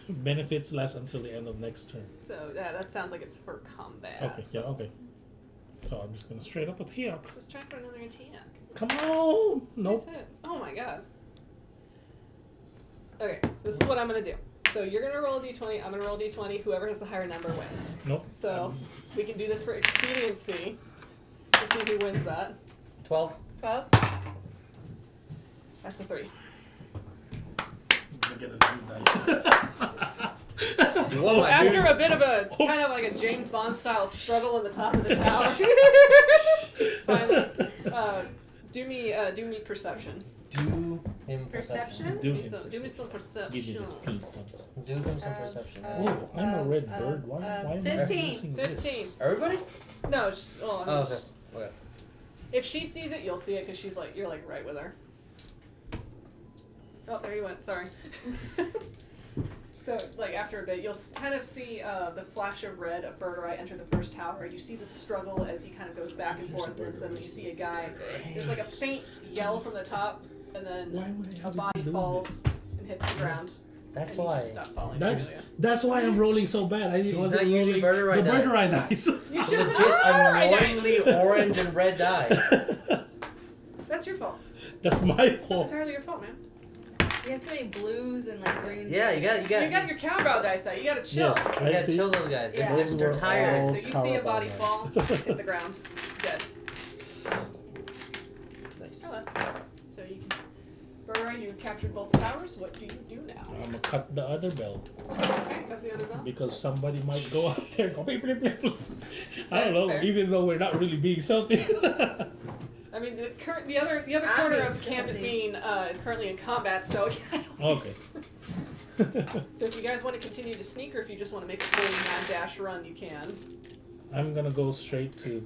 Benefits last until the end of next turn. So yeah, that sounds like it's for combat. Okay, yeah, okay. So I'm just gonna straight up attack. Just try for another attack. Come on! Nice Nope. hit. Oh my god. Okay, this is what I'm gonna do. So you're gonna roll a d20, I'm gonna roll a d20, whoever has the higher number wins. Nope. So we can do this for expediency to see who wins that. 12. 12. That's a 3. Get a new dice. So after a bit of a kind of like a James Bond style struggle in the top of the tower, finally, do me perception. Do him perception. Perception? Do me some perception. Give me this pink one. Do him some perception. Oh, I'm a red bird. Why am I 15. using this? 15. Everybody? No, just, oh, I'm Oh, okay. just, Okay. if she sees it, you'll see it because she's like, you're like right with her. Oh, there you went. Sorry. So, like, after a bit, you'll kind of see the flash of red of Birdurai enter the first tower. You see the struggle as he kind of goes back and forth, and then suddenly you see a guy. There's like a faint yell from the top, and Why then would I a have to body do falls this? and hits the ground. That's and why. You just stop falling. That's why I'm rolling so bad. I He's wasn't not using rolling Birdurai the dice. Birdurai dice. You should have Legit Birdurai annoyingly dice. orange and red die. That's your fault. That's my That's fault. entirely your fault, man. You have too many blues and like greens. Yeah, you got. You got your cowbell dice out. You gotta chill. Yes, You gotta see? chill those guys. Yeah. They're, Those they're were tired. all So you see a Carabao body dice. fall, hit the ground, dead. Nice. Oh, well. So you can. Birdurai, you captured both towers. What do you do now? I'm gonna cut the other bell Okay, got the other bell. because somebody might go out there and go beep, beep, beep. I don't know, Fair. even though we're not really being stealthy. I mean, the other I'm corner being of the camp is stealthy. is currently in combat. So I don't think Okay. So if you guys want to continue to sneak, or if you just want to make a full mad dash run, you can. I'm gonna go straight to.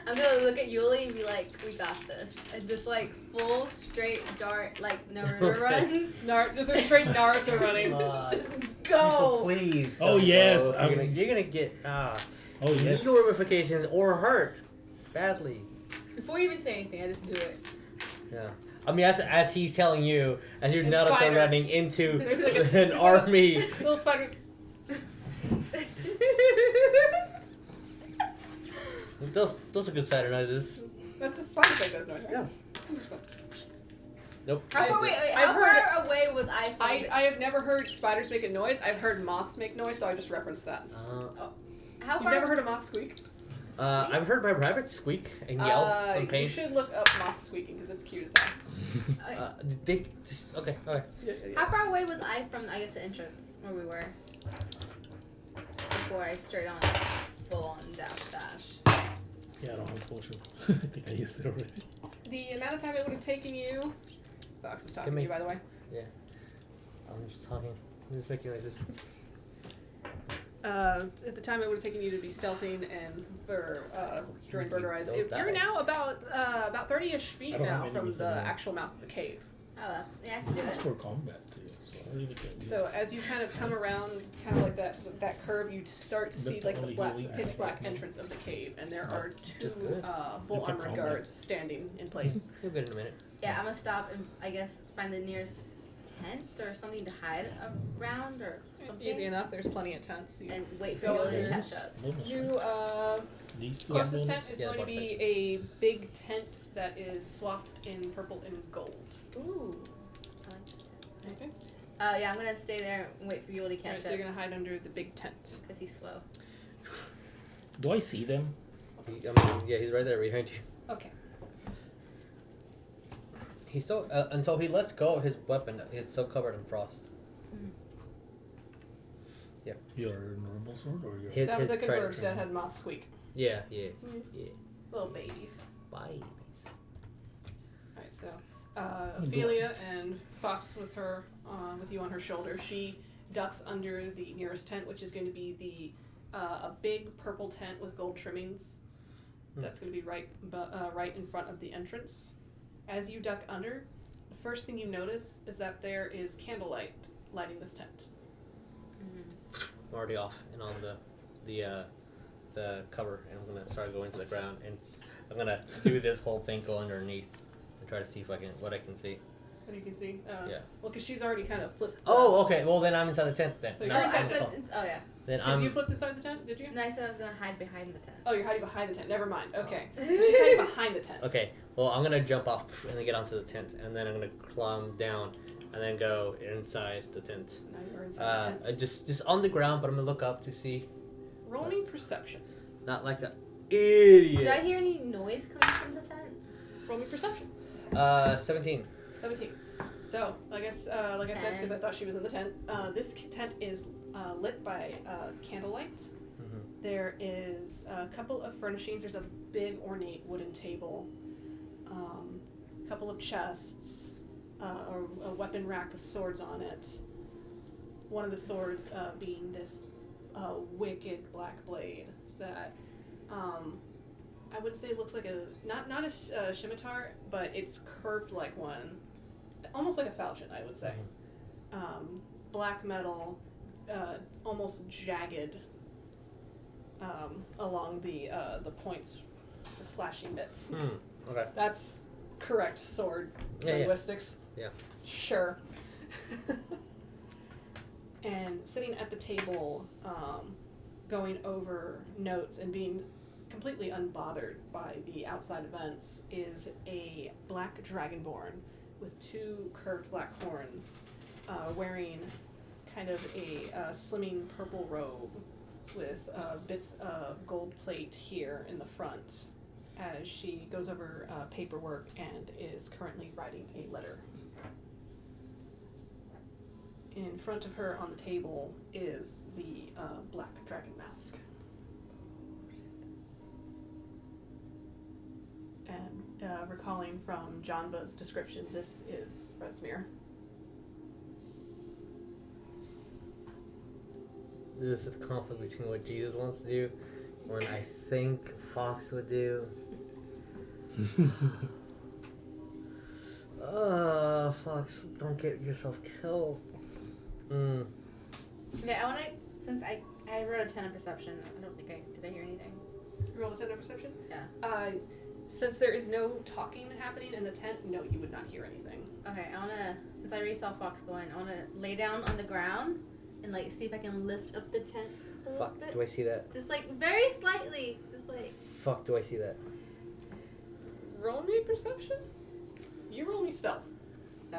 I'm gonna look at Yuliy and be like, we got this. And just like full straight dart, like Naruto run. Just a straight Naruto running. Just People, go! please. Oh, don't yes, go. You're gonna get Oh yes. legal ramifications or hurt badly. Before you even say anything, I just do it. Yeah. I mean, as he's telling you, as you're And Naruto spider. running into There's like an army. Little spiders. Those are good cider noises. That's the spider thing does noise, right? Yeah. Nope. How far, I've heard how far away was I from it? I have never heard spiders make a noise. I've heard moths make noise, so I just referenced that. How You've far? never heard a moth squeak? I've heard my rabbits squeak and yell in You pain. should look up moth squeaking because it's cute as hell. They just okay. How far away was I from, I guess, the entrance where we were? Before I straight on, full on dash. Yeah, I don't have potion. I think I used it already. The amount of time it would have taken you. Fox is talking Give to me- you, by the way. Yeah. I'm just talking. I'm just making noises. At the time, it would have taken you to be stealthing and for during Birdurai. Don't die. You're now about 30-ish feet I don't have now from enemies the anymore. actual mouth of the cave. Oh well, yeah, I can do This is it. for combat too, so I really can't use So it. as you kind of come around, kind of like that curve, you start to see That's like the only black, healing. pitch black entrance of the cave, and there are Just two good. full It's a armored combat. guards standing in place. You'll get in a minute. Yeah, I'm gonna stop and I guess find the nearest tent or something to hide around or something. Easy enough. There's plenty of tents. You, And wait for Go Yuliy to in. catch up. Bonus, you right? These two closest bonus? tent is Yeah, going to both be a big tent that is swapped in purple and gold. Ooh. I like that tent. Okay. Yeah, I'm gonna stay there and wait for Yuliy to Alright, catch so up you're gonna hide under the big tent. because he's slow. Do I see them? Yeah, he's right there behind you. Okay. He's still until he lets go of his weapon. He's still covered in frost. Your normal sword or your? His Tabatha trident. converts deadhead moth squeak. Yeah. Little babies. Bye. Alright, so Ophelia and Fox with her, with you on her shoulder. She ducks under the nearest tent, which is going to be the a big purple tent with gold trimmings. That's going to be right in front of the entrance. As you duck under, the first thing you notice is that there is candlelight lighting this tent. I'm already off and on the cover, and I'm gonna start going to the ground, and I'm gonna do this whole thing, go underneath, and try to see what I can see. And you can see, Yeah. well, because she's already kind of flipped. Oh, okay. Well, then I'm inside the tent then. So No, you're Oh, inside I the flipped. Oh yeah. then Because I'm. you flipped inside the tent, did you? No, I said I was gonna hide behind the tent. Oh, you're hiding behind the tent. Never mind. Okay. So she's hiding behind the tent. Okay. Well, I'm gonna jump off and then get onto the tent, and then I'm gonna climb down, and then go inside the tent. Now you're inside the tent. Just on the ground, but I'm gonna look up to see, Roll me perception. not like an idiot. Did I hear any noise coming from the tent? Roll me perception. 17. 17. So, like I said, because I thought she was in the tent, this tent is lit by candlelight. Mm-hmm. There is a couple of furnishings. There's a big ornate wooden table, a couple of chests, a weapon rack with swords on it. One of the swords being this wicked black blade that I would say looks like a not a scimitar, but it's curved like one, almost like a falchion, I would say. Black metal, almost jagged along the points, the slashing bits. Okay. That's correct sword Yeah, yeah. linguistics. Yeah. Sure. And sitting at the table, going over notes and being completely unbothered by the outside events is a black dragonborn with two curved black horns, wearing kind of a slimming purple robe with bits of gold plate here in the front as she goes over paperwork and is currently writing a letter. In front of her on the table is the black dragon mask. And recalling from Janva's description, this is Resmir. This is the conflict between what Jesus wants to do and what I think Fox would do. Fox, don't get yourself killed. Okay, I wanna, since I wrote a 10 of perception, I don't think did I hear anything? You roll a 10 of perception? Yeah. Since there is no talking happening in the tent, no, you would not hear anything. Okay, I wanna, since I already saw Fox go in, I wanna lay down on the ground and like see if I can lift up the tent a little Fuck, bit. do I see that? Just like very slightly. Just like. Fuck, do I see that? Roll me perception? You roll me stealth. So?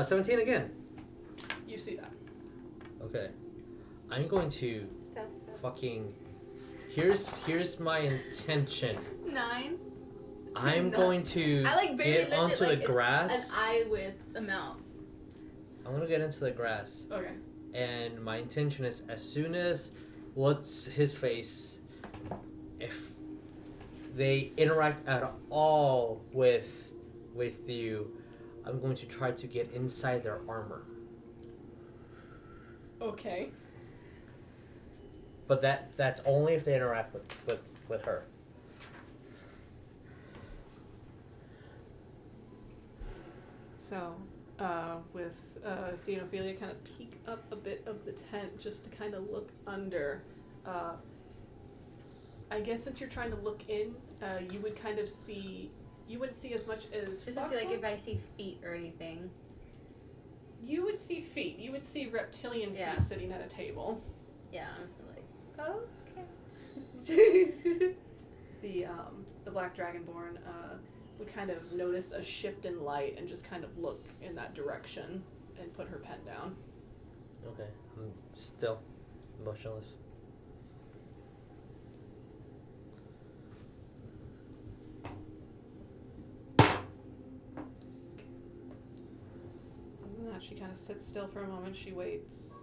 17 again. You see that. Okay. I'm going to Stealth. fucking... Here's my intention. 9. I'm No. going to I like barely get lifted onto like the grass. an eye width amount. I'm gonna get into the grass. Okay. And my intention is, as soon as what's his face, if they interact at all with with you, I'm going to try to get inside their armor. Okay. But that's only if they interact with her. So, seeing Ophelia kind of peek up a bit of the tent just to kind of look under. I guess since you're trying to look in, you would kind of see. You wouldn't see as much as. Just to see like if I see feet or anything. You would see feet. You would see reptilian feet sitting at a table. Yeah, I'm still like, okay. The black dragonborn would kind of notice a shift in light and just kind of look in that direction and put her pen down. Okay, I'm still motionless. Other than that, she kind of sits still for a moment. She waits.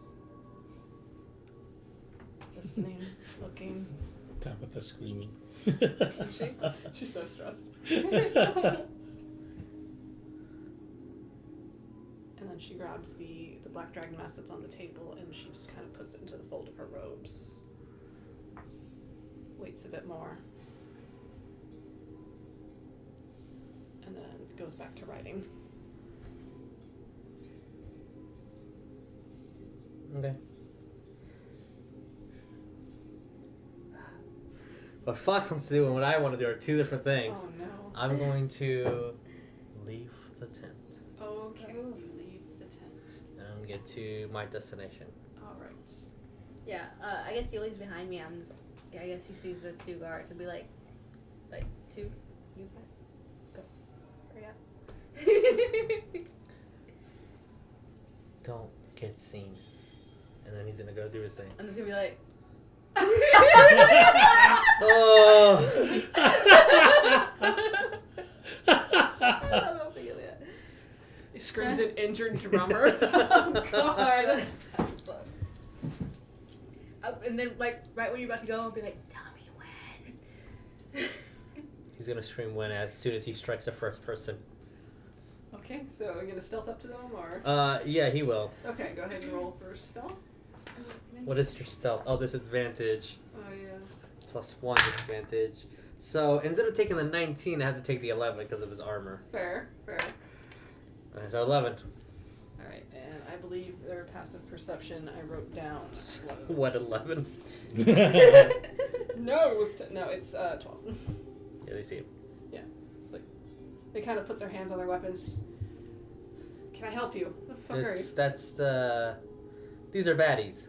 Listening, looking. Tabatha screaming. She's so stressed. And then she grabs the black dragon mask that's on the table and she just kind of puts it into the fold of her robes. Waits a bit more. And then goes back to writing. Okay. What Fox wants to do and what I want to do are two different things. Oh no. I'm going to leave the tent. Okay, you leave the tent. And I'm going to get to my destination. Alright. Yeah, I guess Yuliy's behind me. I guess he sees the two guards and be like two, you guys, go. Hurry up. Don't get seen. And then he's going to go do his thing. I'm just gonna be like. Oh! He screams an injured drummer. Oh god. And then, like, right when you're about to go, I'll be like, tell me when. He's going to scream when as soon as he strikes the first person. Okay, so are you gonna stealth up to them or? Yeah, he will. Okay, go ahead and roll for stealth. What is your stealth? Oh, disadvantage. Oh yeah. +1 disadvantage. So instead of taking the 19, I have to take the 11 because of his armor. Fair. Okay, so 11. Alright, and I believe their passive perception I wrote down. What, 11? No, it was no, it's 12. Yeah, they see him. Yeah. It's like they kind of put their hands on their weapons, just can I help you? The fuck are you? These are baddies.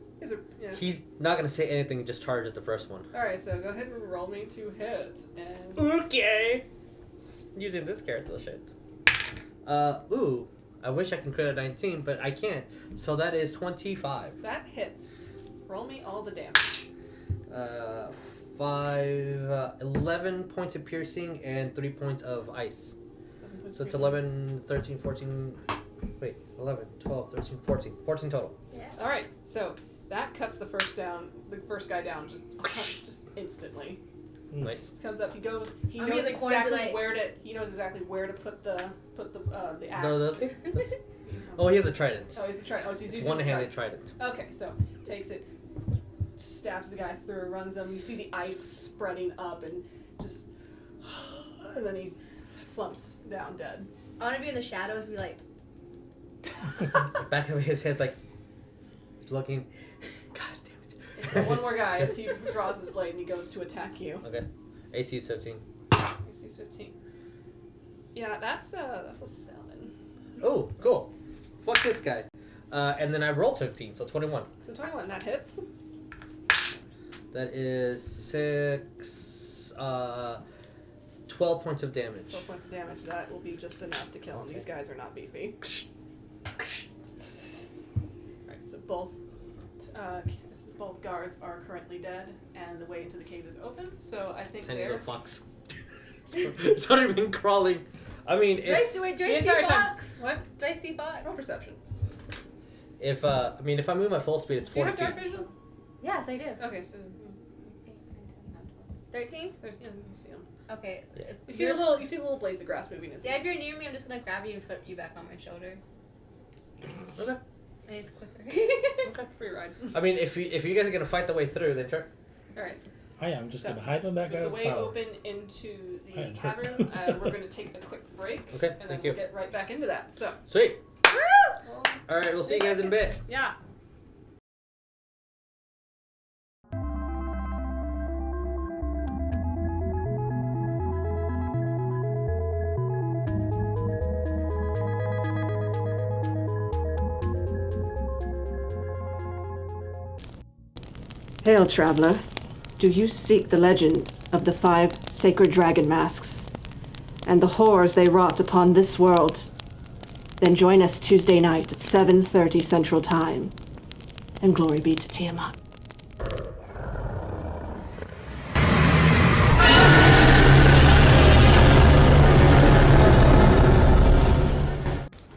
Yeah. He's not gonna say anything and just charge at the first one. Alright, so go ahead and roll me 2 hits and Okay. Using this character shit. Ooh. I wish I can crit a 19, but I can't. So that is 25. that hits. Roll me all the damage. 11 points of piercing and 3 points of ice. So it's 11, 13, 14. Wait, 11, 12, 13, 14. 14 total. Yeah. Alright, so that cuts the first guy down just instantly. Nice. Just comes up, he knows corner, exactly where to put the axe. No, oh, he has a trident. Oh, he's the trident. Oh, so he's using One-handed trident. Okay, so takes it, stabs the guy through, runs him. You see the ice spreading up and just, and then he slumps down dead. I want to be in the shadows and be like. Back of his head's like, he's looking. God damn it. So one more guy as he draws his blade and he goes to attack you. Okay. AC is 15. AC 15. Yeah, that's a 7. Oh, cool. Fuck this guy. And then I rolled 15, so 21. So 21, that hits. That is 6, 12 points of damage. 12 points of damage. That will be just enough to kill him. These guys are not beefy. Alright, so both guards are currently dead, and the way into the cave is open. So I think Tiny they're little fox. It's already been crawling. I mean, Do I see Fox? What? Do I see Fox? Roll perception. if I move my full speed, it's Do you 40 have feet. dark vision? Yes, I do. Okay, so 13? yeah, you can see him. Okay. Yeah. If You see the little blades of grass moving. Yeah, if you're near me, I'm just gonna grab you and put you back on my shoulder. Okay. Maybe it's quicker. Okay, free ride. I mean, if you guys are gonna fight the way through, then sure. All right. I am just So, gonna hide on that With guy. the way open into the Alright. cavern, we're going to take a quick break. Okay, And then thank we'll you. get right back into that. So, Sweet. well, All right, we'll see you guys in a bit. yeah. Hail, traveler. Do you seek the legend of the 5 sacred dragon masks and the horrors they wrought upon this world? Then join us Tuesday night at 7:30 Central Time. And glory be to Tiamat.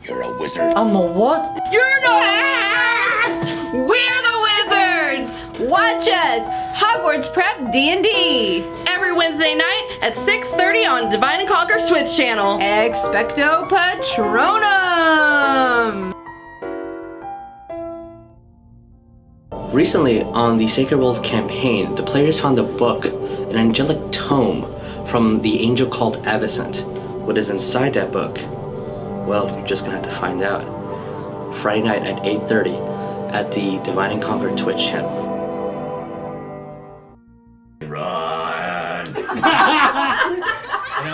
You're a wizard. I'm a what? You're not! We're the wizards! Watch us! Hogwarts Prep D&D! Every Wednesday night at 6:30 on Divine and Conquer Switch channel. Expecto Patronum! Recently, on the Sacred World campaign, the players found a book, an angelic tome from the angel called Avicent. What is inside that book? Well, you're just gonna have to find out. Friday night at 8:30 at the Divine and Conquer Twitch channel. Run! And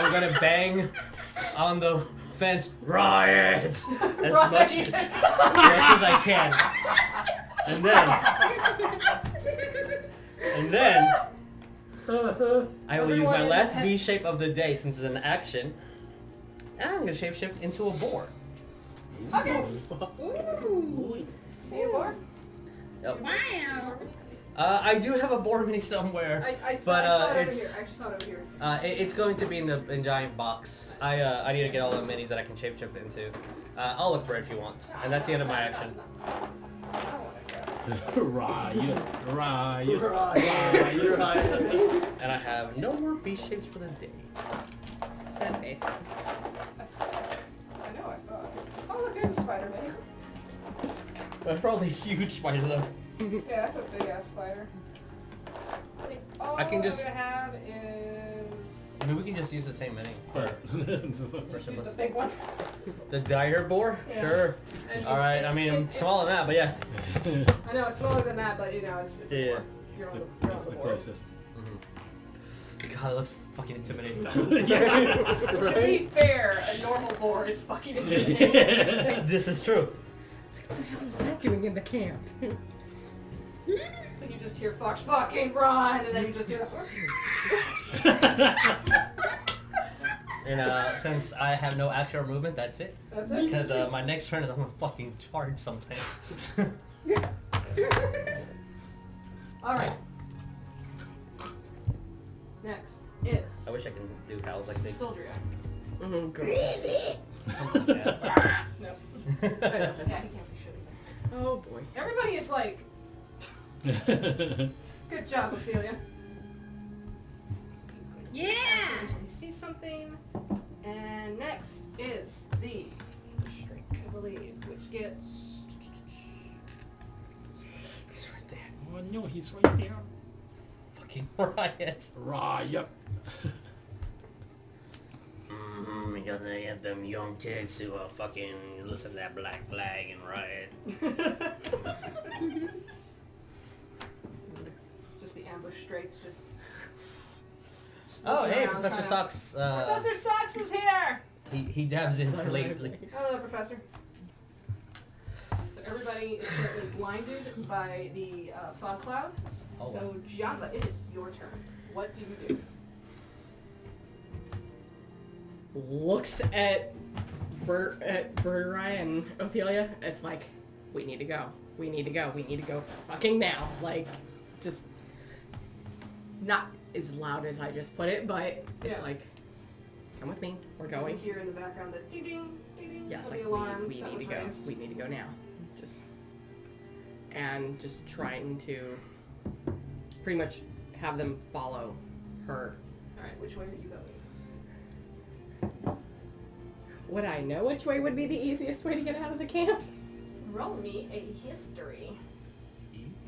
I'm gonna bang on the fence, riot, as much as I can. And then I will use my last V shape of the day since it's an action. And I'm gonna shapeshift into a boar. Okay. Ooh. Hey, a boar? Yep. Wow. I do have a boar mini somewhere, I saw, but I saw it over it's here. I just saw it over here. it's going to be in the giant box. I need to get all the minis that I can shapeshift into. I'll look for it if you want, and that's the end of my action. Riot. And I have no more B shapes for the day. Sad face. I know, I saw it. Oh, look, there's a spider mini. That's probably a huge spider though. Yeah, that's a big ass spider. All I can just- I'm gonna have is I mean, we can just use the same mini. just use the big one. The dire boar? Yeah. Sure. And All right. it's- I mean, I'm it's- smaller than that, but yeah. I know it's smaller than that, but you know it's Yeah. more. You're on the board. closest. God, it looks fucking intimidating. To be fair, a normal boar is fucking intimidating. This is true. What the hell is that doing in the camp? So you just hear Fox fucking run, and then you just hear the And since I have no action or movement, that's it. That's it. Because my next turn is I'm gonna fucking charge something. Alright. Next is I wish I can do howls like this. Soldier. Mm-hmm, Something like that. Nope. Yeah, he can't say shit either. Oh boy. Everybody is like, good job, Ophelia. Yeah. Until he sees something. And next is the Strike, I believe, which gets. He's right there. Oh no, he's right there. Fucking riot. Riot. Because they get them young kids who fucking listen to that black flag and riot. Just the ambush strikes, just. Oh, hey, around, Professor kinda- Socks. Professor Socks is here! He dabs in late. Hello, Professor. So everybody is currently blinded by the fog cloud. Oh, So Janva, it is your turn. What do you do? Looks at Birdurai and Ophelia. It's like, we need to go. We need to go. We need to go fucking now. Like, just not as loud as I just put it, but it's Yeah. like, come with me. We're So going. you hear in the background the ding ding ding ding Yeah, of it's the like alarm we that need was to go. raised. We need to go now. Just trying to pretty much have them follow her Alright, which way are you going? Would I know which way would be the easiest way to get out of the camp? Roll me a history.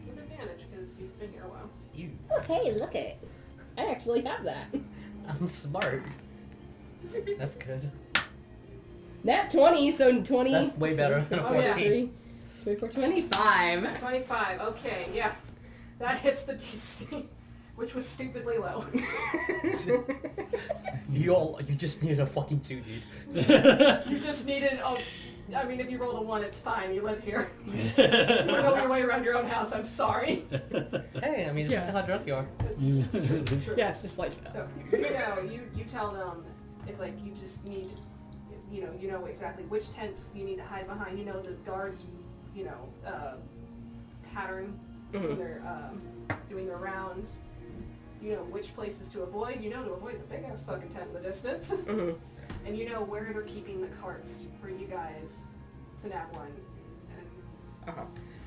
With advantage, because you've been here a while. You. Okay, look it. I actually have that. I'm smart. That's good. Nat 20, so 20. That's way better than a 14. 24, 25. 25, okay, yeah. That hits the DC, which was stupidly low. You just needed a fucking 2, dude. You just needed, I mean, if you rolled a 1, it's fine. You live here. You don't know your way around your own house. I'm sorry. Hey, I mean, that's how drunk you are. Sure. Yeah, it's just like. So, you tell them, it's like you just need, you know exactly which tents you need to hide behind. You know the guards, pattern when they're doing their rounds. You know which places to avoid. You know to avoid the big ass fucking tent in the distance. And you know where they're keeping the carts for you guys to nab one and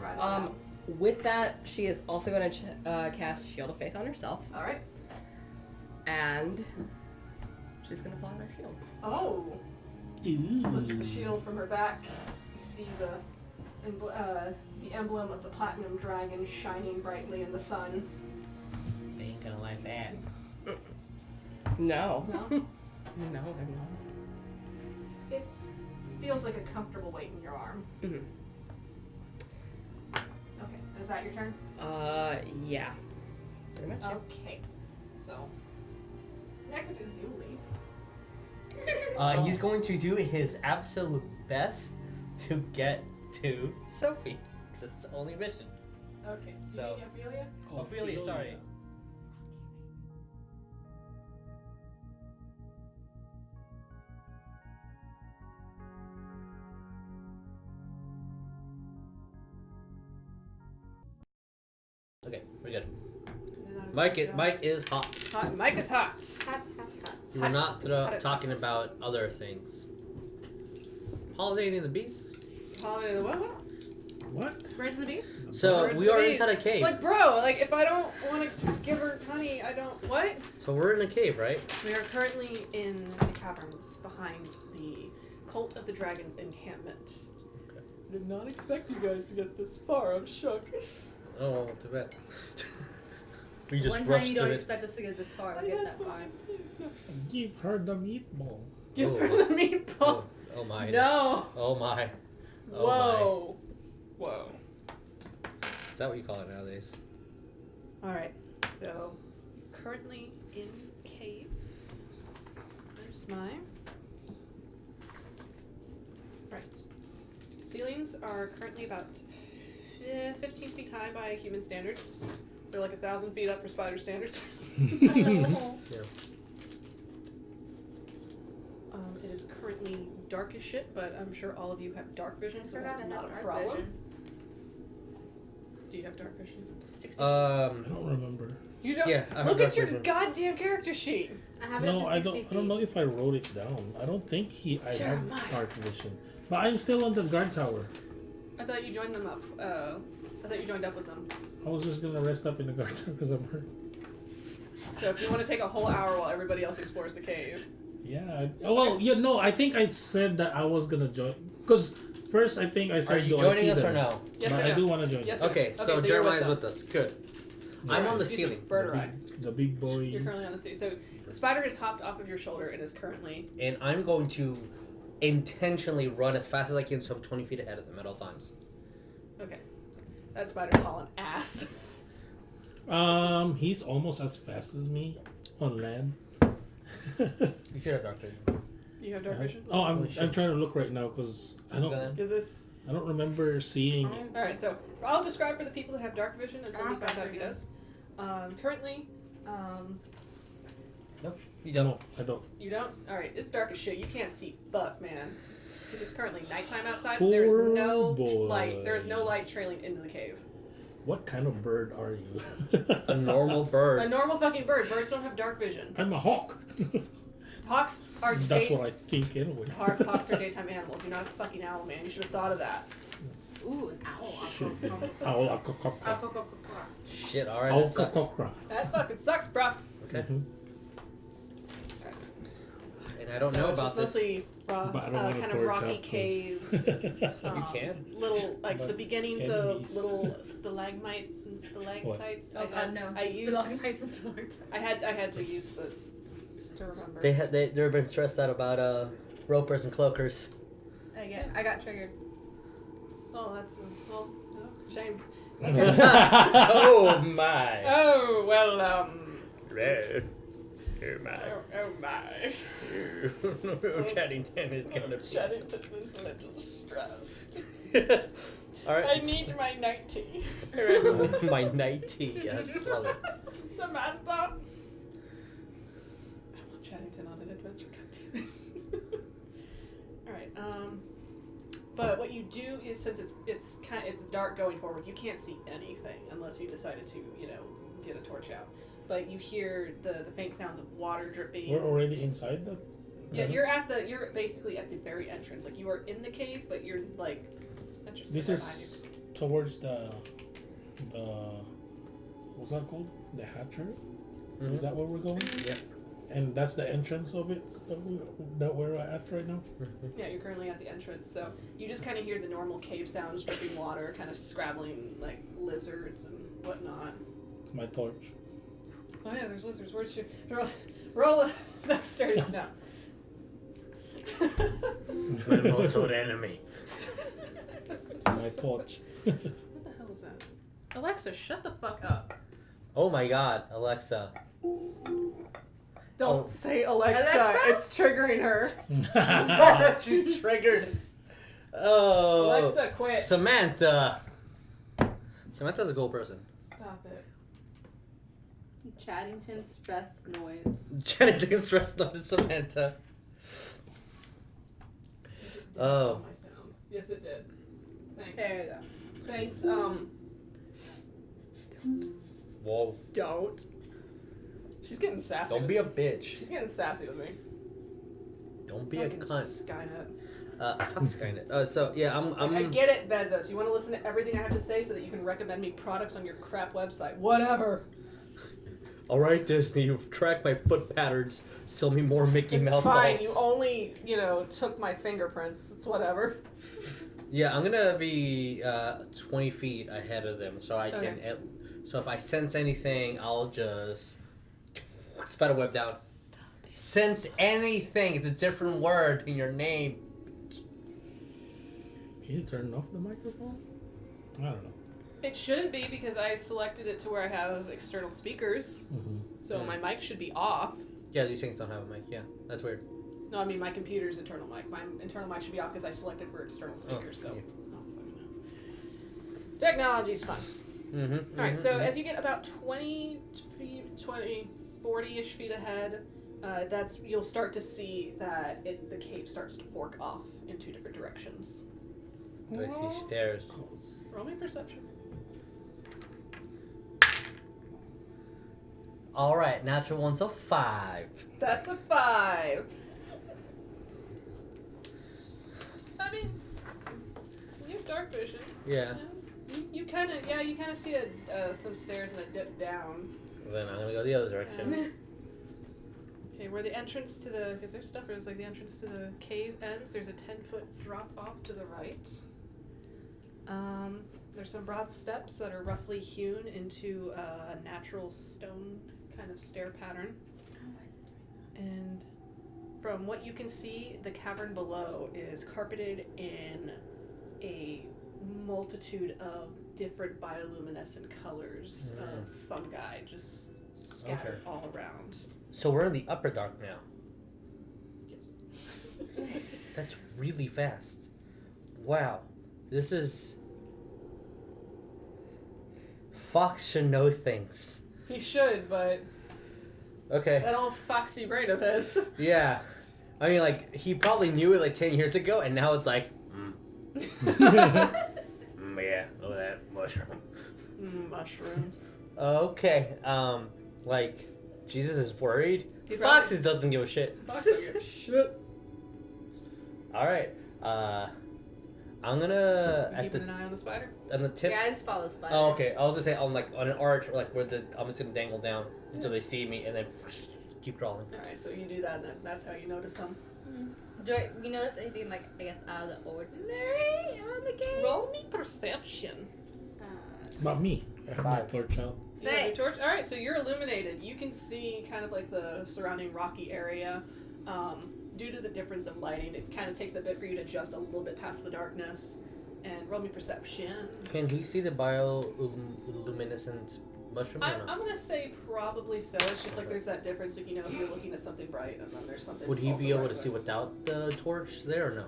ride on out. With that, she is also going to cast Shield of Faith on herself. Alright. And she's going to fly on her shield. Oh! Slips the shield from her back. You see the emblem of the platinum dragon shining brightly in the sun. They ain't gonna like that. No. No? No, they're not. It feels like a comfortable weight in your arm. Mhm. Okay, is that your turn? Yeah. Pretty much. Yeah. Okay. So, next is Yuliy. He's going to do his absolute best to get to Sophie, because it's his only mission. Okay, So- you need Ophelia? Ophelia, sorry. Okay, we're good. Mike is hot. Hot. Mike is hot. Hot. You were not Hot. talking about other things. Pollinating the bees? Holiday the what? What? Birds and the bees? So Birds we and are bees. inside a cave. Like, bro, like if I don't want to give her honey, I don't. What? So we're in a cave, right? We are currently in the caverns behind the Cult of the Dragon's encampment. Okay. Did not expect you guys to get this far. I'm shook. Oh, well, too bad. We just One time rushed you don't through it. expect us to get this far or get that far. Give her the meatball. Give her Oh. the meatball. Oh, oh my. No. Oh my. Oh Whoa. Whoa. my. Is that what you call it nowadays? All right. So, currently in cave. There's my. Right. Ceilings are currently about 15 feet high by human standards. They're like 1,000 feet up for spider standards. Yeah. It is currently dark as shit, but I'm sure all of you have dark vision, so Forgot that's I not have a dark problem. vision. Do you have dark vision? 60. I don't remember. You don't. Yeah, I have Look dark at your vision. goddamn character sheet. I have it up No, to I 60 don't know if I wrote it down. I don't think I have dark vision. But I'm still on the guard tower. I thought you joined them up. I thought you joined up with them. I was just gonna rest up in the guard tower because I'm hurt. So if you want to take a whole hour while everybody else explores the cave. Yeah. No, I think I said that I was gonna join. Because first I think I said, Are you do I see joining us them? or no? Yes But or I no? do want to join. Yes. Okay, so so you're Jeremiah's with with us. Good. I'm on the Excuse me, ceiling. Birdurai. The big boy. You're currently on the sea. So the spider has hopped off of your shoulder and is currently. And I'm going to intentionally run as fast as I can so I'm 20 feet ahead of them at all times. Okay. That spider's hauling ass. He's almost as fast as me on land. You should have dark vision. You have dark vision? Oh, I'm Holy shit. trying to look right now because I don't Is this. I don't remember seeing. Alright, so I'll describe for the people that have dark vision until I he have finds dark out he vision. does. Currently, Nope. You No, don't. I don't. you don't? Alright, it's dark as shit. You can't see fuck, man. Because it's currently nighttime outside, so there is no Poor light. There is boy. no light trailing into the cave. What kind of bird are you? A normal bird. A normal fucking bird. Birds don't have dark vision. I'm a hawk. Hawks are That's what I think anyway. Hawks are daytime animals. You're not a fucking owl, man. You should have thought of that. Ooh, an owl. Aarakocra. Aarakocra. Shit, alright, that sucks. Aarakocra. That fucking sucks, bro. Okay. Mhm. I don't know it's about just this. mostly But I don't want to kind of torch rocky up 'cause- caves. You can. Little, like the But beginnings enemies. of little stalagmites and stalactites. Oh God, no. I used. Stalagmites and stalactites. I had to use the to remember. They've been stressed out about ropers and cloakers. I got triggered. Oh, that's well, shame. Oh my. Oh well, Red. Oh my. oh my. Chaddington is gonna be. Chaddington is a little stressed. All right. I need my night tea. My night tea. Yes, love it. Samantha. I want Chaddington on an adventure. God damn it. All right. But what you do is, since it's dark going forward, you can't see anything unless you decided to, get a torch out. But you hear the faint sounds of water dripping. We're already inside the. Yeah, you're basically at the very entrance. Like, you are in the cave, but you're like entrance. This is towards the what's that called? The hatchery. Mhm. Is that where we're going? Yeah. And that's the entrance of it that we're at right now. Yeah, you're currently at the entrance, so you just kind of hear the normal cave sounds, dripping water, kind of scrabbling like lizards and whatnot. It's my torch. Oh yeah, there's lizards. Where's your roll upstairs? No. My mortal enemy. It's my torch. What the hell is that? Alexa, shut the fuck up. Oh my God, Alexa. Don't Oh. say Alexa. Alexa? It's triggering her. She's triggered. Oh. Alexa, quit. Samantha. Samantha's a cool person. Stop it. Chaddington stress noise. Chanting stressed on Samantha. Did Oh. all my sounds. Yes, it did. Thanks. There you go. Thanks. Whoa. Don't. She's getting sassy. Don't with be a me. bitch. She's getting sassy with me. Don't be a Fucking cunt. Skynet. Fuck Skynet. So yeah, I'm. I get it, Bezos. You want to listen to everything I have to say so that you can recommend me products on your crap website. Whatever. All right, Disney. You've tracked my foot patterns. Sell me more Mickey It's Mouse fine. dolls. You only, took my fingerprints. It's whatever. Yeah, I'm gonna be 20 feet ahead of them, so I can. Okay. So if I sense anything, I'll just spider web down. Stop it. Sense anything. It's a different word in your name. Can you turn off the microphone? I don't know. It shouldn't be because I selected it to where I have external speakers, so my mic should be off. Yeah, these things don't have a mic. Yeah, that's weird. No, I mean my computer's internal mic. My internal mic should be off because I selected for external speakers. yeah. So, I don't fucking know. Technology's fun. Mm-hmm. All right, so as you get about 20 feet, 40-ish feet ahead, you'll start to see that the cave starts to fork off in two different directions. Do I see stairs? Roll me perception. All right, natural one's a 5. That's a 5. I mean, you have dark vision. Yeah. You kind of see some stairs and a dip down. Then I'm gonna go the other direction. Okay, where the entrance to because there's stuff, there's like the entrance to the cave ends, there's a 10-foot drop off to the right. There's some broad steps that are roughly hewn into a natural stone kind of stair pattern. And from what you can see, the cavern below is carpeted in a multitude of different bioluminescent colors of fungi just scattered all around. So we're in the upper dark now. Yes. That's really fast. Wow. This is... Fox should know things. He should, but Okay. that old foxy brain of his. Yeah. I mean, like, he probably knew it like 10 years ago, and now it's like... Yeah, look at that mushroom. Mushrooms. Okay. Like, Jesus is worried. He Foxes doesn't give a shit. Fox don't give a shit. Alright. I'm gonna... Keeping an eye on the spider? On the tip... Yeah, I just follow spider. Oh, okay. I was gonna say on an arch, like where I'm just gonna dangle down until they see me, and then keep crawling. Alright, so you do that, and that's how you notice them. Do you notice anything, like, I guess, out of the ordinary around the cave? Roll me perception. About me. I have my 5. torch out. You have your torch? Alright, so you're illuminated. You can see kind of like the surrounding rocky area. Due to the difference of lighting, it kind of takes a bit for you to adjust a little bit past the darkness. And roll me perception. Can he see the bioluminescent mushroom? Or I'm no? gonna say probably so. It's just like there's that difference, like, you know, if you're looking at something bright and then there's something. Would he also be able bright to see there. without the torch there or no?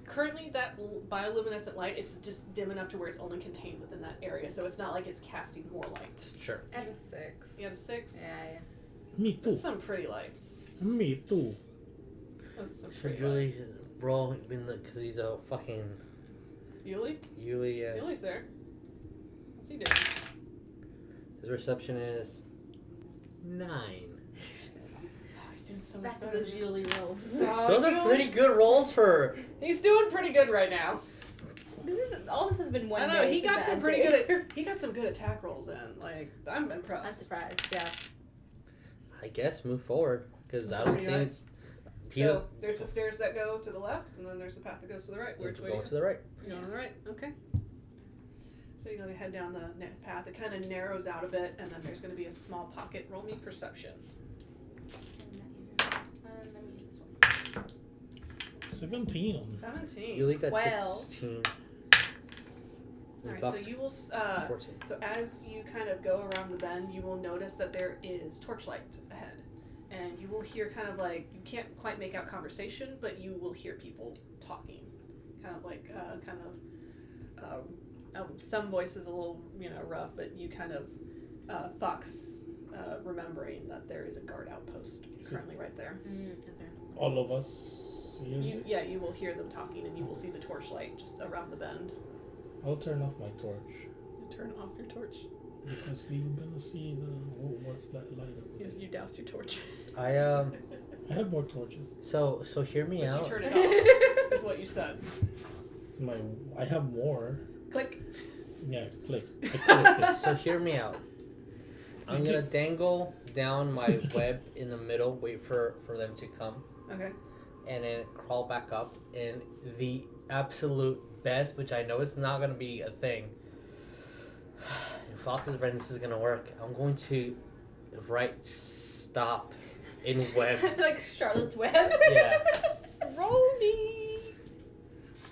Currently, that bioluminescent light, it's just dim enough to where it's only contained within that area, so it's not like it's casting more light. Sure. I have a 6. You have a 6? Yeah. Me too. That's some pretty lights. Me too. Those are some Should pretty Yuliy lights. roll? Because he's a fucking Yuliy? Yuliy. Yuliy's there. What's he doing? His reception is 9. Oh, he's doing so much Back to better. those Yuliy rolls. Those are pretty good rolls for. He's doing pretty good right now. All this has been one I know, day. he to got the some end pretty day. good he got some good attack rolls in. Like, I'm I'm impressed. surprised, yeah. I guess move forward because I Some don't pretty see. lights. He So there's the stairs that go to the left, and then there's the path that goes to the right. Which way? going to the right. You're going to the right. Okay. So you're going to head down the path. It kind of narrows out a bit, and then there's going to be a small pocket. Roll me perception. Let me use this one. 17 on 17. Yuliy got 12. 16. Alright, Fox, so you will. 14. So as you kind of go around the bend, you will notice that there is torchlight ahead, and you will hear kind of like, you can't quite make out conversation, but you will hear people talking, kind of like some voices a little, you know, rough, but you kind of Fox remembering that there is a guard outpost currently right there. all of us. Yeah, you will hear them talking, and you will see the torchlight just around the bend. I'll turn off my torch. You turn off your torch. Because you're gonna see the what's that light over there? You douse your torch. I I have more torches. So hear me But out. you turn it off. Is what you said. I have more. Click. Yeah, click. I clicked it. So hear me out. I'm gonna dangle down my web in the middle, wait for them to come, Okay. and then crawl back up. And the absolute best, which I know it's not gonna be a thing. If Fox's friend, this is gonna work. I'm going to write stop in web. Like Charlotte's Web. Yeah. Roll me.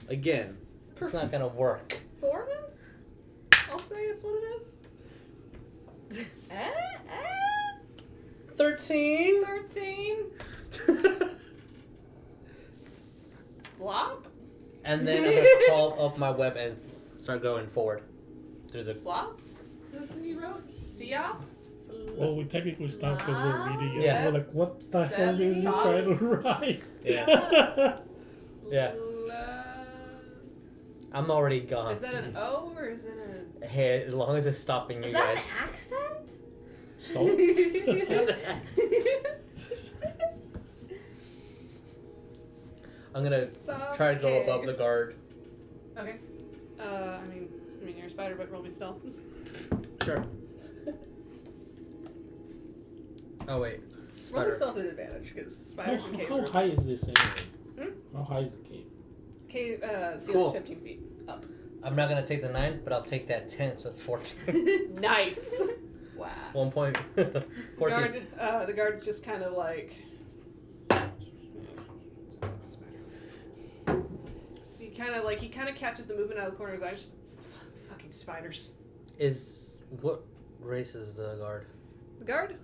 Again, it's not gonna work. Performance? I'll say it's what it is. 13. 13. Slop? And then I'm gonna crawl up my web and start going forward through the. Slop? Is that what you wrote? Siop? Well, we technically stopped because we're reading it. Yeah. We're like, what the hell is he Seven. trying to write? Yeah. Yeah. I'm already gone. Is that an O or is it a... Hey, as long as it's stopping you Is that guys. an accent? So? I'm gonna try to go above the guard. Okay. I mean you're a spider, but roll me stealth. Sure. Oh wait. Roll me Spider. stealth at advantage, because How, spiders and caves how are... high is this anyway? Hmm? How high is the cave? Cave, ceiling's Cool. 15 feet up. I'm not gonna take the 9, but I'll take that 10, so it's 14. Nice! Wow. 1 point. 14. The guard just kind of like... So he kind of catches the movement out of the corner of his eyes. Just, fucking spiders. What race is the guard? The guard?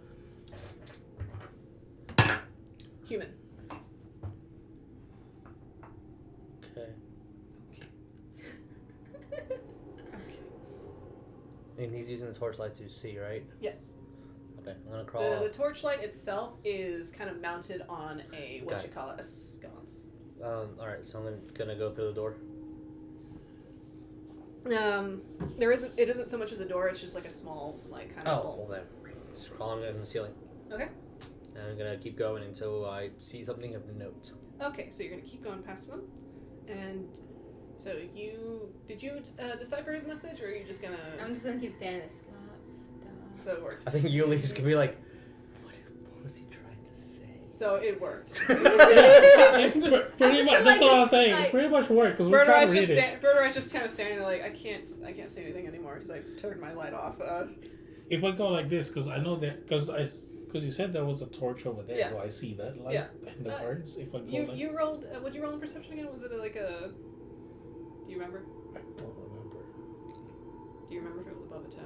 Human. Okay. Okay. And he's using the torchlight to see, right? Yes. Okay, I'm gonna crawl The up. torchlight itself is kind of mounted on a, Got it. a sconce. Alright, so I'm gonna go through the door. It isn't so much as a door, it's just like a small, like, kind of Oh, hole. well then. Just crawling in the ceiling. Okay. And I'm gonna keep going until I see something of note. Okay, so you're gonna keep going past them, and so did you decipher his message, or are you just gonna? I'm just gonna keep standing there. So it worked. I think Yuliy's gonna be like, what was he trying to say? So it worked. Pretty much. That's what I was saying. Like, Pretty much worked because we're trying to read it. Birdurai just kind of standing there like, I can't say anything anymore because I turned my light off. If I go like this, because I know that, because you said there was a torch over there. Yeah. Do I see that light in the cards? If I go you rolled. What'd you roll in perception again? Was it like a? Do you remember? I don't remember. Do you remember if it was above a 10?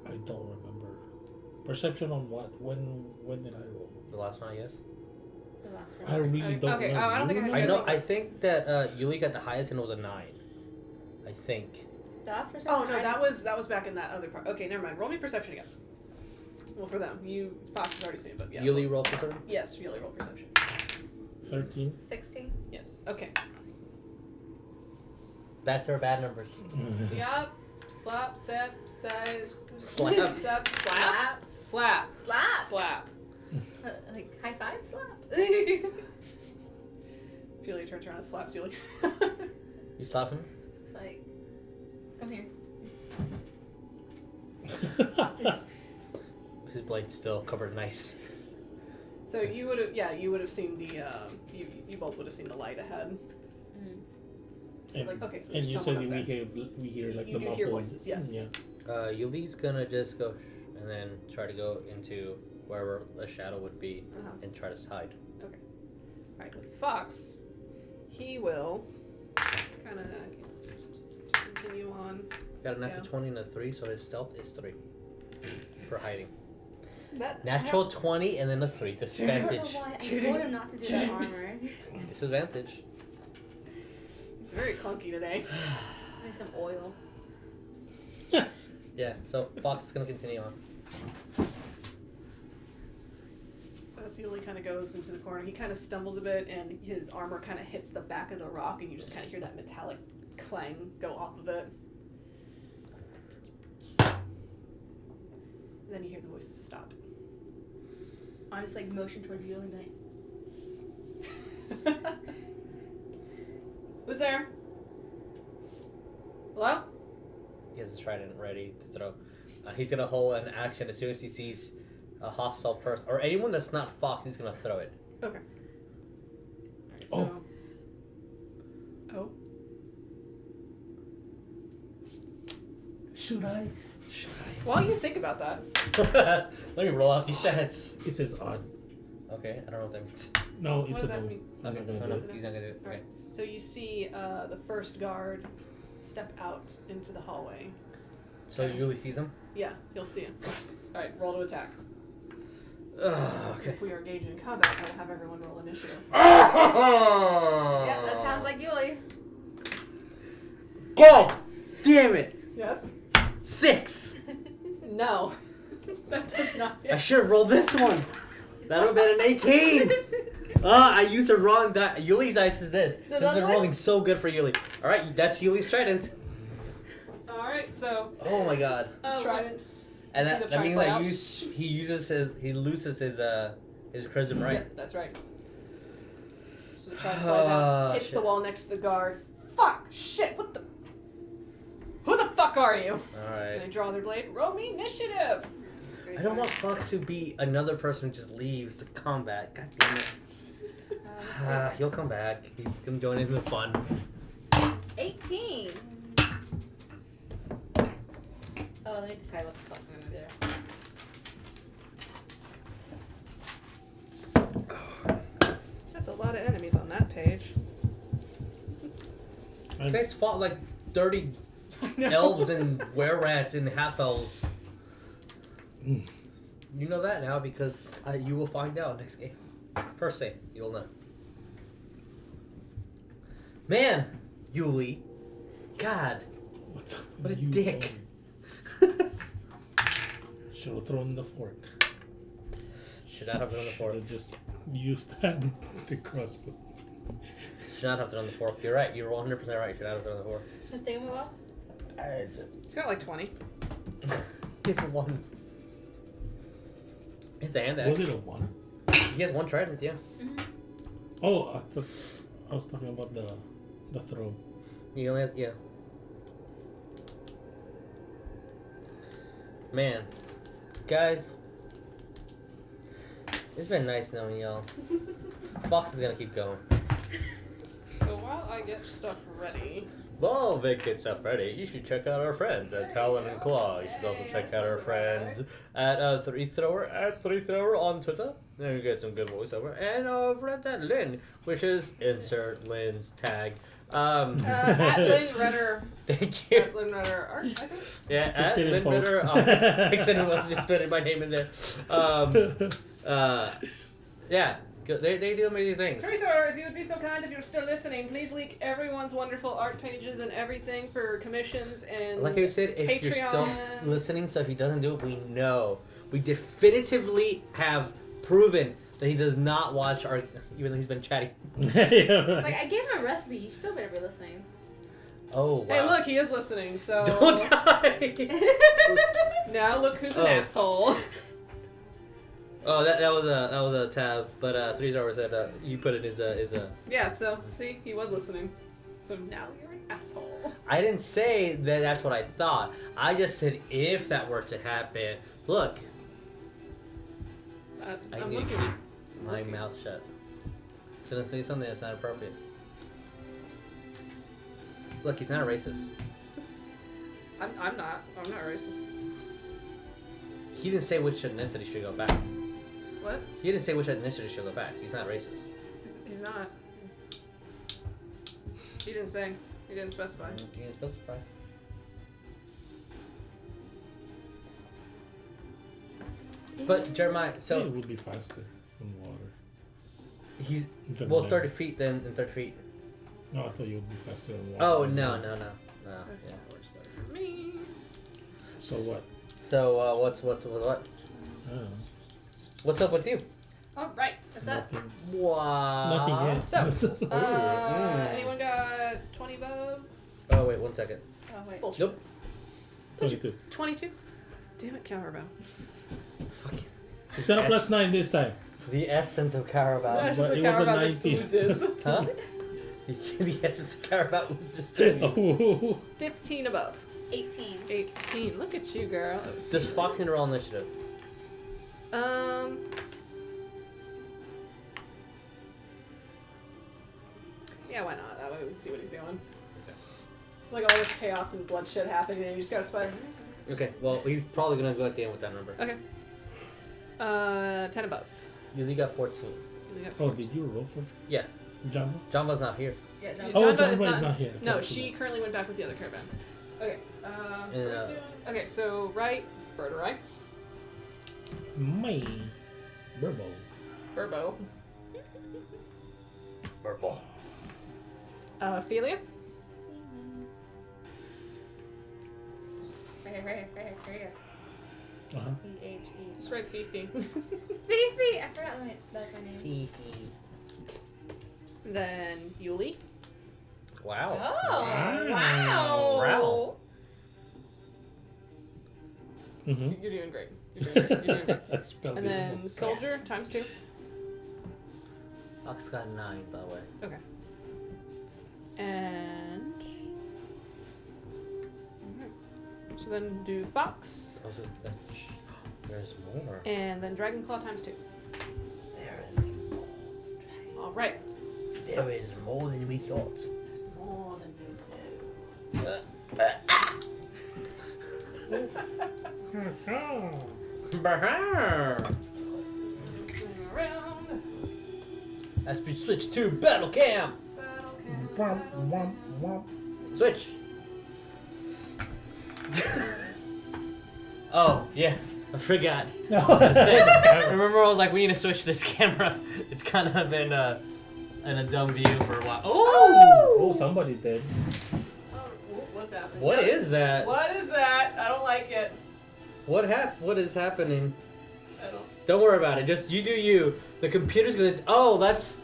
I don't remember. Perception on what? When did I roll? The last one, I guess. The last I round. really don't Okay, know. I don't think I had I you know. guys I think that Yuliy got the highest and it was a 9. I think. The last perception? Oh no, that was back in that other part. Okay, never mind. Roll me perception again. Well, for them, Fox has already seen it, but yeah. Yuliy roll perception. Yes, Yuliy roll perception. 13. 16. Yes. Okay. Back to our bad numbers. Yup. Slap. Sep. Size. Slap. Slap. Slap. Slap. Slap. Slap. Like high five slap. Ophelia turns around and slaps Yuliy. You slap him? It's like, come here. His blade's still covered in ice. So you would have seen the you both would have seen the light ahead. So it's like, okay, so And there's you said someone up there. we hear like You the do muffled. hear voices, yes. Yeah. Yuliy's gonna just go and then try to go into wherever the shadow would be and try to hide. Okay. Alright, with Fox, he will kind of continue on. Got a natural 20 and a 3, so his stealth is 3 for hiding. That Natural 20 and then a 3. I don't Disadvantage. know why I told him not to do that armor. Disadvantage. He's very clunky today. Like some oil. Yeah, so Fox is gonna continue on. So as Yuliy kind of goes into the corner, he kind of stumbles a bit, and his armor kind of hits the back of the rock, and you just kind of hear that metallic clang go off of it. And then you hear the voices stop. I just like motion toward you and like. Who's there? Hello? He has his trident ready to throw. He's gonna hold an action as soon as he sees a hostile person or anyone that's not Fox. He's gonna throw it. Okay. Alright, so. Oh. Should I? While you think about that, Let me roll out these stats. It says odd. Okay, I don't know what that means. No, what it's does a that no. mean? I'm Okay, not so gonna no, do it. he's not gonna do it. Okay. Alright. So you see the first guard step out into the hallway. So Yuliy sees him? Yeah, you'll see him. Alright, roll to attack. Okay. If we are engaged in combat, I will have everyone roll initiative. Yeah, that sounds like Yuliy. God damn it! Yes? 6! No. That does not I should have rolled this one. That would have been an 18. I used the wrong die. Yuliy's dice is this. The This has been other rolling one? so good for Yuliy. All right, that's Yuliy's trident. Alright, so. Oh my god. Trident. And see that, the that means trident that he loses his charisma, right? Yeah, that's right. So the trident flies out, hits shit. the wall next to the guard. Fuck! Shit! What the? Who the fuck are you? All And they right. draw their blade. Roll me initiative! I don't want Fox to be another person who just leaves the combat. God damn it. He'll come back. He's gonna join in the fun. 18. Oh, let me decide what the fuck I'm gonna do. That's a lot of enemies on that page. You guys fought like 30 elves and were-rats and half-elves. You know that now because you will find out next game. First game, you'll know. Man, Yuliy. God, What's up what a with you, dick. Should have thrown the fork. Should not have thrown the fork. Should have just used that the crossbow. Should not have thrown the fork. You're right. You're 100% right. Should not have thrown the fork. The thing about It's got like 20. He has one. It's a hand axe. Was it a 1? He has one trident, yeah. Oh, I was talking about the throw. He only has, yeah. Man, Guys, it's been nice knowing y'all. Fox is gonna keep going. So while I get stuff ready. While Vic gets stuff ready, you should check out our friends at Talon and Claw. You should also check out our friends at 3Thrower on Twitter. There you get some good voiceover. And our friends at Lynn, which is insert Lynn's tag. At Lynn Redder. Thank you. At Lynn Redder art, I think. Yeah, Fix at it in Lynn post. Redder. Fix it in post. Just putting my name in there. Yeah, they do amazing things. Truther, if you would be so kind, if you're still listening, please leak everyone's wonderful art pages and everything for commissions and Like I said, if you're still Patreons. listening, so if he doesn't do it, we know. We definitively have proven that he does not watch our, even though he's been chatting. Like, I gave him a recipe. You still better be listening. Oh, wow. Hey, look, he is listening, so... Don't die! Now look who's an Oh. asshole. Oh, that was a tab, but 3 said you put it as a. Yeah, so, see, he was listening. So now you're an asshole. I didn't say that that's what I thought. I just said if that were to happen, look, I I'm need to looking. keep my mouth shut. Gonna say something that's not appropriate. Look, he's not a racist. I'm not racist. He didn't say which ethnicity should go back. What? He didn't say which ethnicity should go back. He's not racist. He's not. He didn't say. He didn't specify. He didn't specify. But Jeremiah, It so would be faster in water. he's Than well land. 30 feet then in 30 feet. No, I thought you would be faster in water. Oh than no land. no. Okay, Yeah. works better for me. So what? So what? I don't know. What's up with you? All right. What's up? Nothing. Wow. Nothing yet. So, anyone got 20 above? Oh wait, 1 second. Oh, wait. Bullshit. Nope. 22. 22? Damn it, Counterbow. It's not a plus 9 this time. The essence of Carabao. That's but just it the was a Counterbow just 19. oozes. Huh? The essence of Carabao oozes through you. 15 above. 18. 18. Look at you, girl. Does Fox need to roll initiative? Yeah, why not? That way we can see what he's doing. It's like all this chaos and bloodshed happening, and you just got a spider. Okay, well, he's probably gonna go at the end with that number. Okay. 10 above. You got 14. We got Oh, 14. did you roll for Yeah. Janva? Janva's not here. Yeah, John. Oh, Janva Janva is not here. No, Okay, she currently went back with the other caravan. Okay. What are we Yeah. doing? Okay, so right, Birdurai, My Burbo. Burbo, Purple. Ophelia, Right. Uh-huh. P-H-E. just right, Fifi. Fifi! I forgot that's my name. Then Yuliy. Wow. Oh! Wow. Wow. Mm-hmm. You're doing great. You're doing great. You're doing great. That's probably And then Soldier times 2. Fox got 9, by the way. Okay. And. Alright. So then do Fox, There's more. and then Dragonclaw times 2. There is more. Alright. There is more than we thought. There's more than you know. Moving around. As we switch to battle cam. Battle cam. Switch. Oh yeah, I forgot. Remember, I was like, we need to switch this camera. It's kind of been in a dumb view for a while. Oh! Oh, somebody did. Oh, what's happening? What is that? What is that? I don't like it. What is happening? I don't. Don't worry about it. Just you do you. The computer's gonna. Oh, that's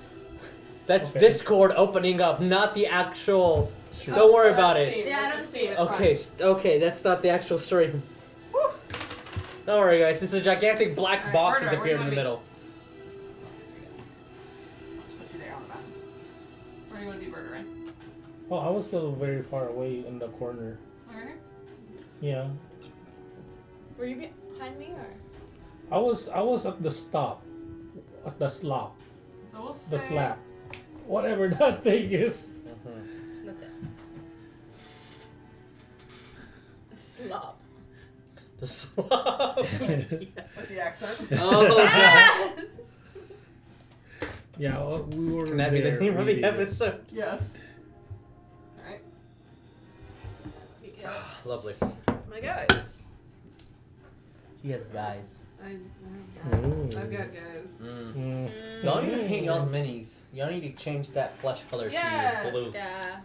Okay. Discord opening up, not the actual. Sure. Don't worry that's about it. Steam. Yeah, I This don't is see Steam. it. It's Okay, fine. okay, that's not the actual stream. Woo. Don't worry, guys. This is a gigantic black Alright, box has Birdurai, where appeared do in you the wanna middle. I'll just put you there on the map. Where do you want to be, Birdurai? Oh, I was still very far away in the corner. Over here? Yeah. Were you behind me or? I was at the stop, at the slop, So we'll say. the slap, whatever that thing is. What's it? Slop. The swap. With the accent. Oh, God. Yeah, well, we were. Can that be the there name of the reading it. Yes. episode? Alright. Lovely. My guys. He has guys. I've got guys. Mm. Y'all need to paint y'all's minis. Y'all need to change that flesh color Yeah. to blue. Yeah.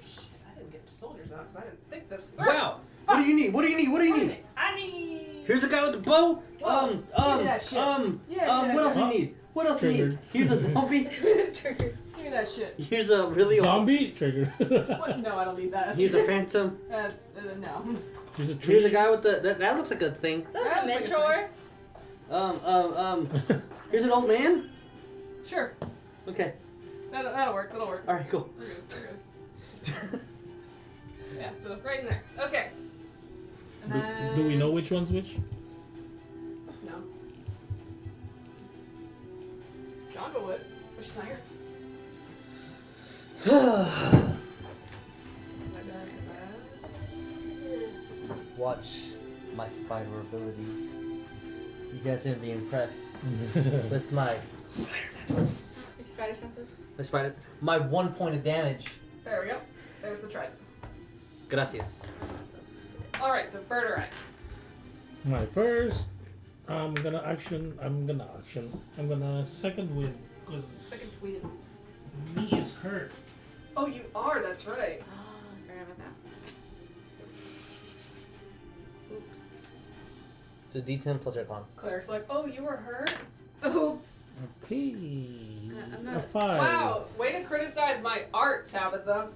Shit, I didn't get soldiers out because I didn't think this through. Wow! What do you need? What do you need? What do you need? I need. Here's the guy with the bow. Whoa, give me that shit. Yeah, What else do you need? What else do you need? Here's a zombie. Trigger. Give me that shit. Here's a really Zombie trigger. What? No, I don't need that. Here's a phantom. That's no. Here's a tree. Here's a guy with the that looks like a thing. That's a mentor. Here's an old man. Sure. Okay. That'll work. That'll work. All right. Cool. We're good. Yeah. So right in there. Okay. And then... Do we know which one's which? No. Janva would, but she's not here. Watch my spider abilities. You guys are gonna be impressed with my spiderness. Your spider senses. My spider. My 1 point of damage. There we go. There's the trident. Gracias. All right. So Birdurai. My first, I'm gonna second wind because Second win. me is hurt. Oh, you are. That's right. Oh, I forgot about that. Oops. It's a D10 plus your con. Cleric's like, oh, you were hurt. Oops. Okay. I'm A not. 5. Wow. Way to criticize my art, Tabatha.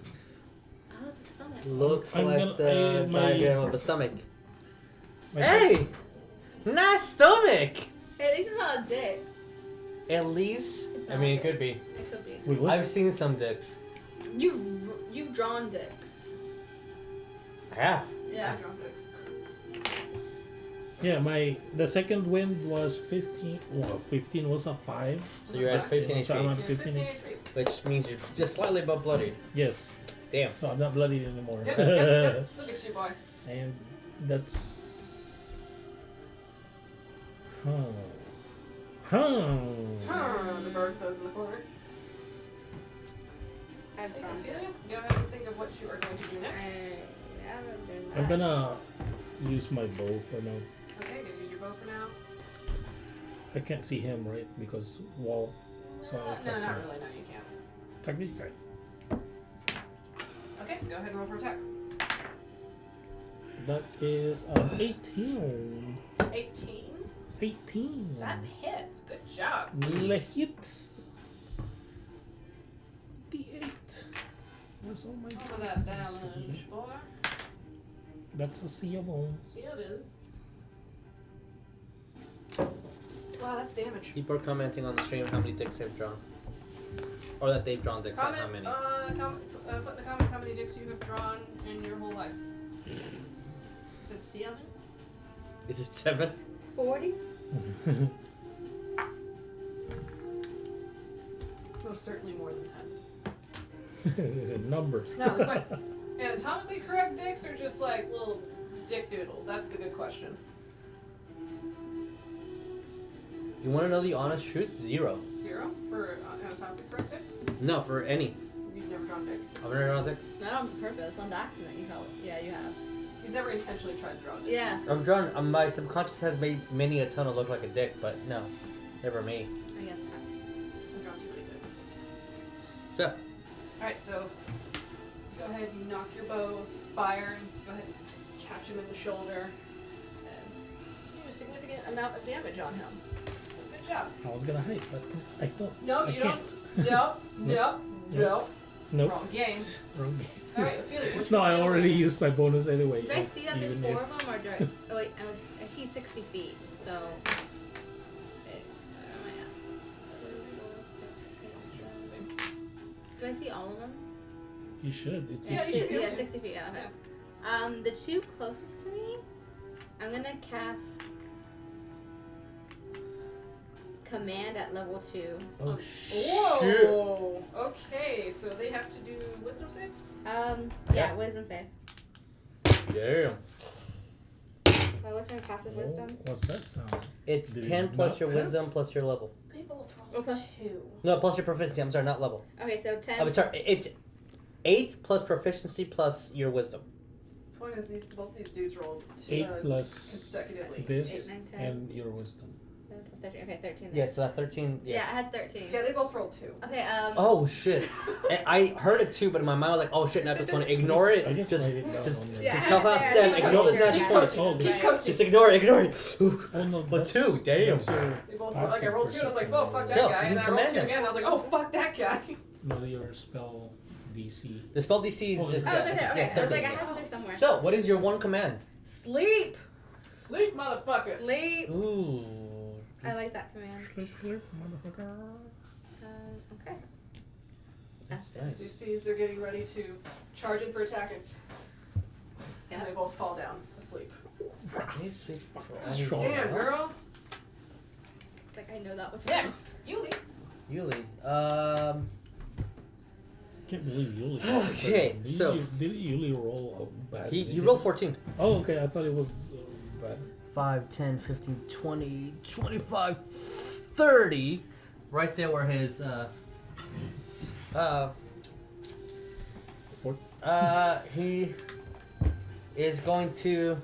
Oh, it's a stomach. Looks I'm like gonna- the my- diagram of a stomach. My Hey! Nice stomach! Hey, at least it's not a dick. At least. It's I not mean, a it could be. It could be. Wait, what? I've seen some dicks. You've drawn dicks. I have. Yeah. I've drawn dicks. Yeah, the second wind was 15. Well, 15 was a 5. So you're at 15 So I'm HP. at 15. HP. Which means you're just slightly above bloodied. Yes. Damn. So I'm not bloodied anymore. Yep. Look at you, boy. And that's. The bird says in the corner. I've Take drawn a feeling. dicks. Go ahead and think of what you are going to do next. I haven't been I'm that. gonna use my bow for now. Okay, gonna use your bow for now. I can't see him, right? Because wall. So I'll No, attack not him. really. No, you can't. Attack this guy. Okay, go ahead and roll for attack. That is 18. 18. 18. That hits. Good job. Hits. D8. Where's all my All of that damage, boy. That's a sea of O. See you then. Wow, that's damage. People are commenting on the stream how many dicks they've drawn. Or that they've drawn dicks, not how Comment, many. put in the comments how many dicks you have drawn in your whole life. Is it 7? Is it 7? 40? Most certainly more than 10. It's a number. No, the question. Anatomically correct dicks are just like little dick doodles? That's the good question. You want to know the honest truth? 0. 0 for anatomically correct dicks? No, for any. You've never drawn a dick. I've never drawn a dick. Not on purpose, on accident. You probably. Yeah, you have. He's never intentionally tried to draw a dick. Yeah. I've drawn. My subconscious has made many a ton look like a dick, but no, never me. I get that. I've drawn too many dicks. So, Alright, so go ahead and knock your bow, fire, and go ahead and catch him in the shoulder, and do a significant amount of damage on him. So good job. I was gonna hide, but I don't. No, I you can't. don't. No. Nope. Wrong game. Wrong game. Alright, Ophelia, what No, you I doing? already used my bonus anyway. Do I see that there's Even 4 if- of them, or do I? Oh wait, I see 60 feet. So. Wait, where am I at? Do I see all of them? You should. It's Yeah, you should be able Yeah, to. 60 feet. Yeah, okay. The 2 closest to me, I'm I'm gonna cast Command at level 2. Oh Whoa! Okay, so they have to do wisdom save? Yeah, wisdom save. Damn. So what's my passive wisdom? What's that sound? It's Did 10 it plus not your pass? wisdom plus your level. They both rolled Okay. 2. No, plus your proficiency. I'm sorry, not level. Okay, so 10. I'm sorry. It's 8 plus proficiency plus your wisdom. Point is, both these dudes rolled 2 8 plus consecutively. this 8, 9, 10. and your wisdom. 13. Okay, 13. Then. Yeah, so that 13. Yeah, I had 13. Yeah, they both rolled 2. Okay, Oh shit! And I heard it too, but in my mind I was like, "Oh shit, natural 20." Ignore I it. just Just, write it down just, on your- Yeah, just I help have out it Steph. there. Ignore the Keep natural coaching. 20. Oh, Keep this- coaching. Just ignore it. Ignore it. Ooh. Oh no, But 2, damn. That's your They both rolled, like, I rolled 2 and I was like, passive oh, fuck that So, guy. you And I rolled 2 command again and I was like, oh, fuck that guy. No, your spell DC. The spell DC is, Oh, oh, it's yeah, right there. Okay, yeah, I was like, I 13. have it there somewhere. So, what is your one command? Sleep! Sleep, motherfuckers. Sleep. Ooh. I like that command. Flip, motherfucker. Okay. That's As you nice. see, as they're getting ready to charge in for attacking. Yeah. And they both fall down asleep. I need to sleep for Strong. Damn, girl. Like, I know that was Next, Yuliy. Yuliy. Can't believe Yuliy. Okay, Did so- did Yuliy roll a bad? He rolled 14. Oh, okay. I thought it was bad. 5, 10, 15, 20, 25, 30. Right there where his, he is going to.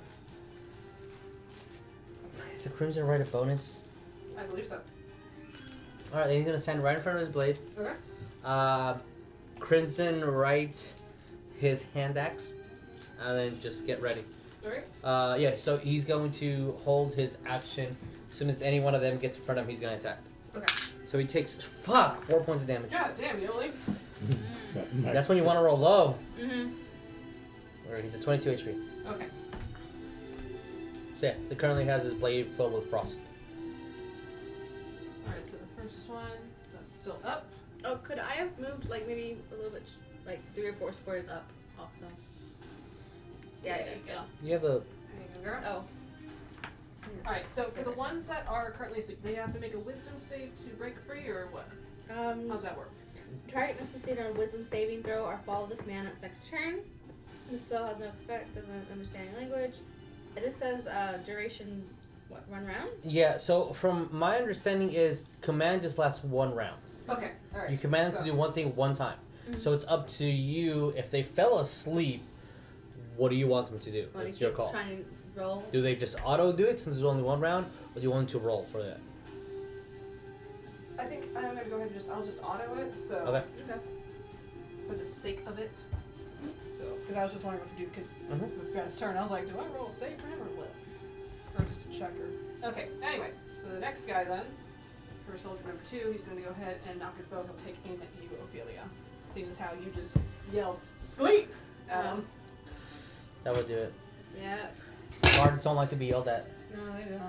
Is the Crimson Right a bonus? I believe so. Alright, then he's gonna stand right in front of his blade. Okay. Crimson Right his hand axe. And then just get ready. Alright. Yeah, so he's going to hold his action. As soon as any one of them gets in front of him, he's gonna attack. Okay. So he takes 4 points of damage. God damn, Yuliy. That's when you want to roll low. Mm-hmm. Alright, he's at 22 HP. Okay. So yeah, he currently has his blade filled with frost. Alright, so the first one, that's still up. Oh, could I have moved, like, maybe a little bit, like, 3 or 4 squares up also? Yeah, There there you you go. You have a. There you go, girl. Oh. Alright, so for the ones that are currently asleep, they have to make a wisdom save to break free, or what? How's that work? Target must succeed on a wisdom saving throw or follow the command on its next turn. The spell has no effect, doesn't understand your language. It just says duration, what, 1 round? Yeah, so from my understanding is command just lasts 1 round. Okay, alright. You command them to do one thing one time. Mhm. So it's up to you. If they fell asleep, what do you want them to do? Well, It's you your keep call. trying to roll. Do they just auto do it since there's only 1 round, or do you want to roll for that? I think I'm gonna go ahead and I'll just auto it, so. Okay. Okay. For the sake of it. So, because I was just wondering what to do, because Mhm. it's this guy's turn. I was like, do I roll a save for him or what? Or just a checker? Okay, anyway, so the next guy then, for soldier number 2, he's going to go ahead and knock his bow. He'll take aim at you, Ophelia. Seeing as how you just yelled, sleep! That would do it. Yeah. Bards don't like to be yelled at. No, they don't.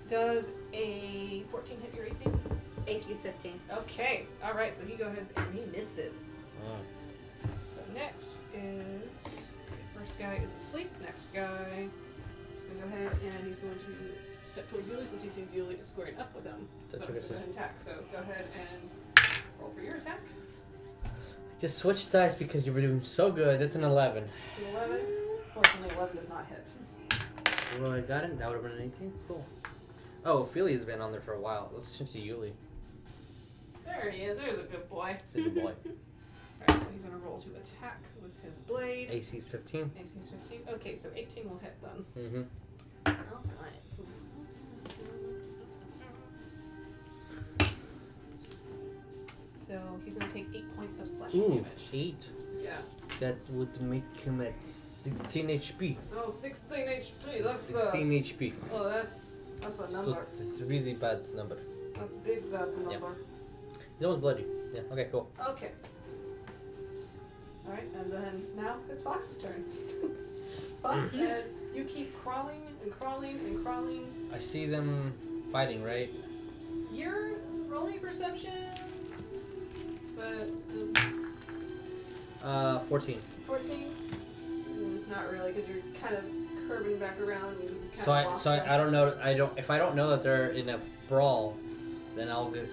Does a 14 hit your AC? AC is 15. Okay, alright, so he goes ahead and he misses. Mm. So next is, first guy is asleep, next guy is going to go ahead and he's going to step towards Yuliy since he sees Yuliy is squaring up with him. So That's he's what it going says. to attack. So go ahead and roll for your attack. Just switch dice because you were doing so good. It's an 11. It's an 11. Fortunately, 11 does not hit. Well, I got it. That would have been an 18. Cool. Oh, Ophelia's been on there for a while. Let's change to Yuliy. There he is. There's a good boy. He's a good boy. Alright, so he's going to roll to attack with his blade. AC's 15. AC's 15. Okay, so 18 will hit then. Mm-hmm. So he's going to take 8 points of slashing Ooh, damage. 8. Yeah. That would make him at 16 HP. Oh, 16 HP. That's 16 HP. Oh, that's a So number. it's a really bad number. That's a big bad number. Yeah. That was bloody. Yeah, okay, cool. Okay. Alright, and then now it's Fox's turn. Fox, as you keep crawling and crawling and crawling, I see them fighting, right? you're rolling perception, but 14. 14? Not really, because you're kind of curving back around. And So I don't know. If I don't know that they're in a brawl, then I'll go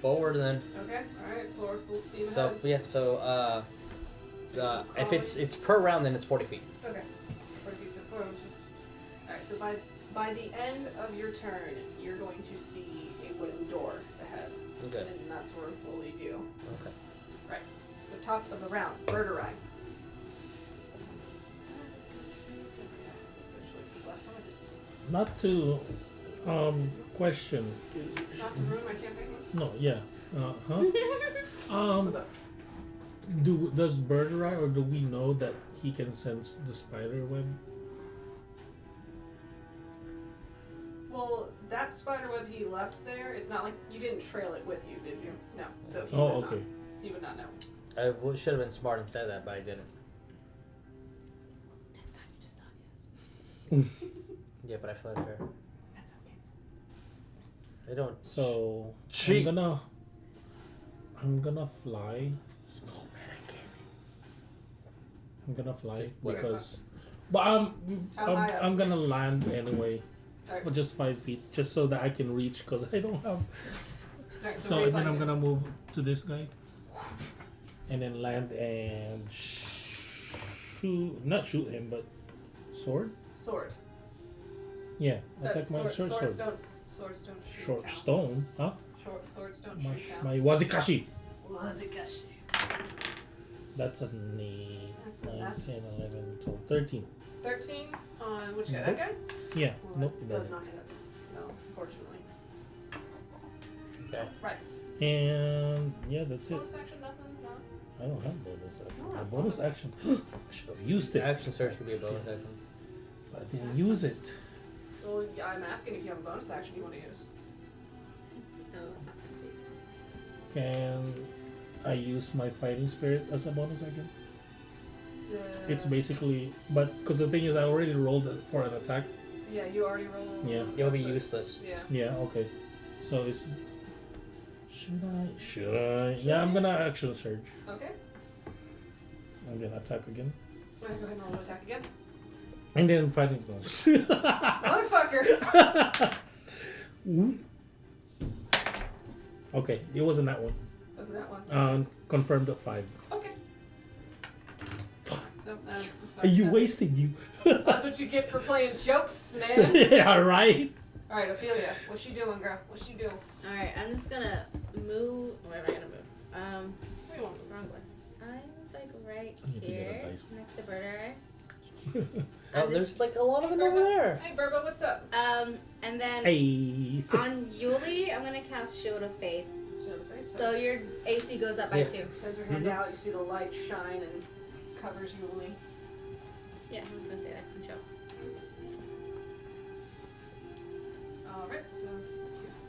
forward then. Okay. All right. Full steam So ahead. yeah. So if it's per round, then it's 40 feet. Okay. So 40 feet. So 4. All right. So by the end of your turn, you're going to see a wooden door ahead. Okay. And that's where we'll leave you. Okay. Right. So top of the round, Birdurai. Not to question. Not to ruin my campaign. No, yeah. What's up? Does Birdurai, or do we know that he can sense the spider web? Well, that spider web he left there, it's not like you didn't trail it with you, did you? No. So he Oh, would okay. not. He would not know. I should have been smart and said that, but I didn't. Next time you just nod yes. Yeah, but I feel fair. That's okay. I don't. So Cheat. I'm gonna fly. I'm gonna fly Just where? because, but I'm gonna land anyway, Alright. for just 5 feet, just so that I can reach, because I don't have. Alright, So where and you then I'm fly to? gonna move to this guy, and then land and shoot, not shoot him, but sword. Sword. Yeah, That's attack my swords sword. don't shoot Short count. stone, huh? Swords don't My, shoot count. my wazikashi. Wazikashi. That's a 8, That's 9, that. 10, 11, 12, 13. 13 on which guy? That guy? Yeah, Well, nope, that it does doesn't. not hit. No, unfortunately. Okay. Right. And yeah, that's it. Bonus action, nothing? No? I don't have bonus action. No, My bonus action. I should have used it. Action search could be a bonus action. I didn't use it. Well, yeah, I'm asking if you have a bonus action you want to use. Can I use my fighting spirit as a bonus action? It's basically, but because the thing is, I already rolled it for an attack. Yeah, you already rolled. Yeah. It'll be that's it. useless. Yeah. Yeah. Okay. So it's. Should I? Yeah, I'm gonna action surge. Okay. I'm gonna attack again. Alright, go ahead and roll an attack again. And then fighting bonus. Motherfucker! Okay, it wasn't that one. Wasn't that one? Confirmed at 5. Okay. Fuck. So, Are you wasting you? That's what you get for playing jokes, man. Yeah, right. Alright, Ophelia, what's she doing, girl? What's she doing? Alright, I'm just gonna move. Where am I gonna move? Where you want to Wrong way. I'm like right I need to get a here, dice. next to Birdurai. Oh, there's like a lot of them over there. Hey, Burbo, what's up? And then Hey. on Yuliy, I'm gonna cast Shield of Faith. Show the face. So your AC goes up by Yeah. 2. Extends her hand out, you see the light shine and covers Yuliy. Yeah, I'm just gonna say that. Show. Alright, so just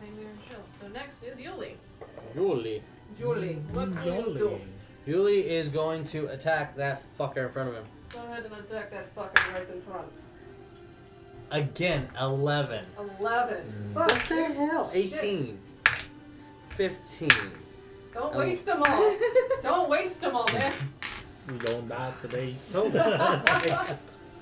hang there and chill. So next is Yuliy. Yuliy. Yuliy, what will you do? Yuliy is going to attack that fucker in front of him. Go ahead and attack that fucker right in front. Again, 11. 11. What the hell? 18. 15. Don't waste them all. Don't waste them all, man. We don't die today. So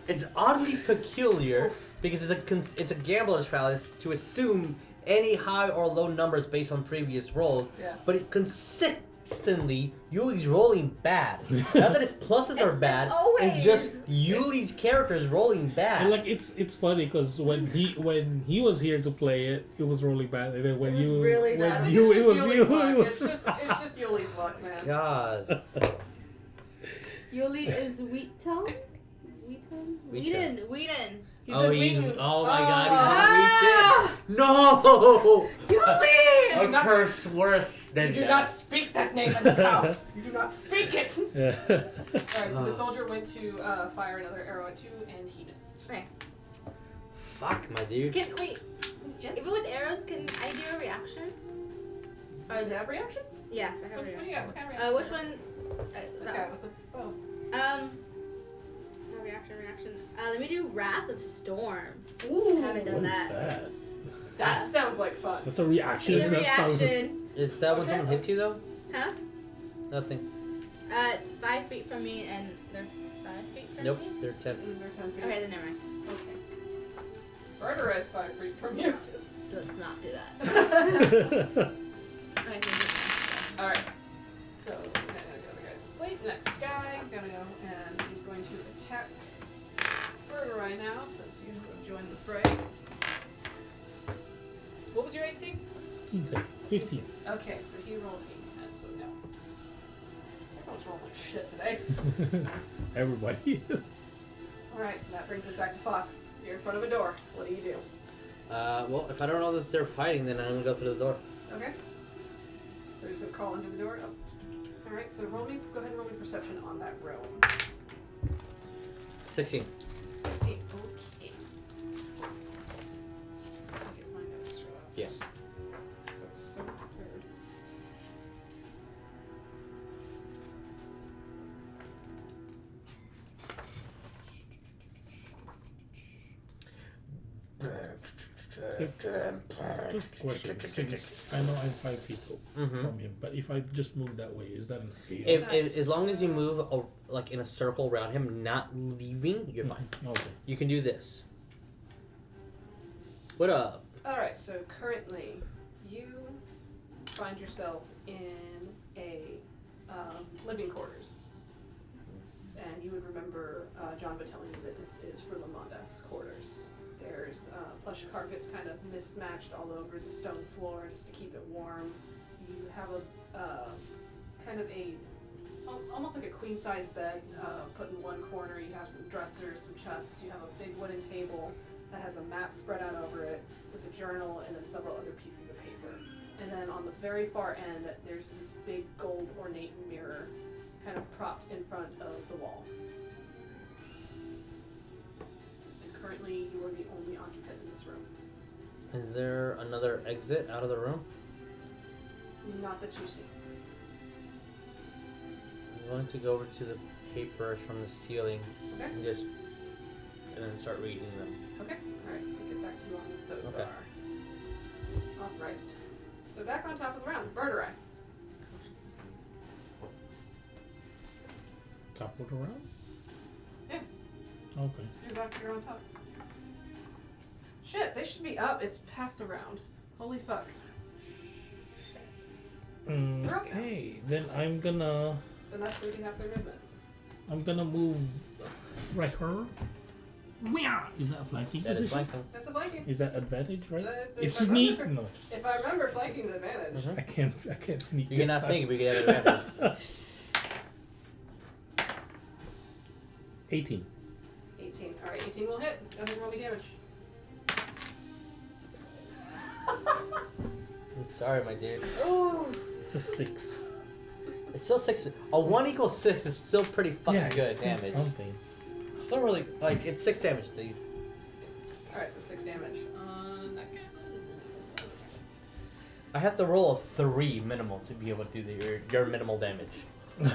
it's oddly peculiar because it's a gambler's fallacy to assume any high or low numbers based on previous rolls, Yeah. but it consistently Yuliy's rolling bad. Not that his pluses are bad, it's just Yuliy's character's rolling bad. And like it's funny because when he was here to play it, it was rolling bad, and then when It was you really when bad. you It's it just was Yuli's you luck. it was It's just Yuli's luck, man. God. Yuliy is wheat-toned? Wheat-toned. Wheaten. He's Oh, a he's winged. oh my God, Ah! he's no. Yuliy! A not- curse worse than You do death. not speak that name in this house. You do not speak it. Yeah. Alright, so the soldier went to fire another arrow at you, and he missed. Right. Fuck, my dude. Wait, Yes. even with arrows, can I do a reaction? Or Does is it it? have reactions? Yes, I have a What do you reaction. got? What kind of reaction? Which one? This No. guy with the bow. No reaction. Let me do Wrath of Storm. Ooh. Haven't done What is that. that? That sounds like fun. That's a reaction. It's a That sounds- reaction. Is that when Okay. someone hits you though? Huh? Nothing. It's 5 feet from me, and they're 5 feet from Nope, me? they're 10. They're 10 feet. Okay, then never mind. Okay. Birdurai is 5 feet from you. Let's not do that. Mm-hmm. I think it's Alright. So, the other guy's asleep. Next guy, gonna go, and he's going to attack Birdurai now, since you have joined the fray. What was your AC? 15. Okay, so he rolled a 10, so no. Everyone's rolling like shit today. Everybody is. Alright, that brings us back to Fox. You're in front of a door. What do you do? Well, if I don't know that they're fighting, then I'm gonna go through the door. Okay. So he's gonna crawl under the door. Oh. Alright, so go ahead and roll me perception on that room. 16. 16. Okay. Get my notes right. Yeah. So it's so prepared. Just a question. Since I know I'm 5 feet from him, but if I just move that way, is that okay? If as long as you move like in a circle around him, not leaving, you're fine. Okay. You can do this. What up? Alright, so currently you find yourself in a living quarters. And you would remember Janva telling you that this is for Lamondath's quarters. There's plush carpets kind of mismatched all over the stone floor just to keep it warm. You have a kind of a almost like a queen size bed put in one corner. You have some dressers, some chests. You have a big wooden table that has a map spread out over it with a journal and then several other pieces of paper. And then on the very far end, there's this big gold ornate mirror kind of propped in front of the wall. And currently, you are the only occupant in this room. Is there another exit out of the room? Not that you see. I'm going to go over to the papers from the ceiling Okay. and then start reading them. Okay. Alright, we'll get back to you on what those Okay. are. Alright. So back on top of the round, Birdurai. Top of the round? Yeah. Okay. You're on top. Shit, they should be up. It's past a round. Holy fuck. Okay, then I'm gonna Then that's where you have their movement. move right her. Is that a flanking That is position? flanking. That's a flanking. Is that advantage, right? It's It's sneak. No, If I remember, flanking's advantage. I can't sneak. You cannot this sneak, time. but you can have advantage. 18. 18. Alright, 18 will hit. Go ahead and roll me damage. I'm sorry, my dude. Ooh. It's a 6. It's still 6. A 1 equals 6 is still pretty fucking good it's still damage. Something. It's still really, like, it's 6 damage, dude. Alright, so 6 damage. On that guy. I have to roll a 3 minimal to be able to do your minimal damage. There's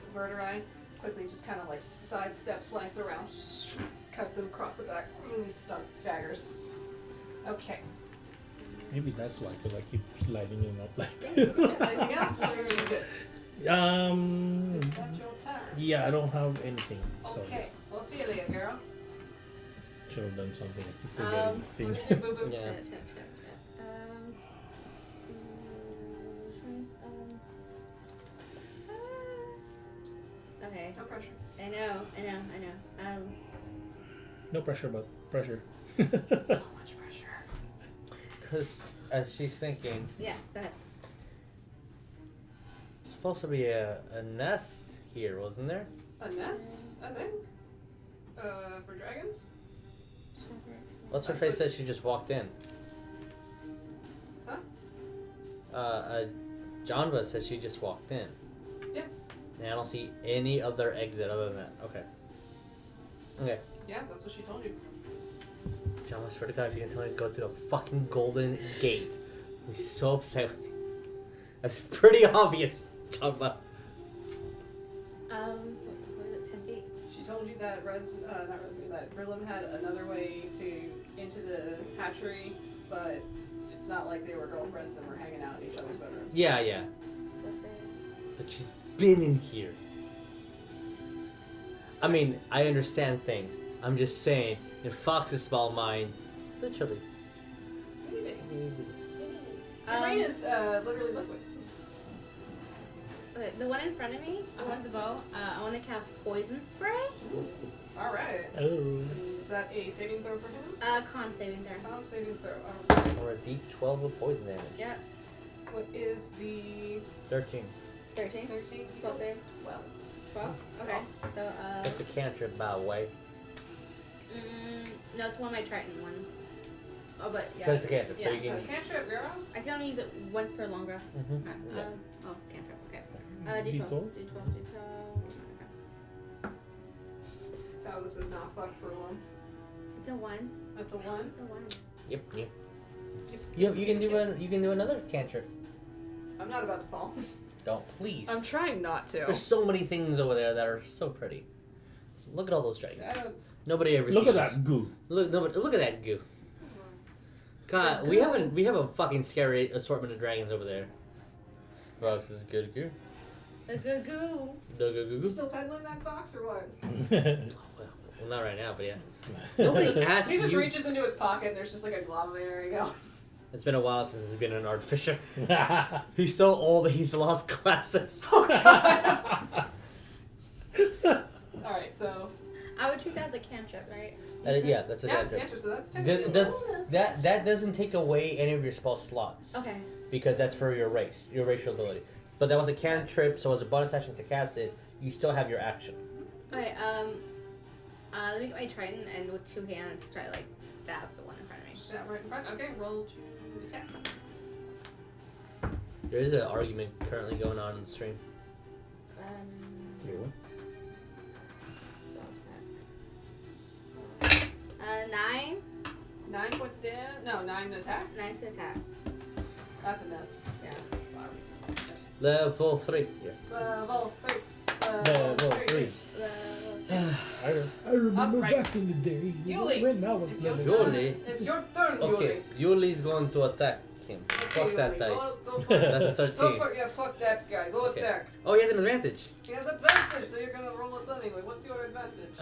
a Birdurai. Quickly just kind of like sidesteps, flanks around, cuts him across the back, and he staggers. Okay. Maybe that's why, because I keep lighting him up like Anything else? Or are you good? this. Is that your turn? Yeah, I don't have anything. So Okay. Ophelia, girl. should have done something to forget What anything. did you do, boo boo? Yeah. Shit. Okay. No pressure. I know. No pressure, but pressure. So much pressure. Because, as she's thinking, Yeah, go ahead. there's supposed to be a nest here, wasn't there? A nest? A thing? For dragons? What's her That's face what- said she just walked in? Huh? Janva said she just walked in. Yeah. And I don't see any other exit other than that. Okay. Okay. Yeah, that's what she told you. John, I swear to God, if you can tell me to go through the fucking golden gate, I'll be so upset with you. That's pretty obvious, Janva. What was it, 10 feet? She told you that that Brillam had another way into the hatchery, but it's not like they were girlfriends and were hanging out in each other's bedrooms. Yeah. but she's been in here. I mean, I understand things. I'm just saying, in Fox's small mind, literally. Your brain is literally liquids. Okay, the one in front of me, the one with the bow, I want to cast Poison Spray. Alright. Oh. Is that a saving throw for him? Con saving throw. Con saving throw. Alright. Or a deep 12 with poison damage. Yep. What is the 13. 13. 13? 12 save. 12. 12? Okay. So, That's a cantrip, by the way. no, it's one of my Triton ones. Oh, but yeah. But it's a cantrip, so Yeah, you can. So cantrip, you're up. I can only use it once per long rest. Mhm. Okay. Yeah. Cantrip. Okay. D12? D12. So this is not fucked for long. It's a 1. That's a 1. It's a 1. Yep. You can do another cantrip. I'm not about to fall. Don't please. I'm trying not to. There's so many things over there that are so pretty. Look at all those dragons. Nobody ever. Look sees at us. that goo. Look at that goo. God, we have a fucking scary assortment of dragons over there. Fox is good goo. A good goo. Goo. Still peddling that fox or what? Well, not right now, but yeah. Nobody asked He just you. reaches into his pocket and there's just like a glob there you go. It's been a while since he's been an artificer. He's so old that he's lost classes. Oh god. Alright, so I would treat that as a cantrip, right? Yeah, that's a yeah, it's cantrip. cantrip, so that's That doesn't take away any of your spell slots. Okay. Because that's for your racial ability. But that was a cantrip, so as a bonus action to cast it, you still have your action. Okay, let me get my Triton and with 2 hands try to like stab the one in front of me. Stab right in front. Okay, roll to attack. There is an argument currently going on in the stream. 9. 9 points of damage. No, 9 to attack. 9 to attack. That's a miss. Yeah. Level 3. Yeah. Level 3. Level 3. I remember Upright. back in the day Yuliy, when I was it's your little. turn. Yuliy. It's your turn, Okay, Yuli's going to attack him. Fuck that Yuliy. dice. Go for it. That's a 13. Go for it. Yeah, fuck that guy. Go Okay. attack. Oh, he has an advantage. He has advantage, so you're gonna roll it anyway. What's your advantage?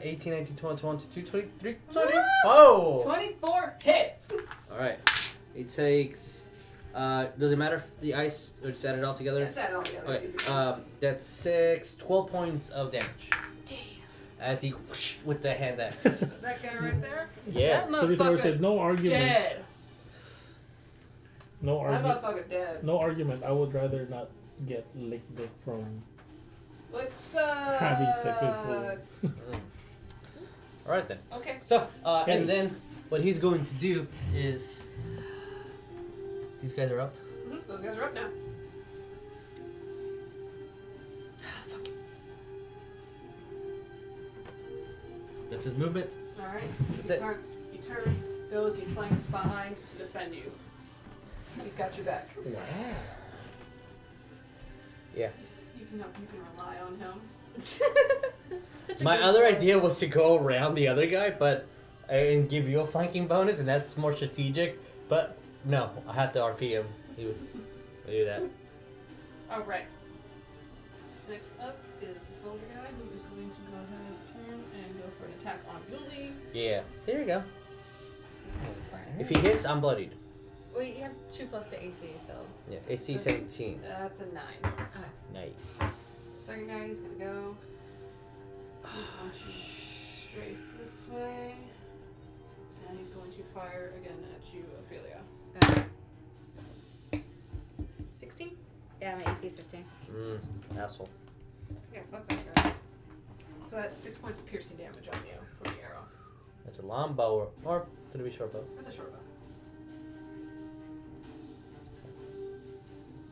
18, 19, 20, 22, 23, 24! 24 hits. Alright. He takes. Does it matter if the ice or just add it all together? Just add it all together. Okay. It's easier. That's 12 points of damage. Damn. As he whoosh with the hand axe. That guy right there? Yeah. That Pretty motherfucker said no argument. dead. No That argument. motherfucker dead. No argument. I would rather not get lick dick from Let's having sex with food. Alright then. Okay. So, Okay. and then what he's going to do is. These guys are up. Those guys are up now. That's his movement. Alright. That's it. He turns, goes, he flanks behind to defend you. He's got your back. Wow. Yeah. You can rely on him. Such a My good other boy. idea was to go around the other guy, but and give you a flanking bonus, and that's more strategic. But no, I have to RP him. He would do that. Alright. Next up is the soldier guy who is going to go ahead and turn and go for an attack on Yuliy. Yeah. There you go. If he hits, I'm bloodied. Well, you have 2 plus to AC, so. Yeah. AC 17. That's a 9. Nice. Second guy, he's gonna go. He's going to strafe this way. And he's going to fire again at you, Ophelia. 16? Yeah, my AC is 15. Asshole. Yeah, fuck that guy. So that's 6 points of piercing damage on you from the arrow. That's a long bow, or could it be short bow? That's a short bow.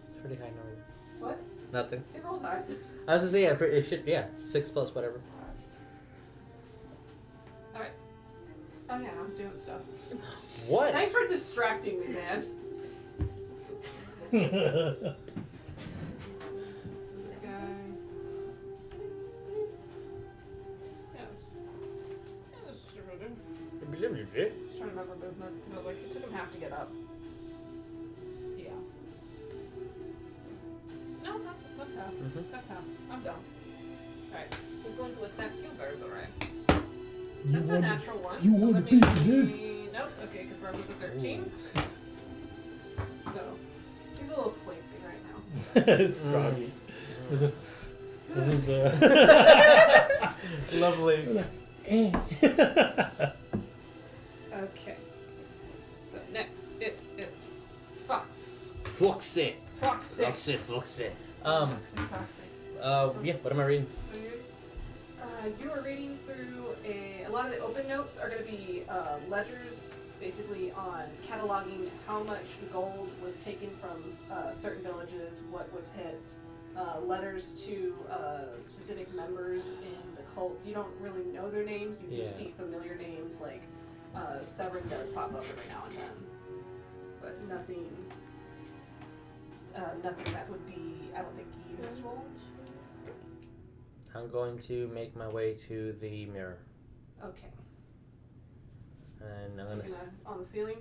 It's pretty high number. What? Nothing. It rolled high. I was just saying, yeah, it should, yeah, 6 plus whatever. Alright. Oh yeah, I'm doing stuff. What? Thanks for distracting me, man. So this guy. Yes. Just trying to remember movement because I was like, it took him half to get up. Yeah. No, not That's how. Mhm. That's how. I'm done. Alright. Who's going to attack you, Birdurai? You That's a want- natural one. you so want let a me piece of see- this? Nope. Okay, confirmed with the 13. So, he's a little sleepy right now. It's froggy. This is Lovely. Okay. So, next, it is Fox. Foxy. Foxy. Foxy. Foxy. Foxy. Yeah. What am I reading? You are reading through a lot of the open notes are going to be ledgers, basically on cataloging how much gold was taken from certain villages, what was hit, letters to specific members in the cult. You don't really know their names. You do Yeah. see familiar names like Severin does pop up every now and then, but nothing that would be, I don't think, useful. I'm going to make my way to the mirror, Okay. and I'm You're gonna. on the ceiling?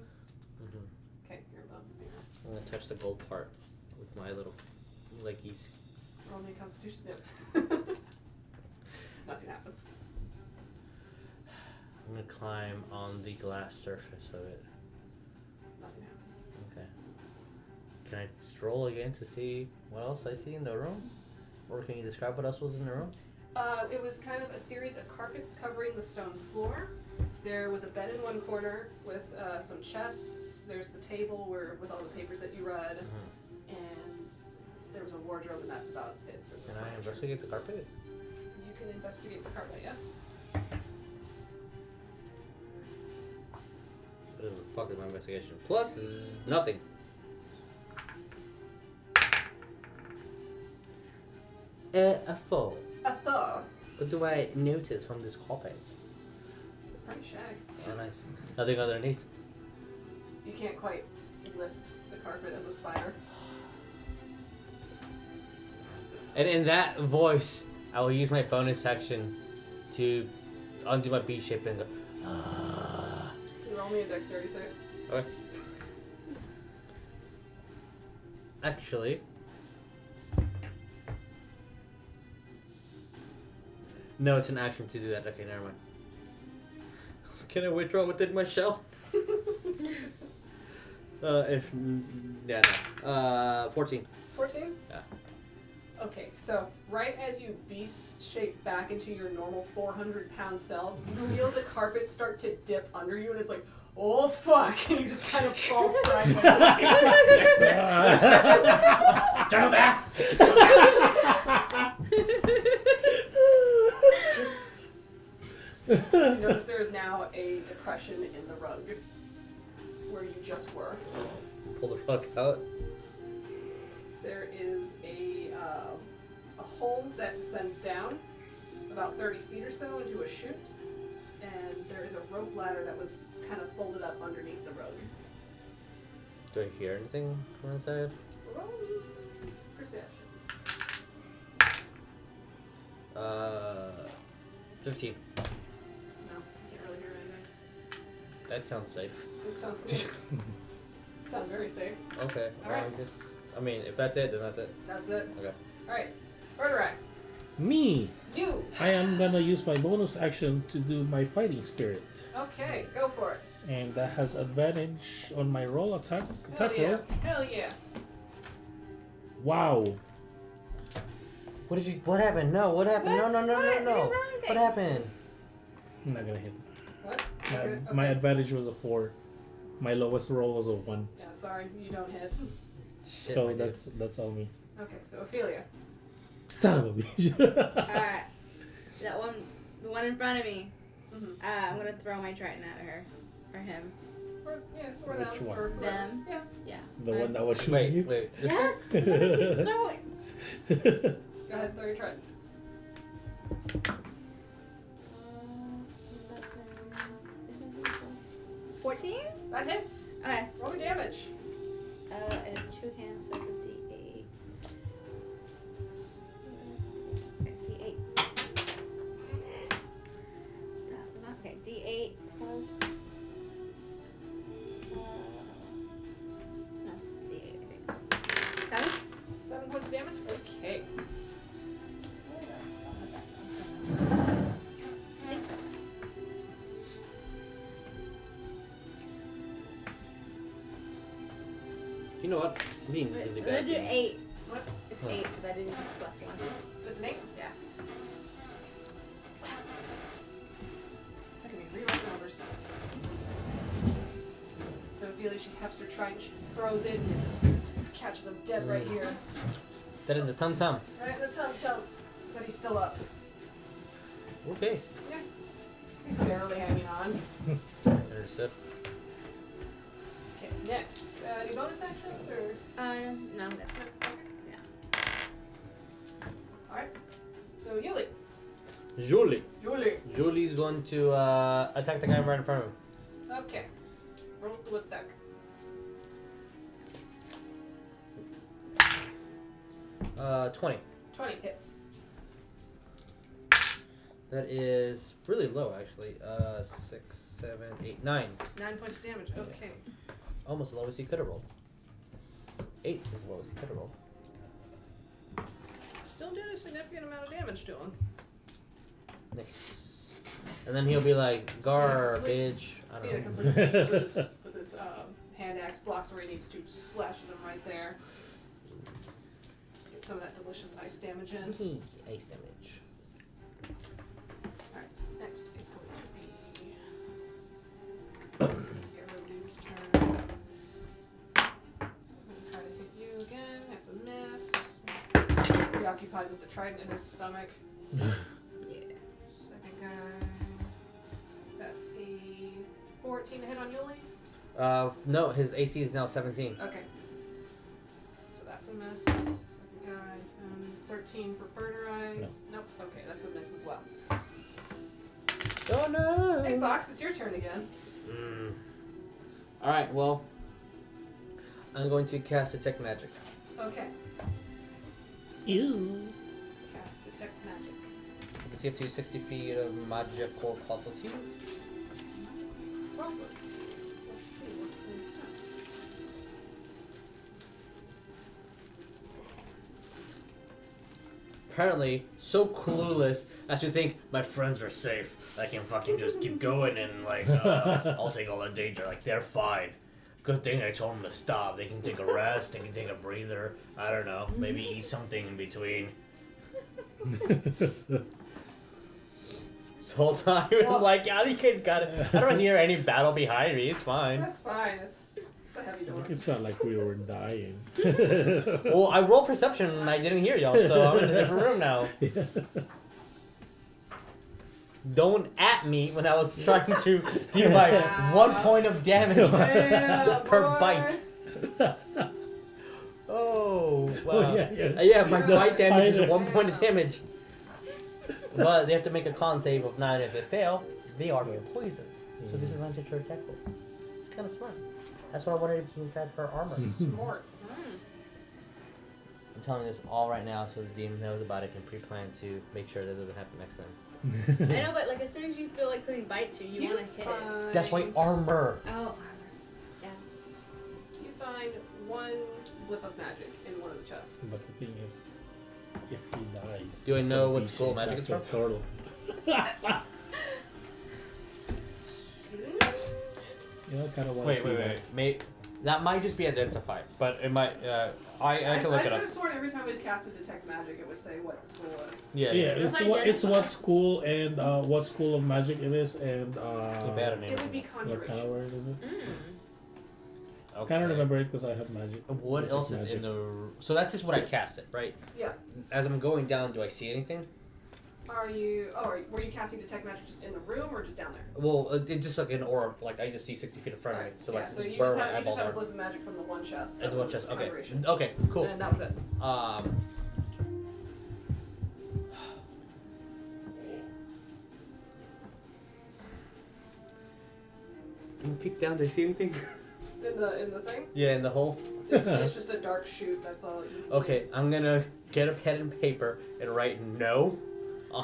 Mhm. Okay, you're above the mirror. I'm gonna touch the gold part with my little leggies. Roll me a constitution. Nope. Nothing happens. I'm gonna climb on the glass surface of it. Nothing happens. Okay. Can I stroll again to see what else I see in the room? Or can you describe what else was in the room? It was kind of a series of carpets covering the stone floor. There was a bed in one corner with some chests. There's the table with all the papers that you read. And there was a wardrobe, and that's about it for the Can I furniture. investigate the carpet? You can investigate the carpet, yes. What the fuck is my investigation? Plus is nothing. A 4. A thaw. What do I notice from this carpet? It's pretty shag. Oh, nice. Nothing underneath. You can't quite lift the carpet as a spider. And in that voice, I will use my bonus action to undo my B shape and go. Can you roll me a dexterity save? Okay. Actually. No, it's an action to do that. Okay, never mind. Can I withdraw within my shell? Yeah, no. 14. 14? Yeah. Okay, so right as you beast shape back into your normal 400-pound self, you feel the carpet start to dip under you, and it's like, oh fuck, and you just kind of fall sideways. You notice there is now a depression in the rug where you just were. Pull the fuck out. There is a hole that descends down about 30 feet or so into a chute, and there is a rope ladder that was kind of folded up underneath the rug. Do I hear anything from inside? Roll me perception. 15. No, can't really hear anything. That sounds safe. It sounds safe. It sounds very safe. Okay. All right. I mean, if that's it, then that's it. That's it. Okay. Alright. Birdurai. Me. You. I am gonna use my bonus action to do my fighting spirit, Okay, go for it. and that has advantage on my roll attack Hell yeah. roll. Hell yeah. Wow. What happened? No, what happened? What? No. What? I didn't roll What anything. happened? I'm not gonna hit. What? My, Okay, my okay. advantage was a 4. My lowest roll was a 1. Yeah, sorry, you don't hit. Shit, So my dude. that's all me. Okay, so Ophelia. Son of a bitch. Alright. That one, the one in front of me. Mm-hmm. I'm gonna throw my Trident at her. Or him. Or Which them. one? Or whoever. Them. Yeah. Yeah. The one that was shooting Wait. This Yes! one? Look at he's throwing. Go ahead, throw your trident. 14? That hits. Okay. Roll me damage. And 2 hands, so it's a D8. D8. Okay, D8 plus. No, it's just D8, I think. 7? 7 points of damage? Okay. You know what? Being Wait, really I'm gonna bad. do games. 8. What? It's Oh. 8 because I didn't use +1. It's an 8? Yeah. That can be rewrite numbers. So Ophelia, she hefts her trident, she throws it, and it just catches him dead right here. That in the tum tum. Right in the tum-tum. But he's still up. Okay. Yeah. He's barely hanging on. Understood. Okay, next. Any bonus actions or? No. No? Okay. Yeah. Alright. So Yuliy. Julie. Yuliy. Julie's going to attack the guy right in front of him. Okay. Roll to attack. 20. 20 hits. That is really low, actually. 6, 7, 8, 9. 9 points of damage. Okay. Almost the lowest he could have rolled. 8 is the lowest he could have rolled. Still did a significant amount of damage to him. Nice. And then he'll be like, garbage. I He don't had a know. complete piece with his hand axe, blocks where he needs to, slashes him right there. Get some of that delicious ice damage in. Ice damage. Alright, so next is going to be Arrow Dude's turn. I'm gonna try to hit you again. That's a miss. He's preoccupied with the trident in his stomach. Yeah. Second guy. That's a 14 to hit on Yuliy. No, his AC is now 17. Okay. So that's a miss. Second guy, 13 for Birdurai. No. Nope. Okay, that's a miss as well. Oh no! Hey, Fox, it's your turn again. Alright, well, I'm going to cast Detect Magic. Okay. Ew. Cast Detect Magic. You can see up to 60 feet of magical qualities. Properties. Let's see what we have. Apparently, so clueless as to think my friends are safe. I can fucking just keep going and like I'll take all the danger. Like they're fine. Good thing I told them to stop. They can take a rest. They can take a breather. I don't know. Maybe eat something in between. This whole time, I'm like, yeah, these kids got it. I don't hear any battle behind me. It's fine. That's fine. It's a heavy door. It's not like we were dying. Well, I rolled perception and I didn't hear y'all, so I'm in a different room now. Don't at me when I was trying to do my 1 point of damage Yeah, per boy. bite. Oh, wow. Oh, yeah. Yeah, my No, bite damage is spider. 1 point of damage. But they have to make a con save of 9. If they fail, they are being poisoned. So disadvantage her attack rolls. It's kind of smart. That's what I wanted to be inside her armor. Smart. I'm telling you this all right now so the demon knows about it and pre-plan to make sure that doesn't happen next time. I know, but like as soon as you feel like something bites you, you want to hit it. That's why armor. Oh, armor. Yeah. You find one blip of magic in one of the chests. But the thing is, if he dies, Do I know he'll what be school shaped magic back it's to a turtle. You know, kind of want to see that. That might just be identified, but it might. I can look I it could up. have sworn every time we casted Detect Magic, it would say what the school was. Yeah, Yeah, yeah. it's what school and what school of magic it is and If they had a name. It would be what kind of Conjuration. word is it? I Okay. kind of remember it because I have magic. What Magic else is magic. in the? So that's just what I casted, right? Yeah. As I'm going down, do I see anything? Are you? Oh, were you casting Detect Magic just in the room or just down there? Well, it's just like an orb. Like I just see 60 feet in front of me. So yeah. like So you where just my have eyeballs a are. blip of magic from the one chest. And that the one was chest. Okay. Conjuration. Okay. Cool. And that was it. Can you peek down? Do I see anything? In the thing. Yeah, in the hole. It's just a dark chute. That's all. You can Okay, I'm gonna get a pen and paper and write no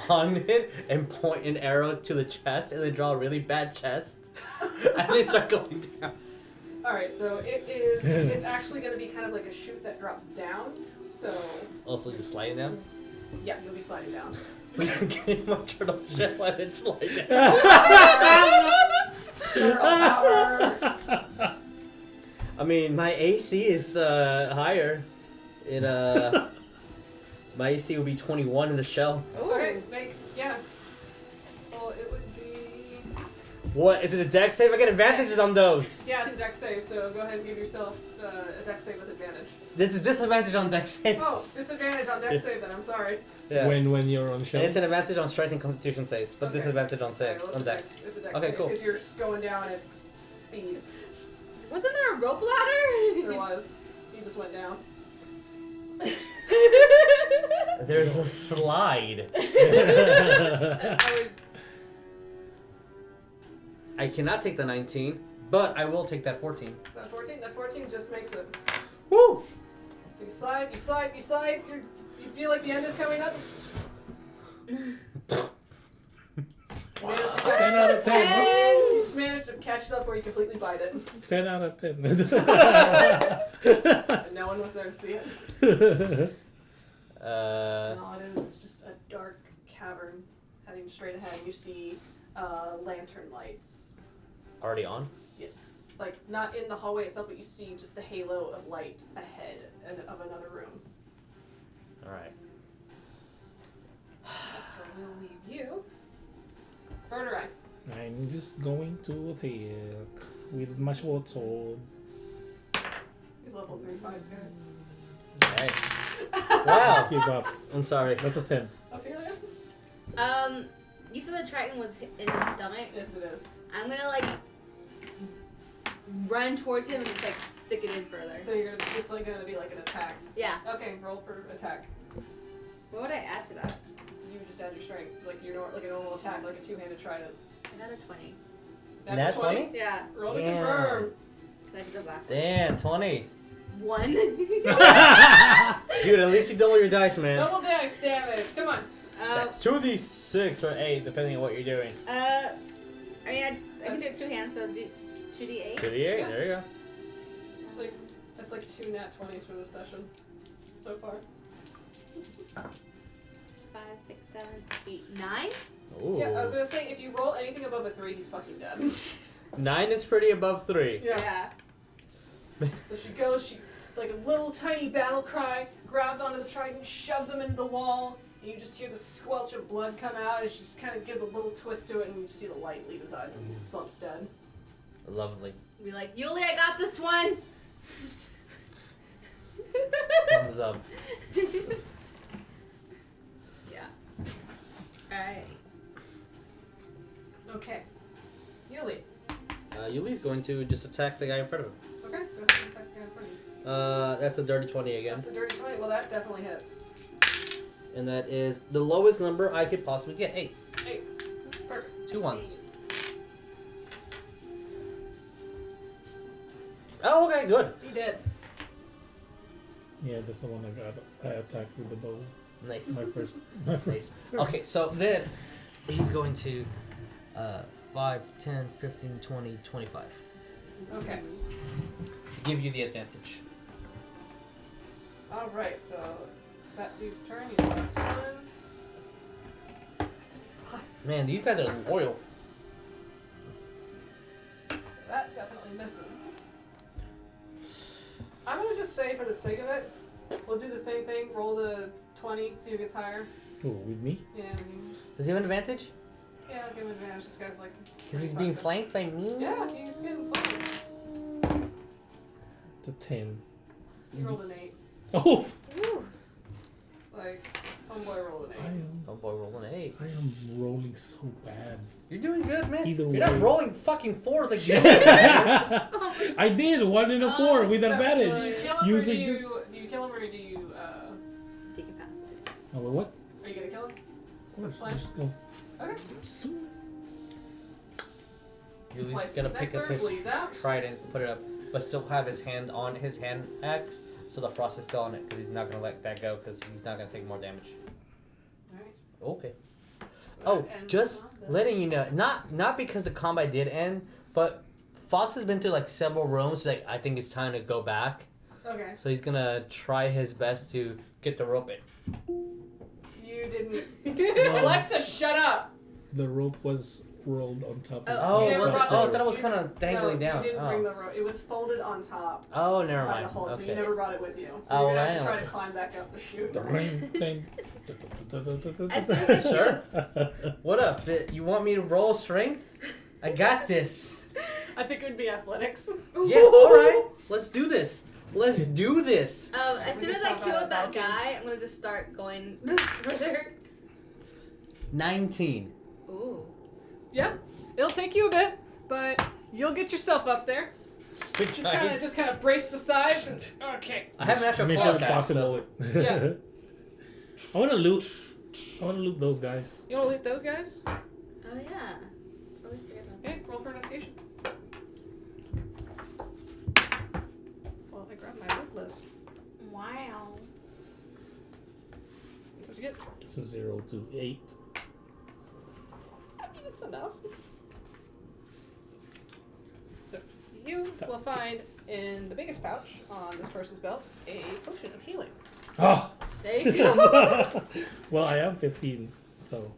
on it and point an arrow to the chest and then draw a really bad chest and then start going down. See. All right. So it is. It's actually going to be kind of like a chute that drops down. So Also, just sliding down. yeah, you'll be sliding down. Getting my turtle shell and then slide down. Turtle power. I mean, my AC is higher. It my AC would be 21 in the shell. Okay, yeah. Well, it would be. What? Is it a dex save? I get advantages on those. Yeah, it's a dex save, so go ahead and give yourself a dex save with advantage. This is disadvantage on dex saves. Oh, disadvantage on dex save then, I'm sorry. Yeah. When you're on show. And it's an advantage on strength and constitution saves, but Okay. disadvantage on Okay, save well, on dex. It's a dex Okay, save, cool. because you're going down at speed. Wasn't there a rope ladder? There was. You just went down. There's a slide. I cannot take the 19, but I will take that 14. That 14? That 14 just makes it. Woo! So you slide. You feel like the end is coming up. You managed to catch 10 out of yourself. 10. You just managed to catch yourself where you completely bite it. 10 out of 10. And no one was there to see it. And all it is just a dark cavern heading straight ahead. You see lantern lights. Already on? Yes. Like, not in the hallway itself, but you see just the halo of light ahead of another room. Alright. That's where we'll leave you. Birdurai. I'm just going to attack with my short sword. These level 3 fights, guys. Hey. Wow! Give up. I'm sorry. That's a 10. Ophelia? You said the Trident was in his stomach. Yes, it is. I'm gonna like run towards him and just like stick it in further. So it's like gonna be like an attack. Yeah. Okay, roll for attack. What would I add to that? You just add your strength, like like a normal attack, like a two-handed trident. I got a 20. Nat 20? Yeah. Roll to Damn. confirm. Can I go back? Damn, 20. 1. Dude, at least you double your dice, man. Double dice damage. Come on. That's 2d6 or 8, depending on what you're doing. I mean, I can do it 2 hands, so do 2d8. 2d8, Yeah. there you go. That's like 2 nat 20s for this session so far. 5, 6, 7, 8, 9. Ooh. Yeah, I was gonna say if you roll anything above a 3, he's fucking dead. 9 is pretty above 3. Yeah. So she goes, like a little tiny battle cry, grabs onto the trident, shoves him into the wall, and you just hear the squelch of blood come out, and she just kind of gives a little twist to it, and you just see the light leave his eyes, and he slumps dead. Lovely. Be like, Yuliy, I got this one. Thumbs up. Yeah. Alright. Okay. Yuliy. Yuliy's going to just attack the guy in front of him. Okay, go ahead and attack the guy in front of you. That's a dirty 20 again. That's a dirty 20. Well, that definitely hits. And that is the lowest number I could possibly get. 8. 8. Perfect. 2 ones. Oh, okay, good. He did. Yeah, that's the one I attacked with the bow. Nice. My first. Nice. Okay, so then he's going to 5, 10, 15, 20, 25. Okay. Give you the advantage. Alright, so it's that dude's turn. He's the last one. That's a 5. Man, these guys are loyal. So that definitely misses. I'm gonna just say, for the sake of it, we'll do the same thing. Roll the 20, see who gets higher. Oh, with me? Yeah, I mean, Does he have an advantage? yeah, I'll give him advantage. This guy's like. Because he's being flanked by me? Yeah, he's getting flanked. It's a 10. You rolled an 8. Oh! Ooh. Like, homeboy rolled an 8. Oh boy, rolling an 8. I am rolling so bad. You're doing good, man. Either You're way. not rolling fucking 4s like you. I did 1 and a 4 with So, advantage. Do you kill him Using or do this. you kill him or do you Decapacitate. Oh, wait, what? are you gonna kill him? Of course, Flash. just go. Okay. Yuli's Slice gonna his pick neck up there, his bleeds out. trident, put it up, but still have his hand on his hand axe, so the frost is still on it, because he's not gonna let that go, because he's not gonna take more damage. Alright. Okay. So Oh, that ends just the combat. letting you know, not because the combat did end, but Fox has been through like several rooms. Like I think it's time to go back. Okay. So he's gonna try his best to get the rope in. You didn't. Alexa, shut up! The rope was rolled on top. Oh, You never was it? brought Oh, I the- thought it was kind of dangling no, down. You didn't Oh. bring the rope. It was folded on top Oh, never by mind. the hole, so you Okay. never brought it with you. So Oh, you're gonna have to right. try to climb back up the chute. The ring thing. As soon as Sure. What up? You want me to roll strength? I got this. I think it would be athletics. Yeah, alright. Let's do this. Let's do this. As We soon as just I talked kill about that Falcon. guy, I'm gonna just start going further. 19. Ooh. Yeah, it'll take you a bit, but you'll get yourself up there. Good Just kind of brace the sides. And, okay. I have an actual Mission claw attack, so... Impossible. Yeah. I want to loot. I want to loot those guys. You want to loot those guys? Oh yeah. Always forget about that. Okay, roll for investigation. Well, I grabbed my loot list. Wow. What'd you get? It's a 0 to 8. I mean, it's enough. So you will find in the biggest pouch on this person's belt a potion of healing. Oh. There you go. Well, I am 15, so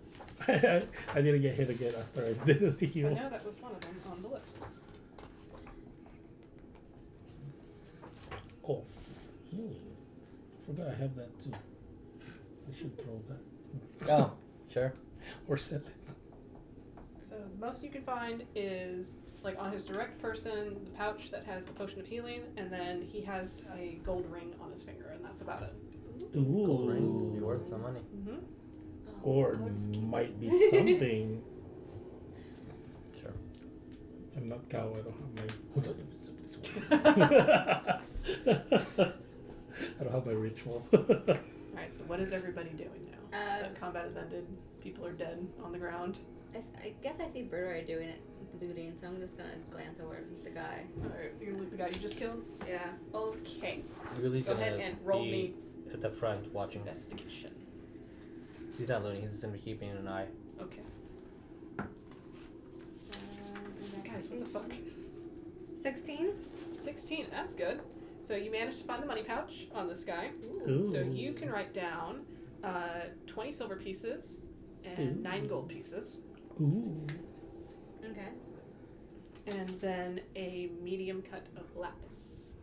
I didn't get hit again after I did the So heal. now that was one of them on the list. Oh, I forgot I have that too. I should throw that. Oh, sure. Or sell it. So the most you can find is like on his direct person, the pouch that has the potion of healing, and then he has a gold ring on his finger, and that's about it. Gold ring would be Ooh. worth some money. Mm-hmm. Or might be something. Sure. I'm not cow. I don't have my. I don't have my ritual. Alright, so what is everybody doing now? That combat has ended, people are dead on the ground. I guess I see Birdurai doing it, looting, so I'm just gonna glance over at the guy. Alright, you're gonna loot the guy you just killed? Yeah. Okay. Yuli's Go gonna ahead and roll be me at the front watching. investigation. He's not looting. He's just gonna be keeping an eye. Okay. Guys, what the fuck? 16? 16, that's good. So you managed to find the money pouch on this guy. Ooh. So you can write down 20 silver pieces and 9 gold pieces. Ooh. Okay. And then a medium cut of lapis.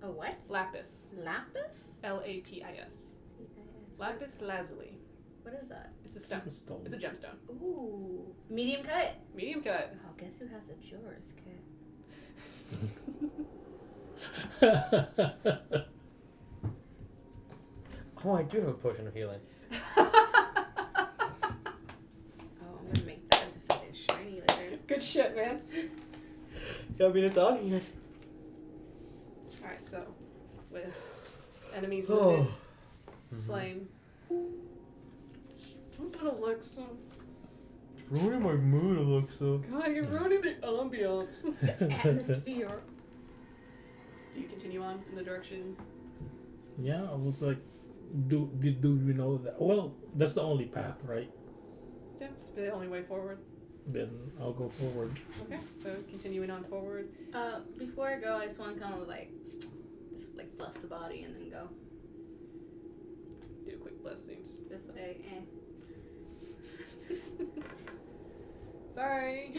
A what? Lapis. Lapis? L-A-P-I-S. Lapis lazuli. What is that? It's a stone. Like a stone. It's a gemstone. Ooh. Medium cut? Medium cut. Oh, guess who has a Jor's kit? Oh, I do have a potion of healing. Oh, I'm gonna make that into something shiny later. Good shit, man. I mean, it's on here. Alright, so with enemies Oh. wounded, slain. Stupid Alexa. It's ruining my mood, Alexa. God, you're ruining the ambiance. The atmosphere. Do you continue on in the direction? Yeah, I was like, do we know that? Well, that's the only path, right? Yeah, it's the only way forward. Then I'll go forward. Okay, so continuing on forward. Before I go, I just want to kind of just bless the body and then go. Do a quick blessing. Just Just like, sorry.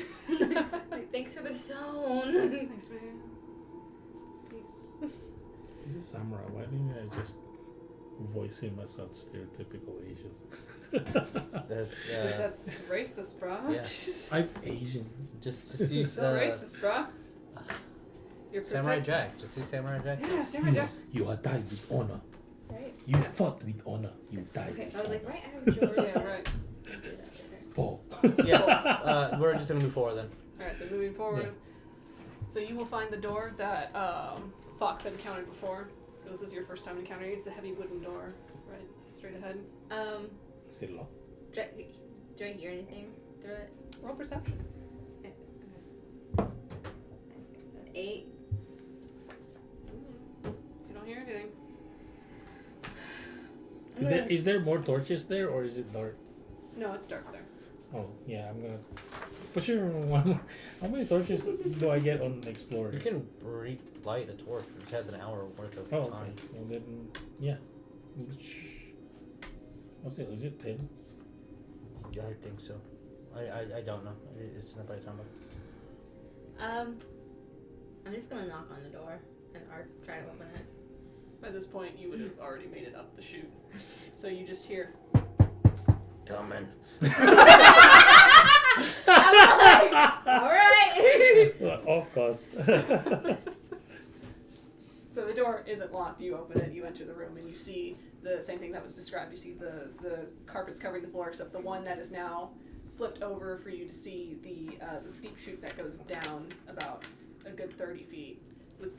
like, thanks for the stone. Thanks, man. Peace. He's a samurai. Why didn't I just voice him as a stereotypical Asian? That's, 'Cause that's racist, bro. Yeah. I'm Asian. just use Still racist, bro. You're Samurai prepared- Jack. Just use Samurai Jack. Yeah, Samurai Jack. You have died with honor. Right? You fought with honor. You died. Okay, with I was like, honor. right, I have Jor's Yeah, kit. right. Paul. Yeah, we're just gonna move forward then. Alright, so moving forward. Yeah. So you will find the door that Fox had encountered before. This is your first time encountering it. It's a heavy wooden door, right straight ahead. Is it locked? Do I hear anything through it? Roll perception. 8. You don't hear anything. Is there more torches there, or is it dark? No, it's dark there. Oh yeah, I'm gonna. But sure, one more. How many torches do I get on Explorer? You can relight a torch, which has an hour worth of Oh, okay. time. Well then, yeah. What's it? Is it 10? Yeah, I think so. I don't know. It's not by time. I'm just gonna knock on the door and try to open it. By this point, you would have already made it up the chute. So you just hear. Coming. I'm like, all right. Well, of course. So the door isn't locked. You open it. You enter the room, and you see the same thing that was described. You see the carpets covering the floor, except the one that is now flipped over for you to see the steep chute that goes down about a good 30 feet.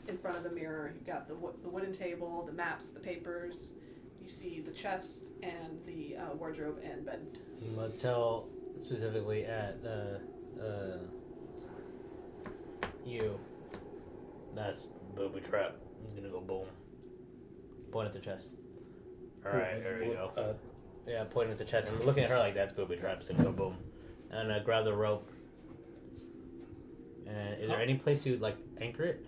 In front of the mirror, you've got the wooden table, the maps, the papers. You see the chest and the wardrobe and bed. You must tell specifically at you. That's booby trap. He's gonna go boom. Point at the chest. Alright, there we go. Yeah, pointing at the chest. I'm looking at her like that's booby trap. It's gonna go boom. And grab the rope. And is there any place you'd like anchor it?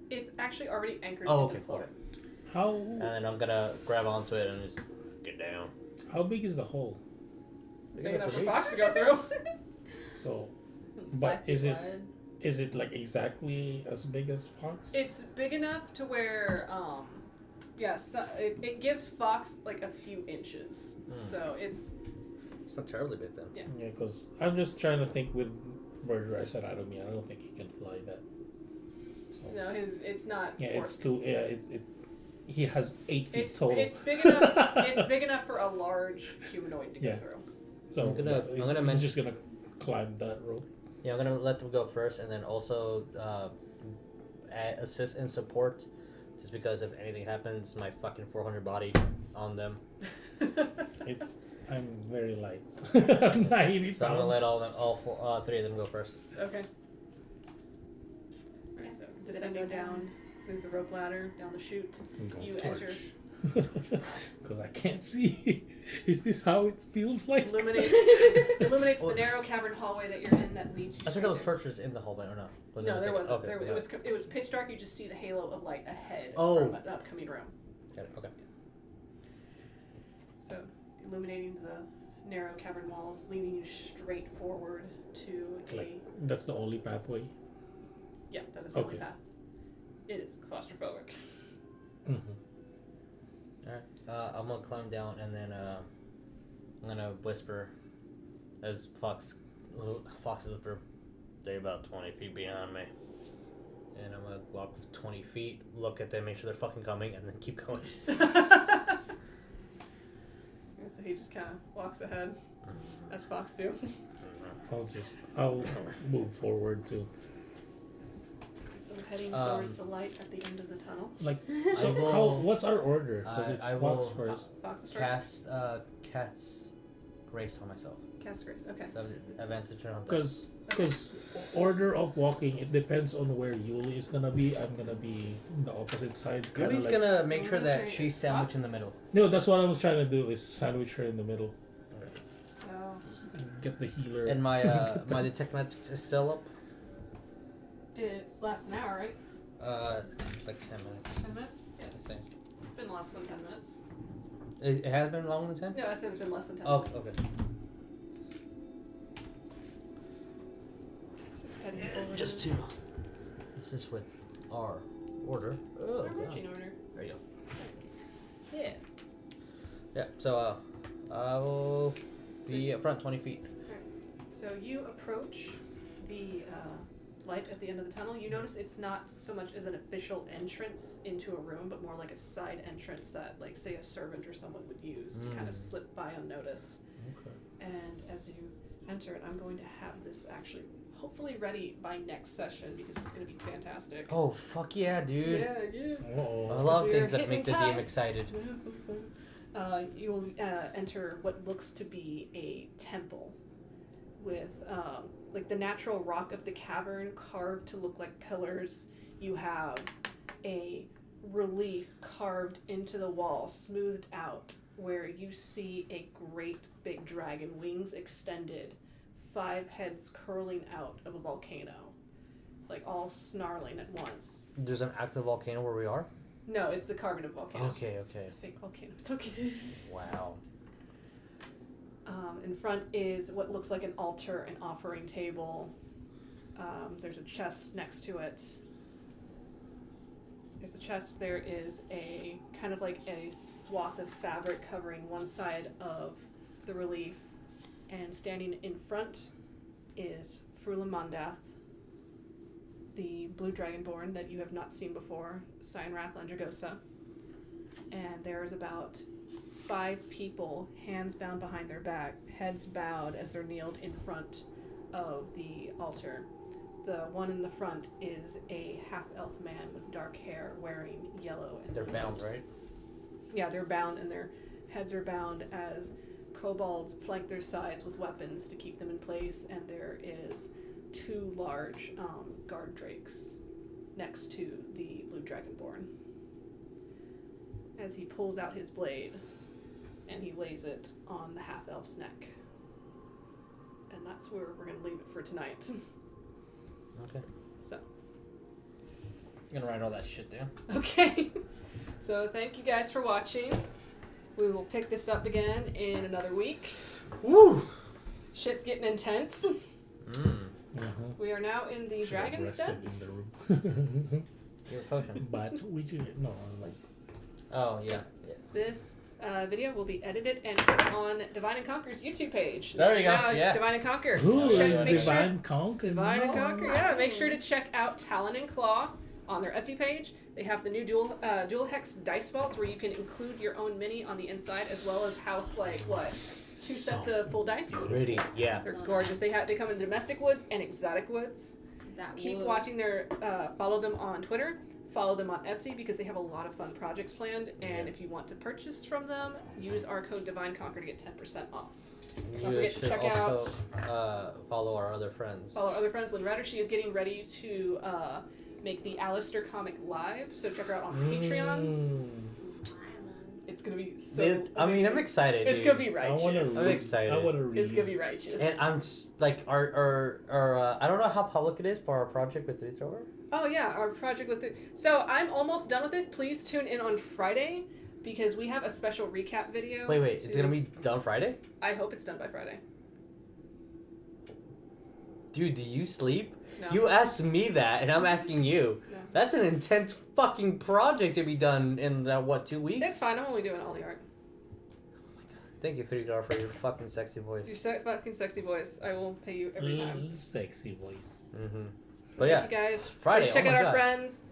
It's actually already anchored Oh, into okay, the floor. How And then I'm gonna grab onto it and just get down. how big is the hole? Big enough for Fox to go through. So, but is it like exactly as big as Fox? It's big enough to where, it gives Fox like a few inches. So it's not terribly big then. Yeah. Yeah, because I'm just trying to think with Birdurai said out of me. I don't think he can fly that. So, no, it's not. yeah, it's forced. too. Yeah, he has 8 feet total. It's big enough. It's big enough for a large humanoid to Yeah. go through. So I'm gonna he's just gonna climb that rope. Yeah, I'm gonna let them go first, and then also assist and support, just because if anything happens, my fucking 400 body on them. I'm very light. I'm 90 So I'm gonna pounds. let all three of them go first. Okay. Alright, so descending down through the rope ladder, down the chute, you enter. Because I can't see. Is this how it feels like? Illuminates the narrow cavern hallway that you're in that leads you. I think there was torches in the hallway, or no? No, there wasn't. Okay, It was pitch dark. You just see the halo of light ahead Oh. from an upcoming room. Got it. Okay. So, illuminating the narrow cavern walls, leading you straight forward to Like, that's the only pathway. Yeah, that is the only Okay. path. It is claustrophobic. Mm-hmm. Alright. I'm gonna climb down, and then I'm gonna whisper as Fox is whisper. They're about 20 feet behind me. And I'm gonna walk 20 feet, look at them, make sure they're fucking coming, and then keep going. So he just kind of walks ahead, as Fox do. I'll move forward too. So we're heading towards the light at the end of the tunnel. Like, so what's our order? Because it's I Fox will first. Fox is first. Cast Cat's Grace on myself. Cast Grace, okay. So I have the advantage on that. Because order of walking, it depends on where Yuliy is gonna be. I'm gonna be the opposite side. Yuli's like, gonna make sure that she's sandwiched in the middle. No, that's what I was trying to do, is sandwich her in the middle. So Get the healer. And my my detect magic is still up. it lasts an hour, right? Like 10 minutes. 10 minutes? Yeah, I think. It's been less than 10 minutes. It has been longer than 10? No, I said it's been less than 10 Oh, minutes. okay. So heading forward. Just to assist with our order. Oh, Our marching order. There you go. Yeah. Yeah, so I will be up front 20 feet. So you approach the light at the end of the tunnel. You notice it's not so much as an official entrance into a room, but more like a side entrance that, like, say, a servant or someone would use to kind of slip by unnoticed. Okay. And as you enter it, I'm going to have this actually hopefully ready by next session because it's going to be fantastic. Oh, fuck yeah, dude. Yeah. Uh-oh. I love We're things that hitting make the time. DM excited. I'm excited. You will enter what looks to be a temple with like the natural rock of the cavern carved to look like pillars. You have a relief carved into the wall, smoothed out, where you see a great big dragon, wings extended, 5 heads curling out of a volcano, like all snarling at once. There's an active volcano where we are? No, it's the carving of volcano. Okay. It's a fake volcano. It's okay. Wow. In front is what looks like an altar, an offering table. There's a chest next to it. There's a chest. There is a kind of like a swath of fabric covering one side of the relief. And standing in front is Frula Mondath, the blue dragonborn that you have not seen before, Signrath Landragosa. And there is about 5 people, hands bound behind their back, heads bowed as they're kneeled in front of the altar. The one in the front is a half-elf man with dark hair wearing yellow. And They're bound, right? Yeah, they're bound, and their heads are bound as kobolds flank their sides with weapons to keep them in place, and there is 2 large guard drakes next to the blue dragonborn. As he pulls out his blade, and he lays it on the half-elf's neck. And that's where we're going to leave it for tonight. Okay. So. I'm gonna write all that shit down. Okay. So thank you guys for watching. We will pick this up again in another week. Woo! Shit's getting intense. We are now in the Dragon's Den. in the room. Your potion. But we did no, like. Oh, yeah. This video will be edited and put on Divine and Conquer's YouTube page. There This you is go, now yeah. Divine and Conquer. Ooh, Make is sure- Divine Conquer. Divine and Conquer, yeah. Make sure to check out Talon and Claw on their Etsy page. They have the new dual hex dice vaults where you can include your own mini on the inside, as well as house 2 sets of full dice. Pretty, yeah. They're gorgeous. They come in domestic woods and exotic woods. Keep watching their follow them on Twitter. Follow them on Etsy because they have a lot of fun projects planned. And if you want to purchase from them, use our code DivineConquer to get 10% off. Don't You forget to should check also out. follow our other friends. Follow our other friends. Lynn Redder, she is getting ready to make the Alistair comic live, so check her out on Patreon. It's gonna be so. I mean, I'm amazing. excited. It's dude. gonna be righteous. I'm excited. I want to read. It's gonna be righteous. And I'm like, our I don't know how public it is, but our project with 3 Thrower. Oh yeah, our project with it. So I'm almost done with it. Please tune in on Friday because we have a special recap video. Wait, it's gonna be done Friday? I hope it's done by Friday. Dude, do you sleep? No. You asked me that, and I'm asking you. No. That's an intense fucking project to be done in 2 weeks? It's fine. I'm only doing all the art. Thank you, 3 Thrower, for your fucking sexy voice. Your fucking sexy voice. I will pay you every time. Sexy voice. Mm-hmm. So But yeah, thank you guys. Friday. Please check oh out my our God. friends.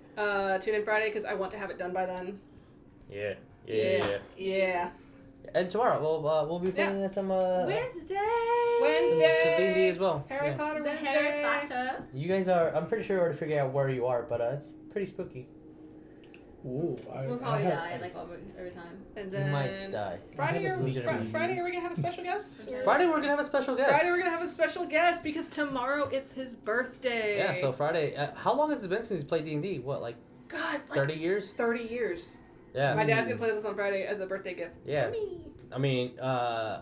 Tune in Friday because I want to have it done by then. Yeah. And tomorrow we'll be filming some Wednesday. Wednesday. some D&D as well. Harry Yeah. Potter The Wednesday. Harry Potter. You guys are. I'm pretty sure we're already figuring out where you are, but it's pretty spooky. Ooh, We'll probably die like every time. And You then might die. Friday, I have a sneak Friday, preview. are we gonna have a special guest? Or- Friday we're gonna have a special guest. Friday, we're gonna have a special guest because tomorrow it's his birthday. Yeah, so Friday. How long has it been since he's played D&D? What, like God, 30 years? 30 years. Yeah. My dad's gonna play this on Friday as a birthday gift. Yeah. For me. I mean,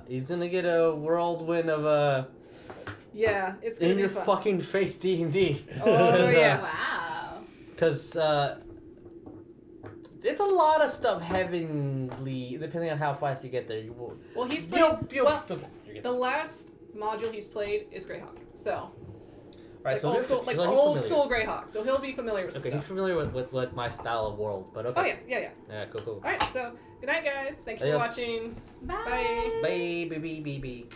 he's gonna get a whirlwind of Yeah, it's gonna in be your fun. fucking face D&D. Oh, yeah. Wow. Because it's a lot of stuff heavily, depending on how fast you get there. You will. Well, he's played. Well, the last module he's played is Greyhawk. So. Right, so old this- school, so he's old familiar. school Greyhawk. So he'll be familiar with some Okay, he's stuff. familiar with my style of world, but okay. Oh yeah. Yeah, cool. All right. So good night, guys. Thank you for Adios. watching. Bye. Bye. Bye, baby.